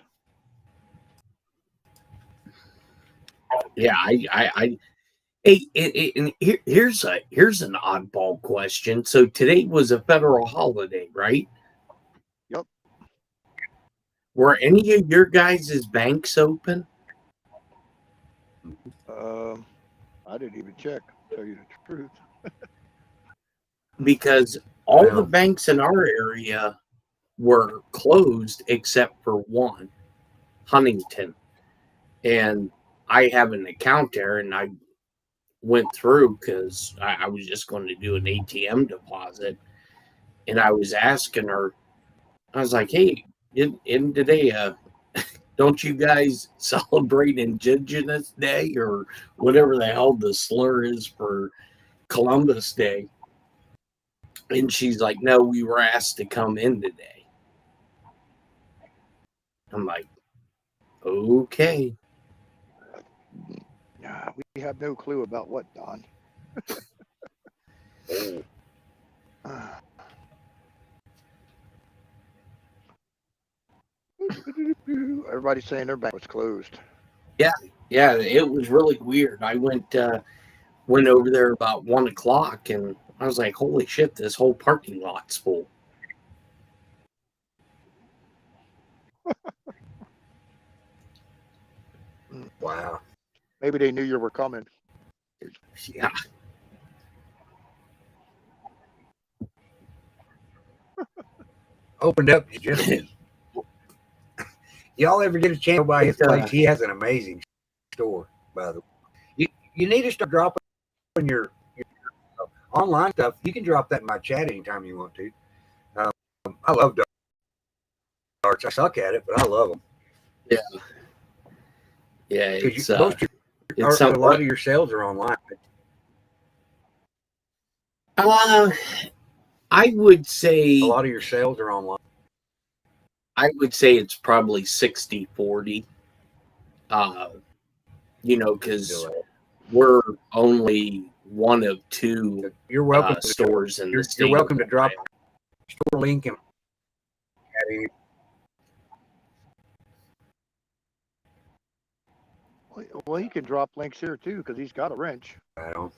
Yeah, and here's an oddball question. So today was a federal holiday, right? Yep. Were any of your guys' banks open? I didn't even check, to tell you the truth. Because all Well. the banks in our area were closed except for one, Huntington. And I have an account there, and I went through because I was just going to do an ATM deposit. And I was asking her, I was like, hey, in today, don't you guys celebrate Indigenous Day or whatever the hell the slur is for Columbus Day? And she's like, no, we were asked to come in today. I'm like, okay. Nah, we have no clue about what, Don. Everybody's saying their bank was closed. Yeah, it was really weird. I went over there about 1:00, and I was like, holy shit, this whole parking lot's full. Wow. Maybe they knew you were coming. Yeah. Opened up just y'all ever get a chance to go by his place? He has an amazing store, by the way. You need to start dropping your online stuff. You can drop that in my chat anytime you want to. I love darts. I suck at it, but I love them. Yeah, it's a lot of your sales are online. I would say a lot of your sales are online. I would say it's probably 60-40. Because we're only one of two You're welcome stores in the state. You're welcome to drop store link and well, he can drop links here too because he's got a wrench. I don't.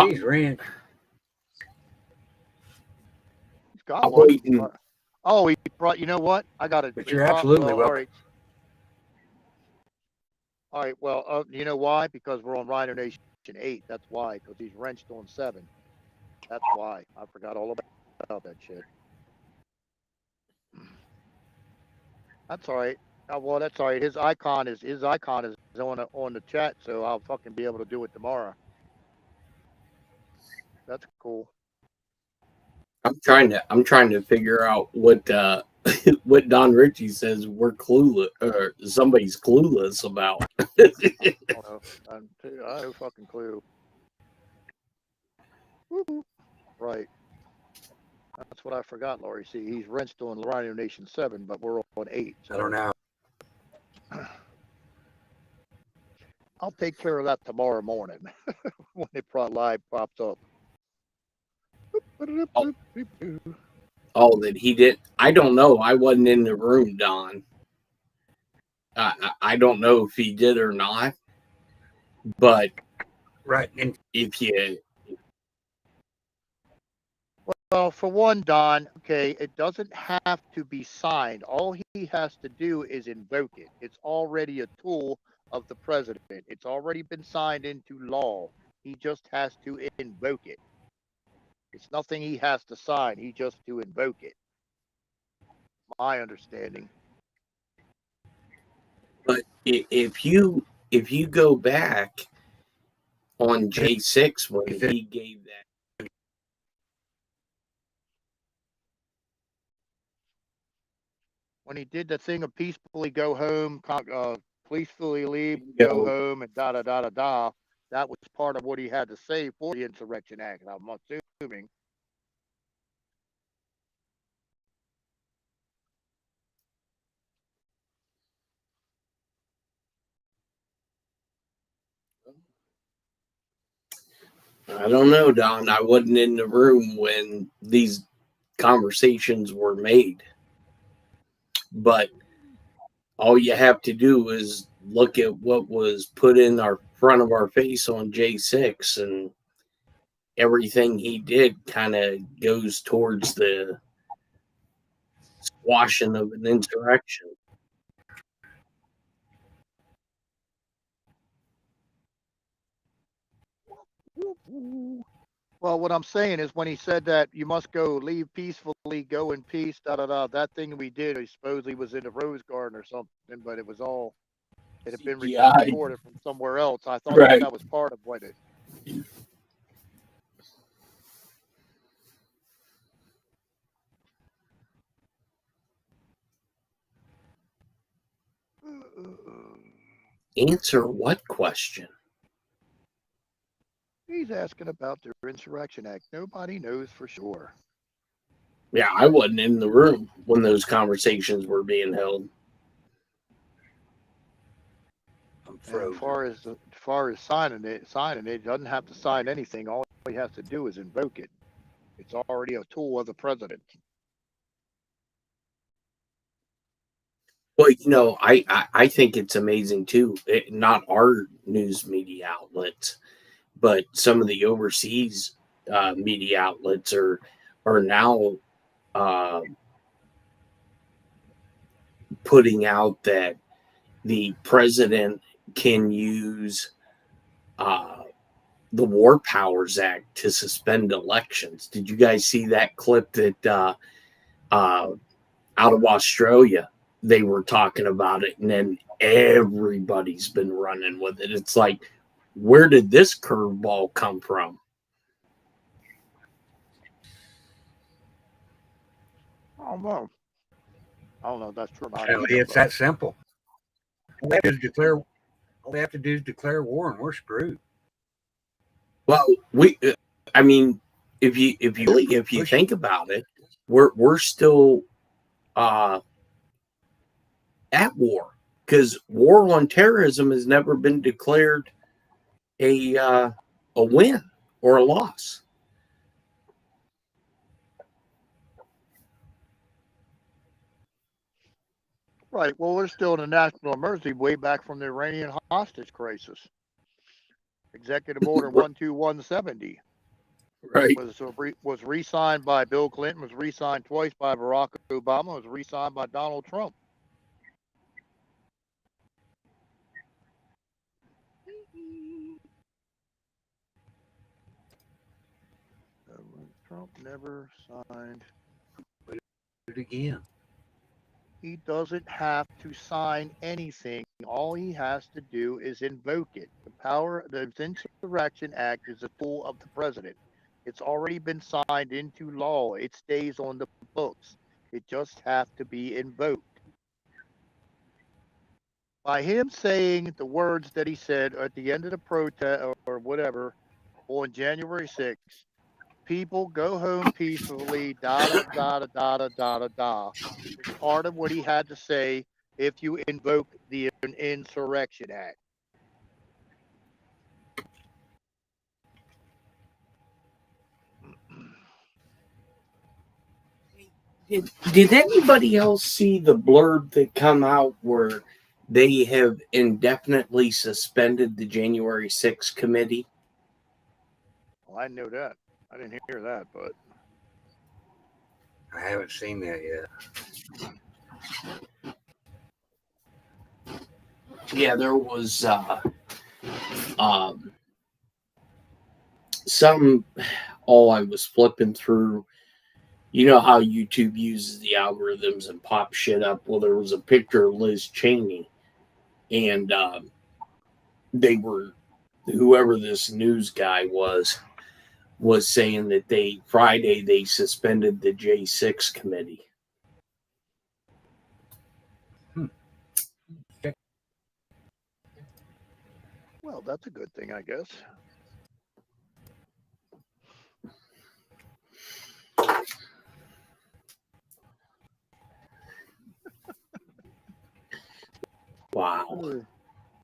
He's wrench. He's got one. Oh, he brought. You know what? I got it. But you're absolutely welcome. All right. Well, you know why? Because we're on Rhino Nation 8. That's why. Because he's wrenched on 7. That's why. I forgot all about that shit. That's all right. Well, that's all right. His icon is on the chat, so I'll fucking be able to do it tomorrow. That's cool. I'm trying to figure out what what Don Ritchie says we're clueless or somebody's clueless about. I don't know. I have no fucking clue. Right. That's what I forgot, Laurie. See, he's wrenched on Rhino Nation 7, but we're on 8. So I don't know. I'll take care of that tomorrow morning when it live pops up. Oh, that he did. I don't know. I wasn't in the room, Don. I don't know if he did or not. But right, and if you Well, for one, Don, okay, it doesn't have to be signed. All he has to do is invoke it. It's already a tool of the president. It's already been signed into law. He just has to invoke it. It's nothing he has to sign. He just to invoke it. My understanding. But if you go back on J6 when he gave that, When he did the thing of peacefully go home, peacefully leave, go home, and da da da da da, that was part of what he had to say for the Insurrection Act. I'm assuming. I don't know, Don. I wasn't in the room when these conversations were made. But all you have to do is look at what was put in our front of our face on J6, and everything he did kind of goes towards the squashing of an insurrection. Well, what I'm saying is when he said that you must go, leave peacefully, go in peace, da da da. That thing we did, I suppose he was in the Rose Garden or something, but it was all it had been recorded from somewhere else. I thought that was part of what it. Answer what question? He's asking about the Insurrection Act. Nobody knows for sure. Yeah, I wasn't in the room when those conversations were being held. And as far as signing it doesn't have to sign anything. All he has to do is invoke it. It's already a tool of the president. Well, you know, I think it's amazing too. Not our news media outlets, but some of the overseas media outlets are now putting out that the president can use the War Powers Act to suspend elections. Did you guys see that clip that out of Australia? They were talking about it, and then everybody's been running with it. It's like, where did this curveball come from? I don't know. I don't know if that's true or not. Apparently, it's that simple. All they have to do is declare war, and we're screwed. Well, I mean, if you think about it, we're still at war, because war on terrorism has never been declared a win or a loss. Right. Well, we're still in a national emergency way back from the Iranian hostage crisis. Executive Order 12170 Right. was re-signed by Bill Clinton, was re-signed twice by Barack Obama, was re-signed by Donald Trump. Trump never signed it again. He doesn't have to sign anything. All he has to do is invoke it. The Insurrection Act is a tool of the president. It's already been signed into law. It stays on the books. It just has to be invoked. By him saying the words that he said at the end of the protest or whatever on January 6th, people go home peacefully, da da da da da da da da da. It's part of what he had to say if you invoke the Insurrection Act. Did anybody else see the blurb that come out where they have indefinitely suspended the January 6th committee? Well, I know that. I didn't hear that, but I haven't seen that yet. Yeah, there was some. Oh, I was flipping through. You know how YouTube uses the algorithms and pop shit up. Well, there was a picture of Liz Cheney, and they were, whoever this news guy was saying that Friday they suspended the J6 committee. Well, that's a good thing, I guess. Wow.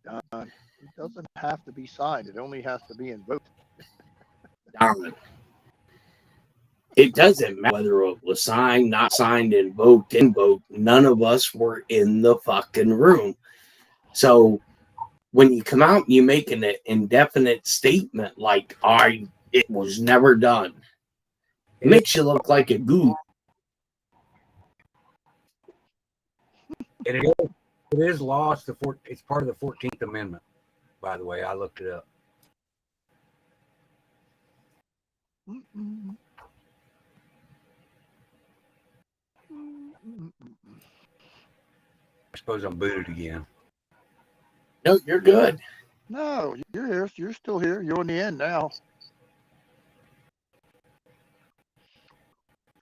It doesn't have to be signed. It only has to be invoked. Darn it. It doesn't matter whether it was signed, not signed, invoked. None of us were in the fucking room. So when you come out and you make an indefinite statement like, it was never done, it makes you look like a goof. And it is law. It's part of the 14th Amendment, by the way. I looked it up. Mm-mm. I suppose I'm booted again. No, you're good. No, you're here. You're still here. You're on the end now.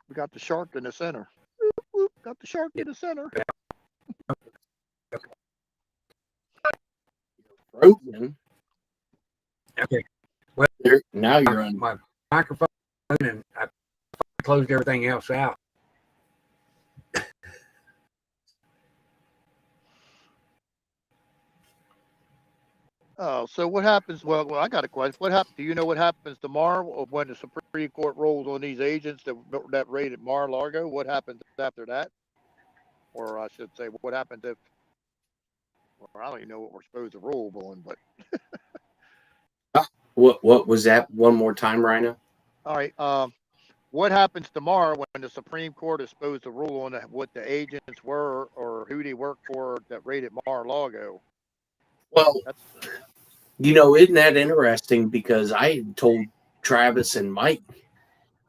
We got the shark in the center. Whoop, whoop, got the shark in the center. Frozen. Okay. Well, now you're on my microphone, and I closed everything else out. Oh, so what happens? Well, I got a question. What happens? Do you know what happens tomorrow when the Supreme Court rolls on these agents that raided Mar-a-Lago? What happens after that? Or I should say, what happens if? Well, I don't even know what we're supposed to roll on, but. What was that? One more time, Rhino. All right. What happens tomorrow when the Supreme Court is supposed to rule on what the agents were or who they worked for that raided Mar-a-Lago? Well, isn't that interesting? Because I had told Travis and Mike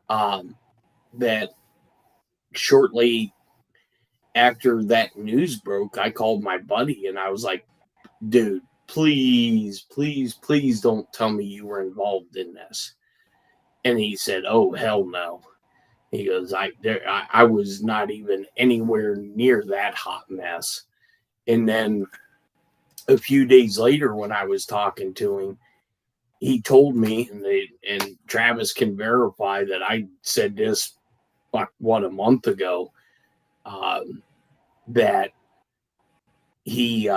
that shortly after that news broke, I called my buddy and I was like, dude, please, please, please don't tell me you were involved in this. And he said, oh, hell no. He goes, I was not even anywhere near that hot mess. And then a few days later, when I was talking to him, he told me, and Travis can verify that I said this, a month ago, that he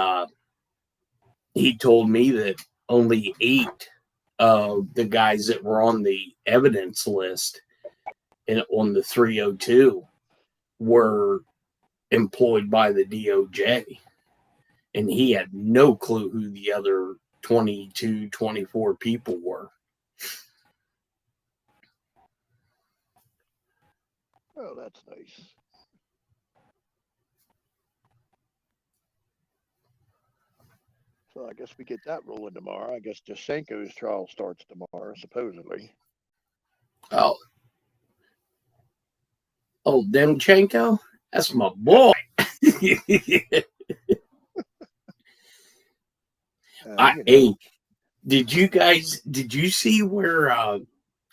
told me that only 8 of the guys that were on the evidence list and on the 302 were employed by the DOJ. And he had no clue who the other 22, 24 people were. Oh, that's nice. So I guess we get that rolling tomorrow. I guess Jasenko's trial starts tomorrow, supposedly. Oh, Demchenko? That's my boy. Hey, did you see where,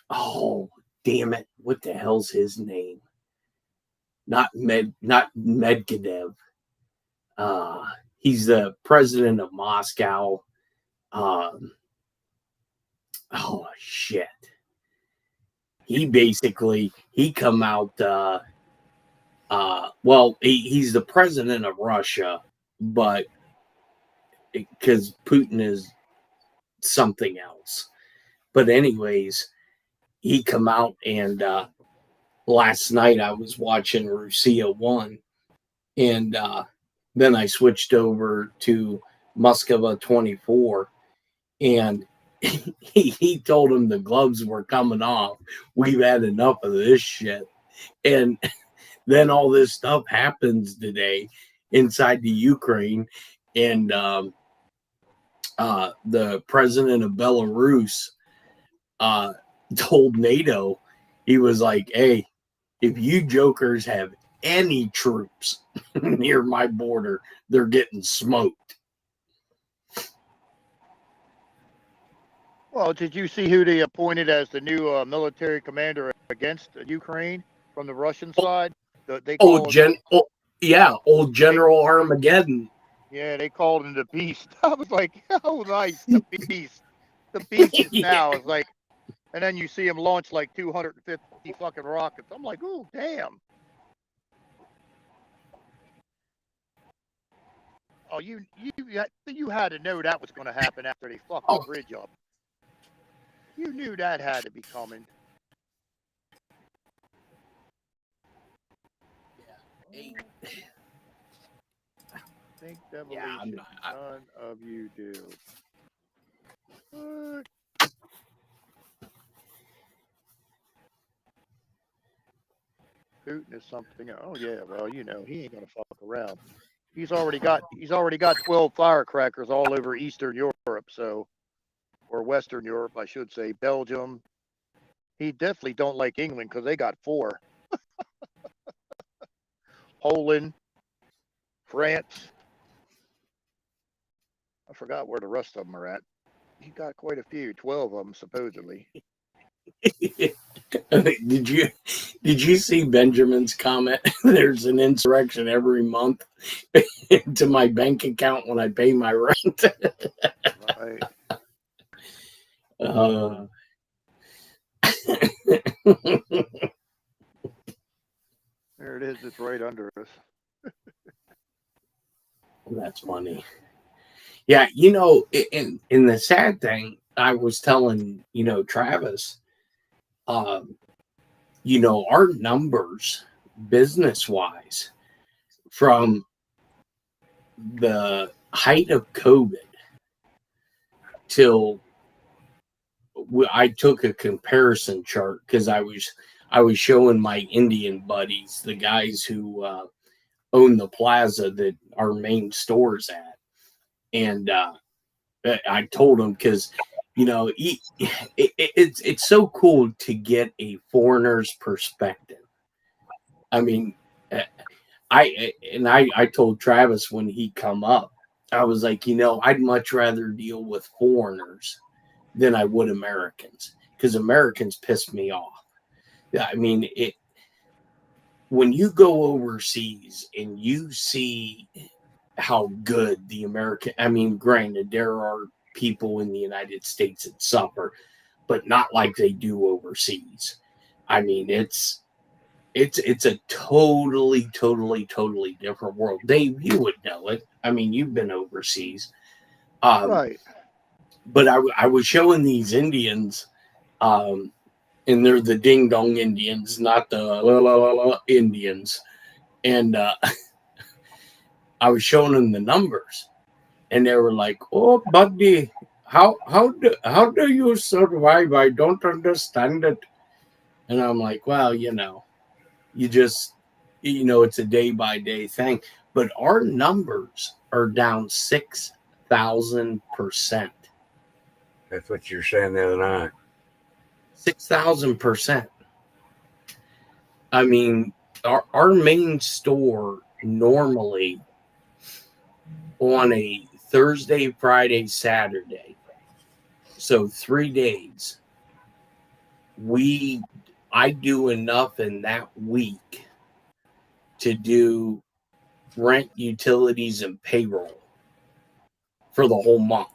oh, damn it. What the hell's his name? Not Medvedev. He's the president of Moscow. Oh, shit. He come out, he's the president of Russia, but because Putin is something else. But anyways, he come out and last night I was watching Russia 1 and then I switched over to Moscow 24 and he told him the gloves were coming off. We've had enough of this shit. And then all this stuff happens today inside the Ukraine, and the president of Belarus told NATO, he was like, "Hey, if you jokers have any troops near my border, they're getting smoked." Well, did you see who they appointed as the new military commander against Ukraine from the Russian side? They call him, Old General Armageddon. yeah, they called him the Beast. I was like, oh, nice, the Beast. The Beast is now. It's like, and then you see him launch like 250 fucking rockets. I'm like, oh, damn. Oh, you had to know that was going to happen after they fucked the bridge up. You knew that had to be coming. Think devolution. None of you do. What? Putin is something. Oh yeah, well, he ain't gonna fuck around. He's already got 12 firecrackers all over Eastern Europe, or Western Europe, I should say, Belgium. He definitely don't like England because they got 4. Poland, France. I forgot where the rest of them are at. He got quite a few, 12 of them supposedly. Did you see Benjamin's comment? There's an insurrection every month to my bank account when I pay my rent. Right. There it is. It's right under us. That's funny. Yeah, in the sad thing, I was telling, Travis, our numbers business-wise from the height of COVID till I took a comparison chart because I was showing my Indian buddies, the guys who own the plaza that our main store's at, and I told them because it's so cool to get a foreigner's perspective. I mean, I told Travis when he come up, I was like, I'd much rather deal with foreigners than I would Americans, because Americans piss me off. I mean, when you go overseas and you see how good the American, I mean, granted, there are people in the United States that suffer, but not like they do overseas. I mean, it's a totally different world. Dave, you would know it. I mean, you've been overseas. Right. But I was showing these Indians, and they're the ding dong Indians, not the la la la la Indians. And I was showing them the numbers, and they were like, "Oh, buddy, how do you survive? I don't understand it." And I'm like, "Well, you just, it's a day by day thing." But our numbers are down 6,000%. That's what you were saying the other night. 6,000%. I mean, our main store normally on a Thursday, Friday, Saturday, so 3 days, I do enough in that week to do rent, utilities, and payroll for the whole month.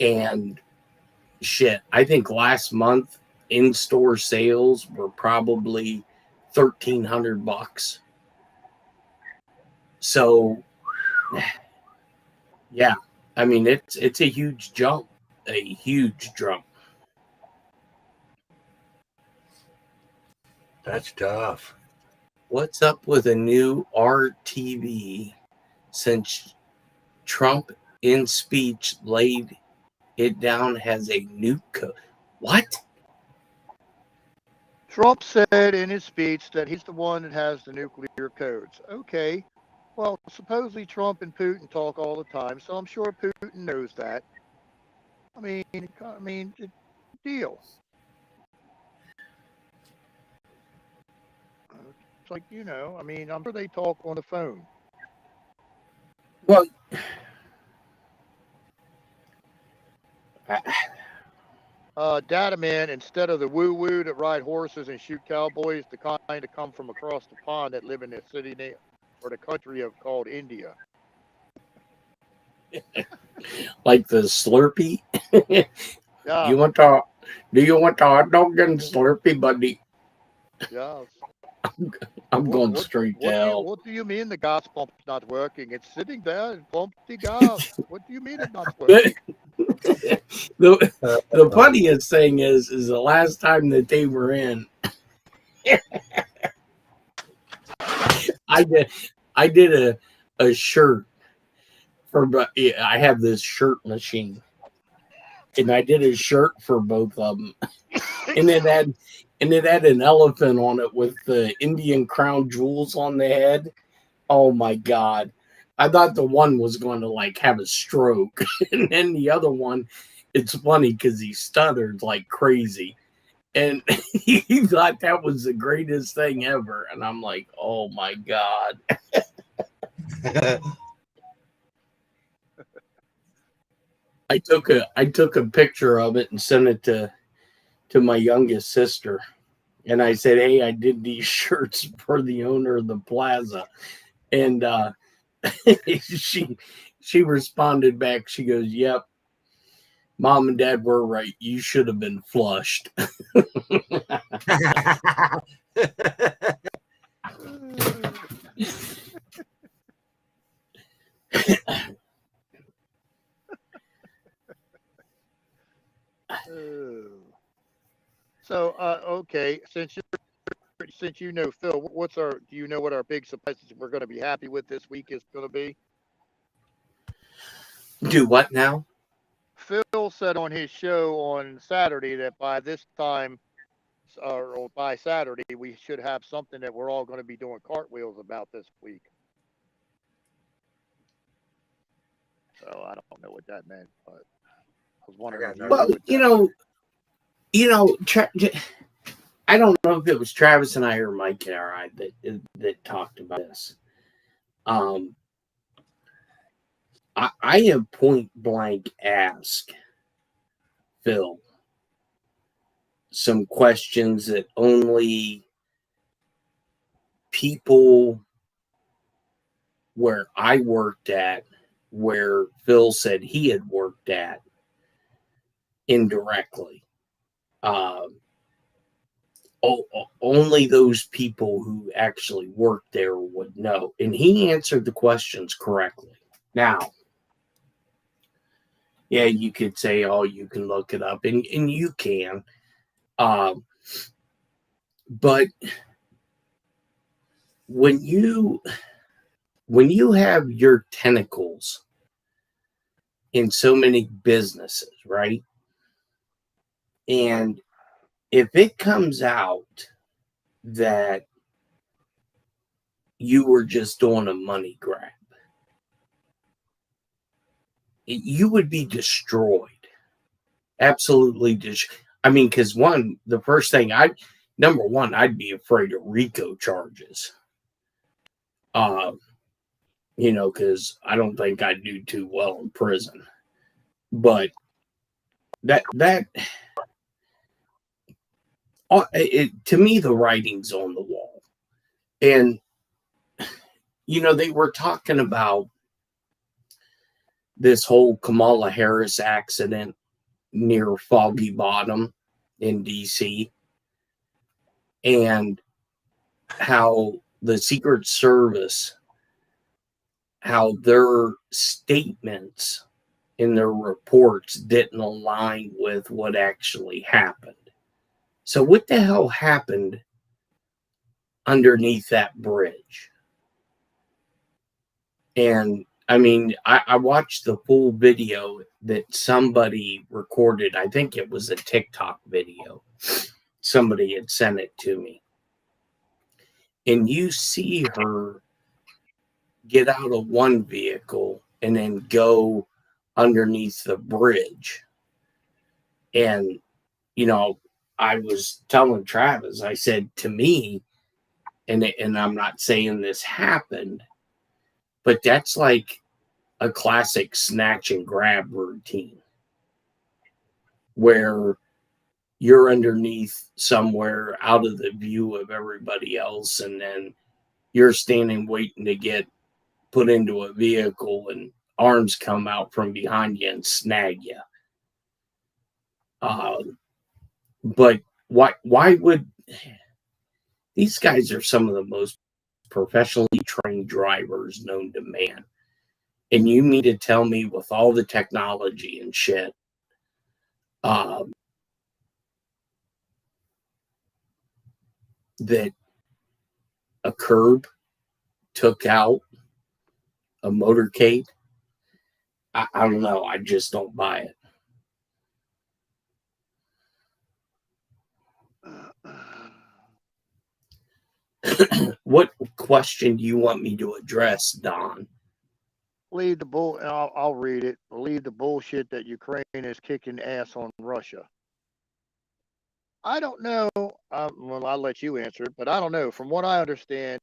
And shit, I think last month in-store sales were probably $1,300. So yeah, I mean, it's a huge jump. That's tough. What's up with a new RTV since Trump in speech laid it down as a nuke code? What? Trump said in his speech that he's the one that has the nuclear codes. Okay. Well, supposedly Trump and Putin talk all the time, so I'm sure Putin knows that. It's a deal. It's like, I'm sure they talk on the phone. Well, Data man, instead of the woo woo that ride horses and shoot cowboys, the kind that come from across the pond that live in the city or the country of called India. like the Slurpee. Yeah, Do you want the hot dog and Slurpee, buddy? yeah. I'm going straight to hell. What do you mean the gas pump's not working? It's sitting there and pump the gas. What do you mean it's not working? The funniest thing is the last time that they were in, I did a shirt for. I have this shirt machine, and I did a shirt for both of them, and it had an elephant on it with the Indian crown jewels on the head. Oh my God. I thought the one was going to like have a stroke. And then the other one, it's funny because he stuttered like crazy. And he thought that was the greatest thing ever. And I'm like, oh my God. I took a picture of it and sent it to my youngest sister. And I said, hey, I did these shirts for the owner of the plaza. And she responded back. She goes, yep, Mom and Dad were right. You should have been flushed. So, okay, since you know Phil, do you know what our big surprises we're going to be happy with this week is going to be? Do what now? Phil said on his show on Saturday that by this time, or by Saturday, we should have something that we're all going to be doing cartwheels about this week. So I don't know what that meant, but I was wondering. Well, I don't know if it was Travis and I or Mike and I that talked about this. I have point blank asked Phil some questions that only people where I worked at, where Phil said he had worked at indirectly. Only those people who actually worked there would know. And he answered the questions correctly. Now, yeah, you could say, oh, you can look it up, and you can. But when you have your tentacles in so many businesses, right? And if it comes out that you were just doing a money grab, you would be destroyed. Absolutely because the first thing number one, I'd be afraid of RICO charges. Because I don't think I'd do too well in prison. But to me, the writing's on the wall. And, they were talking about this whole Kamala Harris accident near Foggy Bottom in DC, and how the Secret Service, how their statements in their reports didn't align with what actually happened. So what the hell happened underneath that bridge? And I watched the full video that somebody recorded. I think it was a TikTok video. somebody had sent it to me. And you see her get out of one vehicle and then go underneath the bridge. And, you know, I was telling Travis, I said, to me, and I'm not saying this happened, but that's like a classic snatch and grab routine where you're underneath somewhere out of the view of everybody else, and then you're standing waiting to get put into a vehicle and arms come out from behind you and snag you. But why would these guys are some of the most professionally trained drivers known to man? And you mean to tell me with all the technology and shit, that a curb took out a motorcade? I don't know. I just don't buy it. What question do you want me to address, Don? Believe the bull. I'll read it. Believe the bullshit that Ukraine is kicking ass on Russia. I don't know. Well, I'll let you answer it, but I don't know. From what I understand,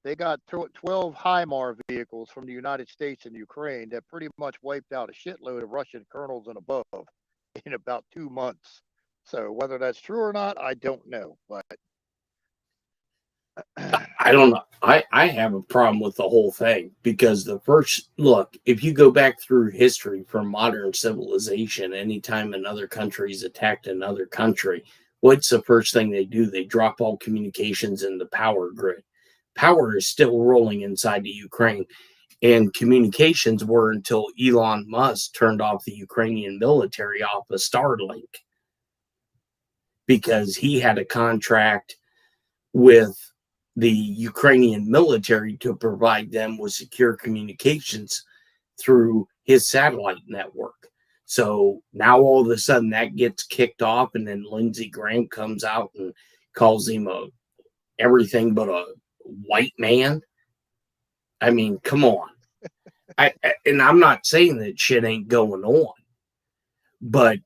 they got 12 HIMARS vehicles from the United States and Ukraine that pretty much wiped out a shitload of Russian colonels and above in about 2 months. So whether that's true or not, I don't know. But I don't know. I have a problem with the whole thing because the first look, if you go back through history for modern civilization, anytime another country's attacked another country, what's the first thing they do? They drop all communications in the power grid. Power is still rolling inside the Ukraine, and communications were until Elon Musk turned off the Ukrainian military off of Starlink because he had a contract with the Ukrainian military to provide them with secure communications through his satellite network. So now all of a sudden that gets kicked off, and then Lindsey Graham comes out and calls him everything but a white man. I mean, come on. And I'm not saying that shit ain't going on, but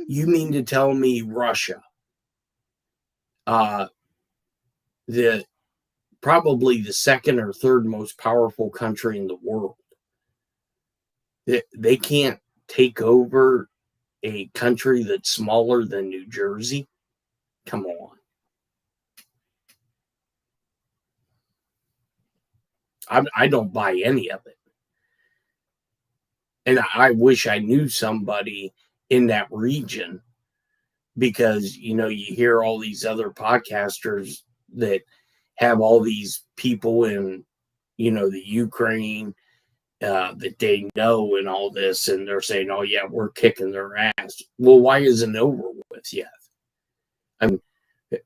you mean to tell me Russia, the probably the second or third most powerful country in the world, they can't take over a country that's smaller than New Jersey? Come on. I don't buy any of it. And I wish I knew somebody in that region, because, you know, you hear all these other podcasters that have all these people in, you know, the Ukraine that they know and all this, and they're saying, oh, yeah, we're kicking their ass. Well, why isn't it over with yet? I mean,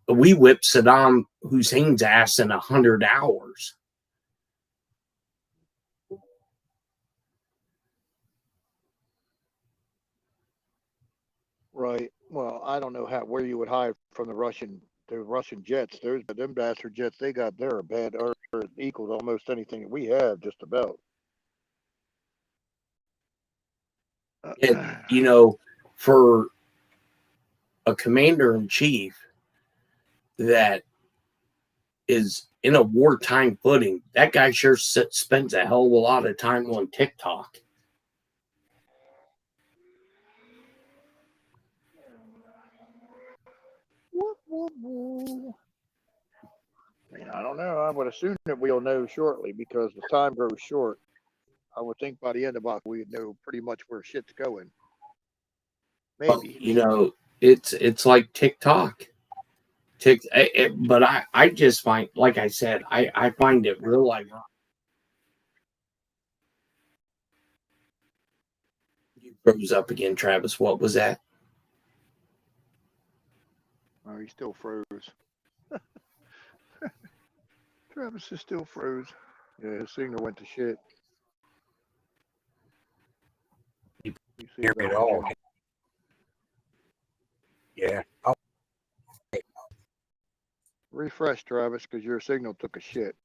we whipped Saddam Hussein's ass in 100 hours. right. Well, I don't know where you would hide from the Russian jets. There's them bastard jets they got there are bad or equal to almost anything that we have, just about. And, you know, for a commander in chief that is in a wartime footing, that guy sure spends a hell of a lot of time on TikTok. I mean, I don't know. I would assume that we'll know shortly because the time grows short. I would think by the end of October we'd know pretty much where shit's going. Maybe. You know, it's like TikTok. But I just find, like I said, I find it real ironic. You froze up again, Travis. What was that? Oh, he still froze. Travis is still froze. Yeah, his signal went to shit. You hear me at all? Yeah. Refresh, Travis, because your signal took a shit.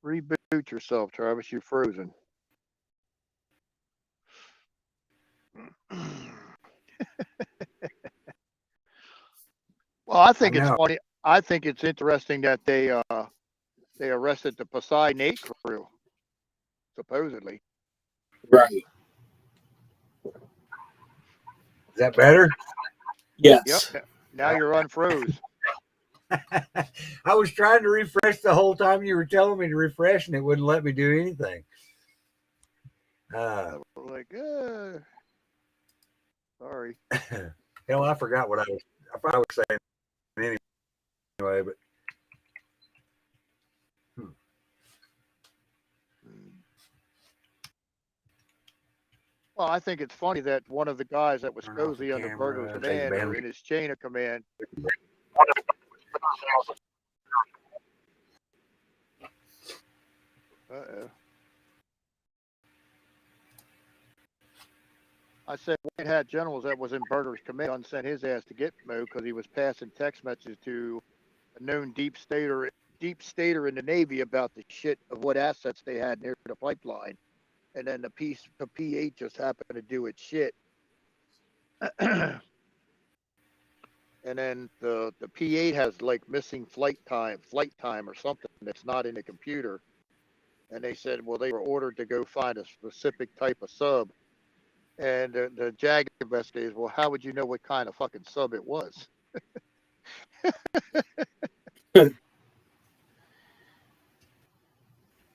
Reboot yourself, Travis. You're frozen. Well, I think it's funny. I think it's interesting that they arrested the Poseidon 8 crew, supposedly. Right. Is that better? Yes. Yep. Now you're unfroze. I was trying to refresh the whole time you were telling me to refresh, and it wouldn't let me do anything. Like, sorry. Hell, I forgot what I was saying anyway, but Well, I think it's funny that one of the guys that was supposedly under Berger's command or in his chain of command. Uh-oh. I said White Hat generals that was in Berger's command sent his ass to Gitmo because he was passing text messages to a known deep stater in the Navy about the shit of what assets they had near the pipeline. And then the P8 just happened to do its shit. And then the P8 has like missing flight time or something that's not in the computer. And they said, well, they were ordered to go find a specific type of sub. And the JAG investigators, well, how would you know what kind of fucking sub it was?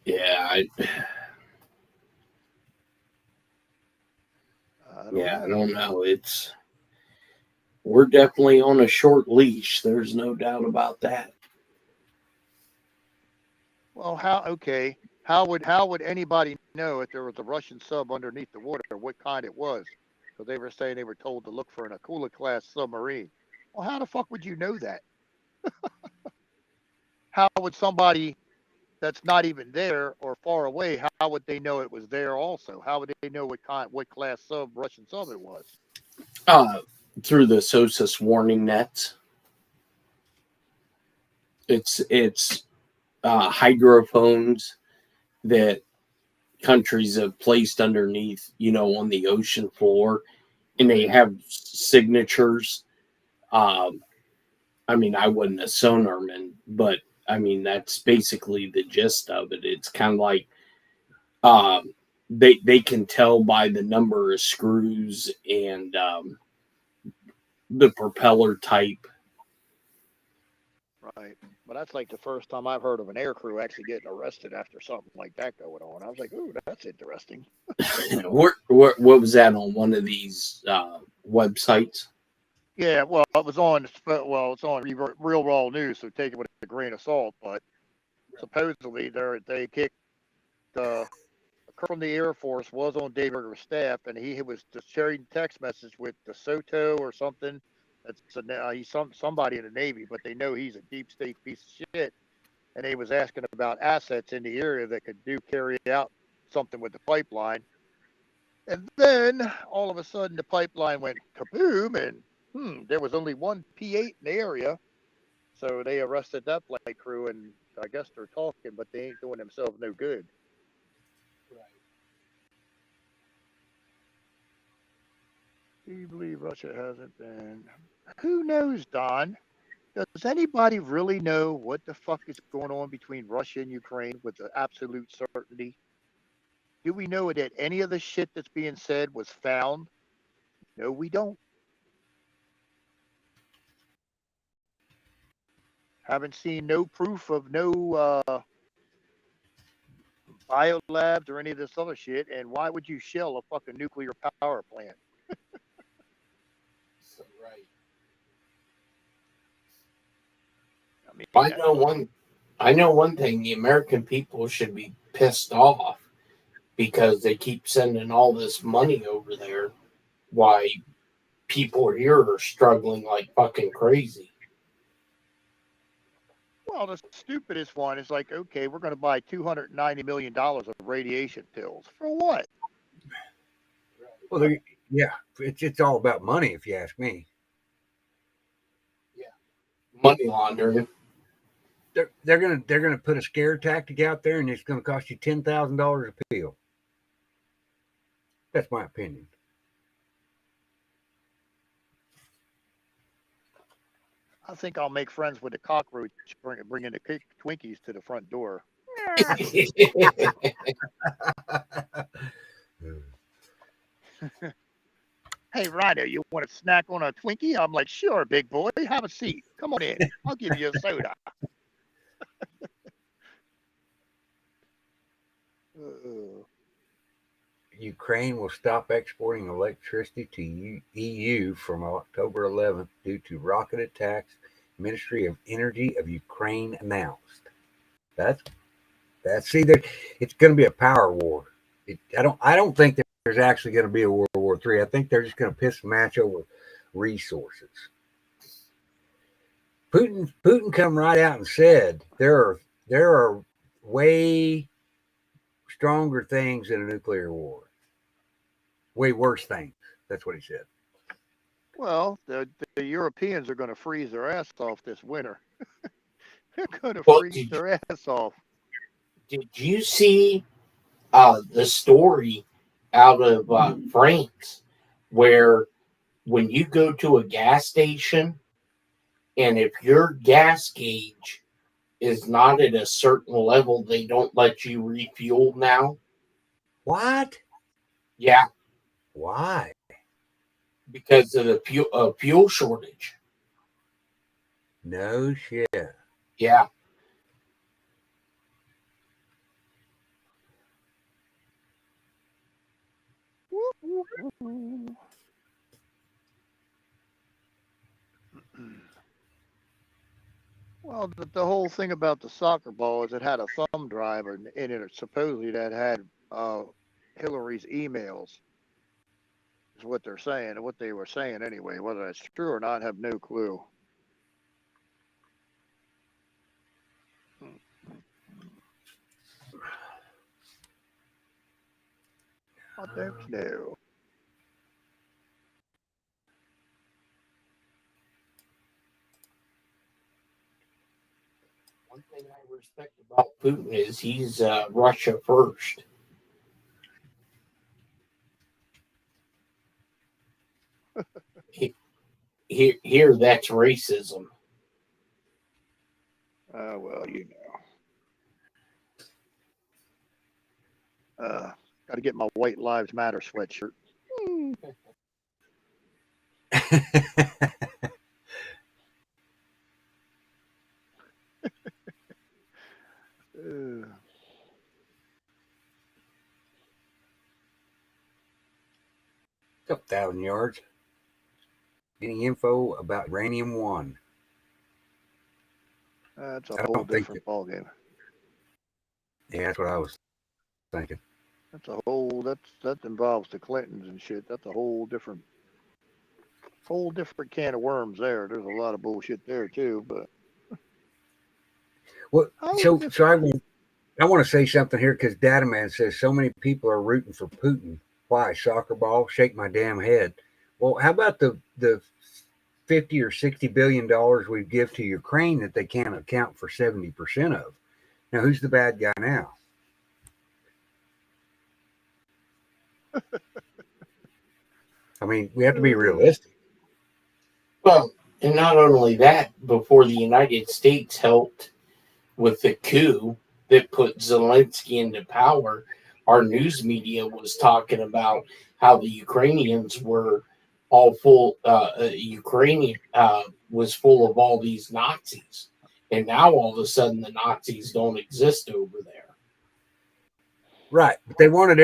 Yeah. I don't know. We're definitely on a short leash. There's no doubt about that. Well, how would anybody know if there was a Russian sub underneath the water, what kind it was? Because they were saying they were told to look for an Akula class submarine. Well, how the fuck would you know that? How would somebody that's not even there or far away, how would they know it was there also? How would they know what class Russian sub it was? Through the SOSUS warning nets. It's hydrophones that countries have placed underneath, on the ocean floor, and they have signatures. I wasn't a sonarman, but that's basically the gist of it. It's kind of like they can tell by the number of screws and the propeller type. Right. But that's like the first time I've heard of an aircrew actually getting arrested after something like that going on. I was like, ooh, that's interesting. What was that on one of these websites? Yeah, well, it's on Real Raw News, so take it with a grain of salt. But supposedly they kicked a colonel from the Air Force was on Dave Berger's staff, and he was just sharing text message with DeSoto or something. He's somebody in the Navy, but they know he's a deep state piece of shit. And he was asking about assets in the area that could carry out something with the pipeline. And then all of a sudden the pipeline went kaboom, and there was only one P8 in the area. So they arrested that flight crew, and I guess they're talking, but they ain't doing themselves no good. Do you believe Russia hasn't been? Who knows, Don? Does anybody really know what the fuck is going on between Russia and Ukraine with the absolute certainty? Do we know that any of the shit that's being said was found? No, we don't. Haven't seen no proof of no biolabs or any of this other shit. And why would you shell a fucking nuclear power plant? Right. I mean, I know one thing. The American people should be pissed off because they keep sending all this money over there. Why people here are struggling like fucking crazy. Well, the stupidest one is like, okay, we're going to buy $290 million of radiation pills. For what? Well, yeah, it's all about money, if you ask me. Money laundering. They're gonna put a scare tactic out there, and it's gonna cost you $10,000 a pill. That's my opinion. I think I'll make friends with the cockroach, bringing the Twinkies to the front door. Hey, Rhino, you want to snack on a Twinkie? I'm like, sure, big boy. Have a seat. Come on in. I'll give you a soda. Ukraine will stop exporting electricity to EU from October 11th due to rocket attacks. Ministry of Energy of Ukraine announced. That's see that it's going to be a power war. I don't think there's actually going to be a World War III. I think they're just going to piss the match over resources. Putin come right out and said there are way stronger things in a nuclear war. Way worse things. That's what he said. Well, the Europeans are going to freeze their ass off this winter. They're going to Well, freeze their ass off. did you see the story out of France where when you go to a gas station and if your gas gauge is not at a certain level, they don't let you refuel now? What? Yeah, Why? because of the fuel shortage. No shit. Yeah. Well, the whole thing about the soccer ball is it had a thumb drive in it, supposedly that had Hillary's emails. Is what they're saying, what they were saying anyway. Whether that's true or not, I have no clue. I don't know. One thing I respect about Putin is he's Russia first. Here, that's racism. Well, got to get my White Lives Matter sweatshirt. Couple thousand yards. Any info about Uranium One? That's a I whole don't think different ballgame. Yeah, that's what I was thinking. That's a whole that involves the Clintons and shit. That's a whole different can of worms there. There's a lot of bullshit there too, but Well, so I want to say something here because Data Man says so many people are rooting for Putin. Why? Soccer ball? Shake my damn head. Well, how about the $50 or $60 billion we give to Ukraine that they can't account for 70% of? Now, who's the bad guy now? I mean, we have to be realistic. Well, and not only that, before the United States helped with the coup that put Zelensky into power, our news media was talking about how the Ukrainians were all full. Ukrainian was full of all these Nazis, and now all of a sudden the Nazis don't exist over there. Right, but they wanted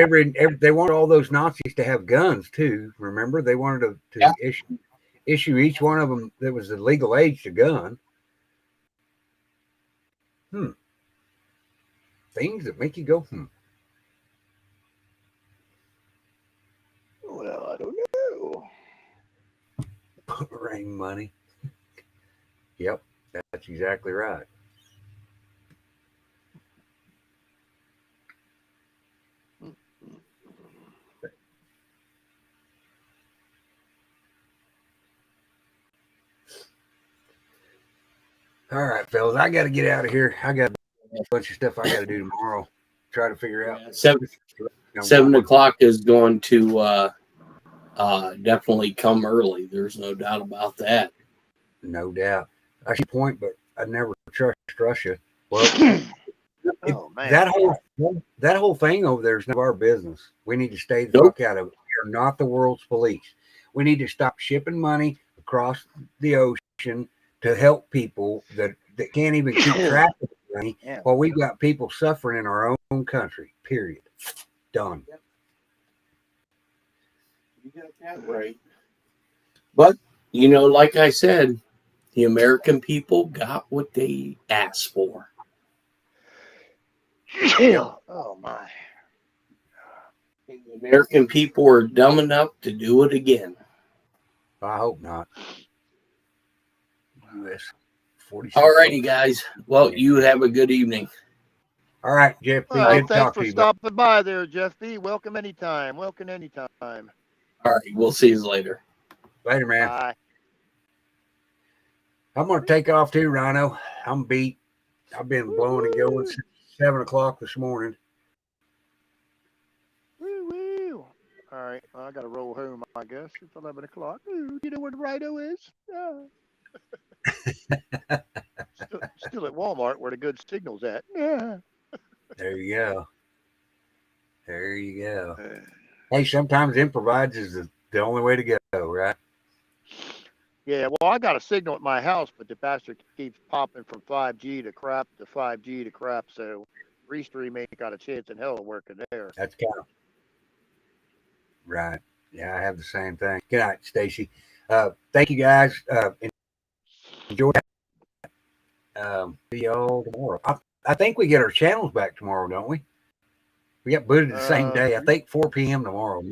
they wanted all those Nazis to have guns too. Remember, they wanted to Yeah. issue each one of them that was the legal age to gun. Things that make you go, Well, I don't know. Rain money. Yep, that's exactly right. All right, fellas, I got to get out of here. I got a bunch of stuff I got to do tomorrow. Try to figure out. 7 o'clock is going to definitely come early. There's no doubt about that. No doubt. I should point, but I never trust Russia. Well, Oh man. that whole thing over there is none of our business. We need to stay the Nope. fuck out of it. We are not the world's police. We need to stop shipping money across the ocean to help people that can't even keep track of the money Yeah. while we've got people suffering in our own country. Period. Done. You got that right. But, you know, like I said, the American people got what they asked for. Oh my. And the American people are dumb enough to do it again. I hope not. US 46. All righty, guys. Well, you have a good evening. All right, Jeff. Well, Good to thanks talk for to you. stopping by there, Jeff B. Welcome anytime. Welcome anytime. All right, we'll see you later. Later, man. Bye. I'm going to take off too, Rhino. I'm beat. I've been blowing and going since 7 o'clock this morning. Woo woo. All right. Well, I got to roll home, I guess. It's 11 o'clock. Ooh, you know where the Rhino is? Still at Walmart where the good signal's at. Yeah. There you go. There you go. Hey, sometimes improvise is the only way to go, right? Yeah, well, I got a signal at my house, but the bastard keeps popping from 5G to crap to 5G to crap, so Restream ain't got a chance in hell of working there. That's kind of right. Yeah, I have the same thing. Good night, Stacy. Thank you, guys. Enjoy. See y'all tomorrow. I think we get our channels back tomorrow, don't we? We got booted the same day. I think 4 p.m. tomorrow.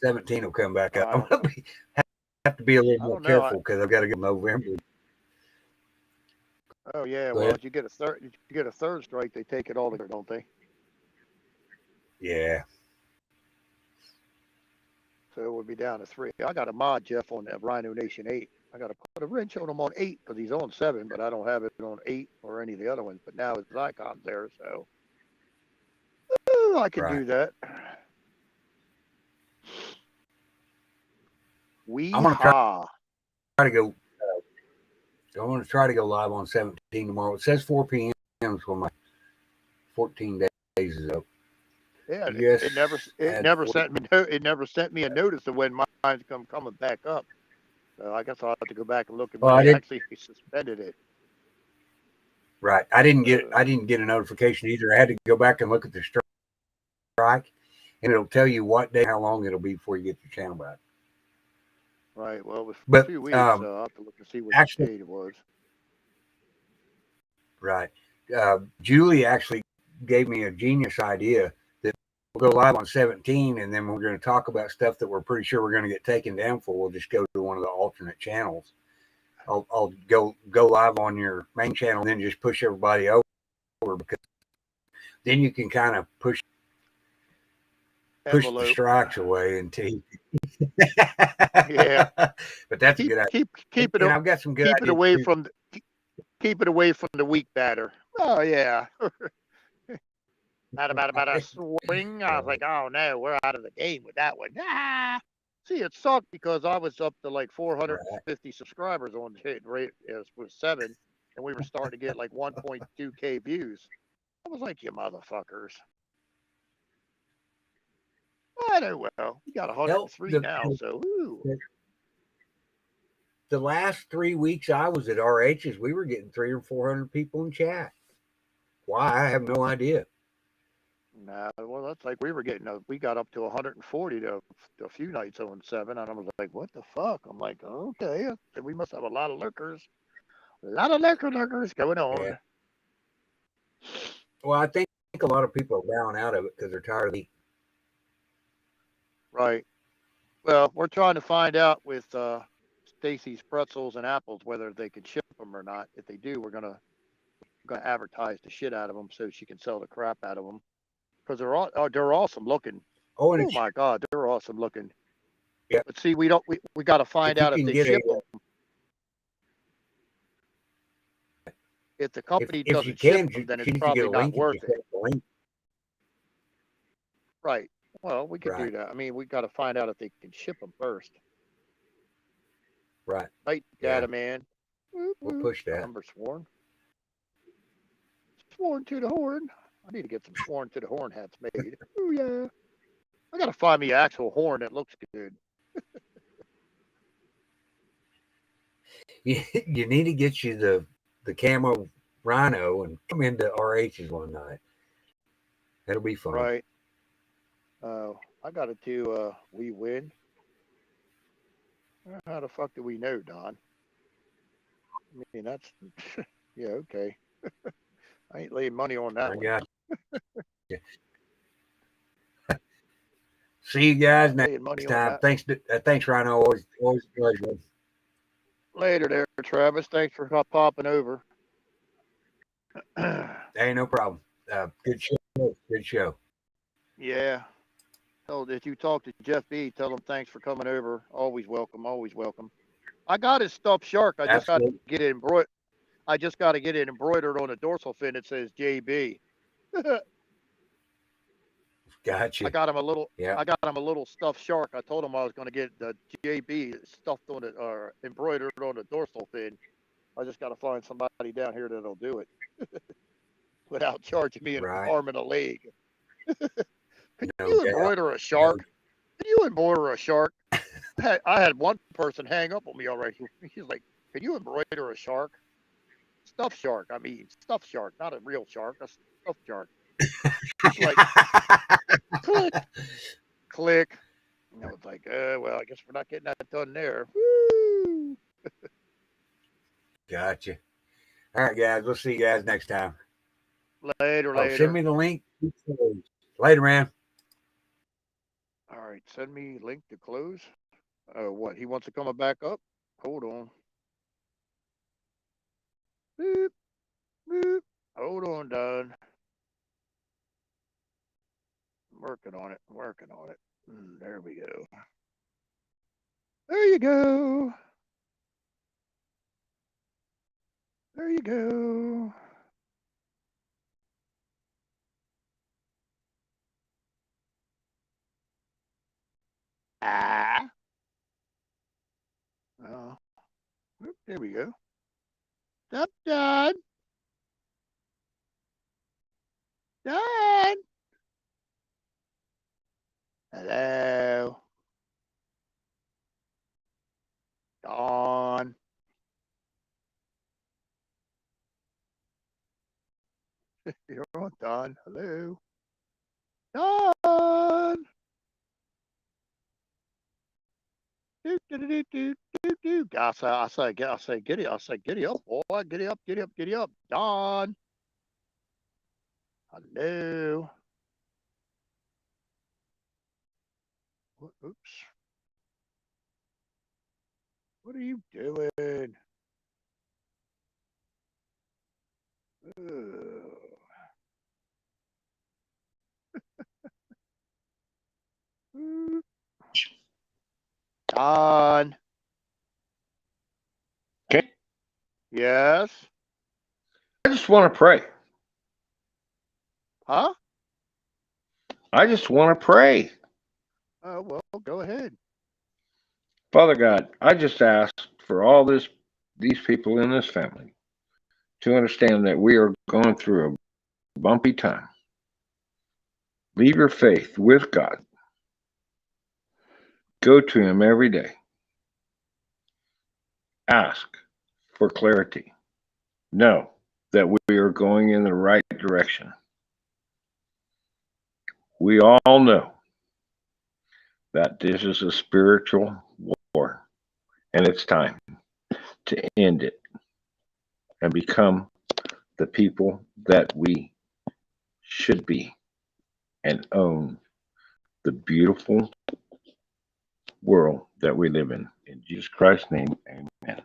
17 will come back up. I'm gonna have to be a little more careful because I've got to go November. Oh yeah, well, if you get a third strike, they take it all together, don't they? Yeah. So we'll be down to 3. I got a mod Jeff on that Rhino Nation 8. I got to put a wrench on him on 8 because he's on 7, but I don't have it on 8 or any of the other ones. But now his icon's there, so I can do that. I'm gonna try to go. I want to try to go live on 17 tomorrow. It says 4 p.m. for my 14 days is up. Yeah, Yes, it never sent me a notice of when mine's coming back up. So I guess I'll have to go back and look at when they actually suspended it. Right. I didn't get a notification either. I had to go back and look at the strike, and it'll tell you what day, how long it'll be before you get your channel back. Right. Well, it was 2 weeks, so I'll have to look and see what date it was. Right. Julie actually gave me a genius idea that we'll go live on 17, and then we're going to talk about stuff that we're pretty sure we're going to get taken down for. We'll just go to one of the alternate channels. I'll go live on your main channel and then just push everybody over, because then you can kind of push the strikes away until you yeah. But that's a good idea. Keep it. I've got some good keep ideas it away too. keep it away from the weak batter. Oh yeah. about a swing. I was like, oh no, we're out of the game with that one. Ah. See, it sucked because I was up to like 450 subscribers on the rate with 7, and we were starting to get like 1.2K views. I was like, you motherfuckers. I know well. We got 103 now, so ooh. The last 3 weeks I was at RH's, we were getting 300 or 400 people in chat. Why? I have no idea. Nah, well, that's like we were getting. We got up to 140 to a few nights on 7, and I was like, "What the fuck?" I'm like, "Okay, we must have a lot of lurkers, lurkers going on." Yeah. Well, I think a lot of people are bowing out of it because they're tired of it. Right. Well, we're trying to find out with Stacy's pretzels and apples whether they can ship them or not. If they do, we're gonna advertise the shit out of them so she can sell the crap out of them. Because they're awesome looking. Oh my God, they're awesome looking. Yeah. But see, we got to find out if they ship them. If the company if you doesn't ship can, them, then you it's need to get probably a not link. You worth just it. have the link. Right. Well, we could do Right. that. I mean, we got to find out if they can ship them first. Right. Right, Yeah. data man. Whoop, We'll whoop. push that. Number sworn. Sworn to the horn. I need to get some sworn to the horn hats made. Oh yeah. I gotta find me an actual horn that looks good. You need to get you the camo rhino and come into RH's one night. That'll be fun. Right. I gotta do we win. How the fuck do we know, Don? I mean that's yeah, okay. I ain't laying money on that I one. got you. See you guys Not next laying money on time. that. Thanks, Rhino. Always a pleasure. Later there, Travis. Thanks for popping over. Hey, no problem. Good show. Good show. Yeah. Tell if you talk to Jeff B, tell him thanks for coming over. Always welcome. Always welcome. I got his stuffed shark. I just got to Absolutely. get it embroidered. I just got to get it embroidered on a dorsal fin that says JB. Gotcha. I got him a little. Yeah. I got him a little stuffed shark. I told him I was going to get the JB stuffed on it or embroidered on the dorsal fin. I just got to find somebody down here that'll do it without charging me an Right. arm and a leg. Could No you doubt. embroider a shark? Could you embroider a shark? I had one person hang up on me already. He's like, "Can you embroider a shark? Stuffed shark. I mean, stuffed shark, not a real shark. A stuffed shark." It's like, click, click. And I was like, well, I guess we're not getting that done there. Woo! Gotcha. All right, guys. We'll see you guys next time. Later, Oh, later. send me the link. Later, man. All right, send me link to close. What? He wants to come back up? Hold on. Boop, boop. Hold on, Don. I'm working on it. Working on it. There we go. There you go. There you go. Ah. Oh. There we go. Stop, Don. Don. Hello. Don. You're on, Don. Hello. Don. Do, do, do, do, do, do. I say, giddy. I say, giddy up, boy. Giddy up, giddy up, giddy up. Don. Hello. Oops. What are you doing? Don. Okay. Yes. I just want to pray. Huh? I just want to pray. Well, go ahead. Father God, I just ask for all these people in this family to understand that we are going through a bumpy time. Leave your faith with God. Go to Him every day. Ask for clarity. Know that we are going in the right direction. We all know that this is a spiritual war, and it's time to end it and become the people that we should be and own the beautiful world that we live in. In Jesus Christ's name, amen.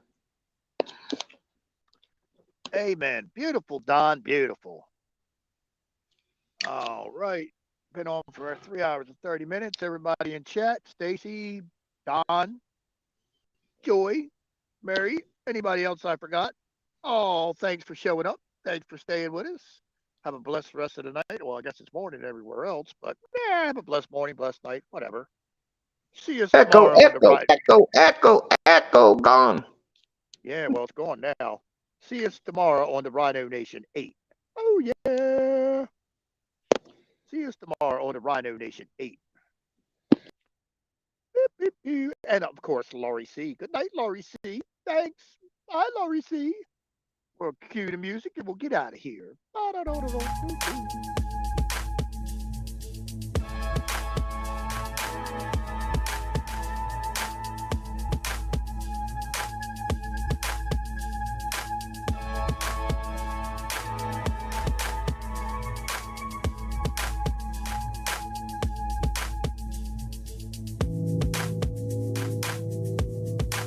Amen. Beautiful, Don. Beautiful. All right. Been on for 3 hours and 30 minutes. Everybody in chat, Stacy, Don, Joy, Mary, anybody else I forgot? Oh, thanks for showing up. Thanks for staying with us. Have a blessed rest of the night. Well, I guess it's morning everywhere else, but yeah, have a blessed morning, blessed night, whatever. See us Echo, tomorrow on the echo, right. echo, echo, echo, gone. Yeah, well, it's gone now. See us tomorrow on the Rhino Nation 8. Oh, yeah. See us tomorrow on the Rhino Nation 8. Beep, beep, beep. And of course, Laurie C. Good night, Laurie C. Thanks. Bye, Laurie C. We'll cue the music and we'll get out of here.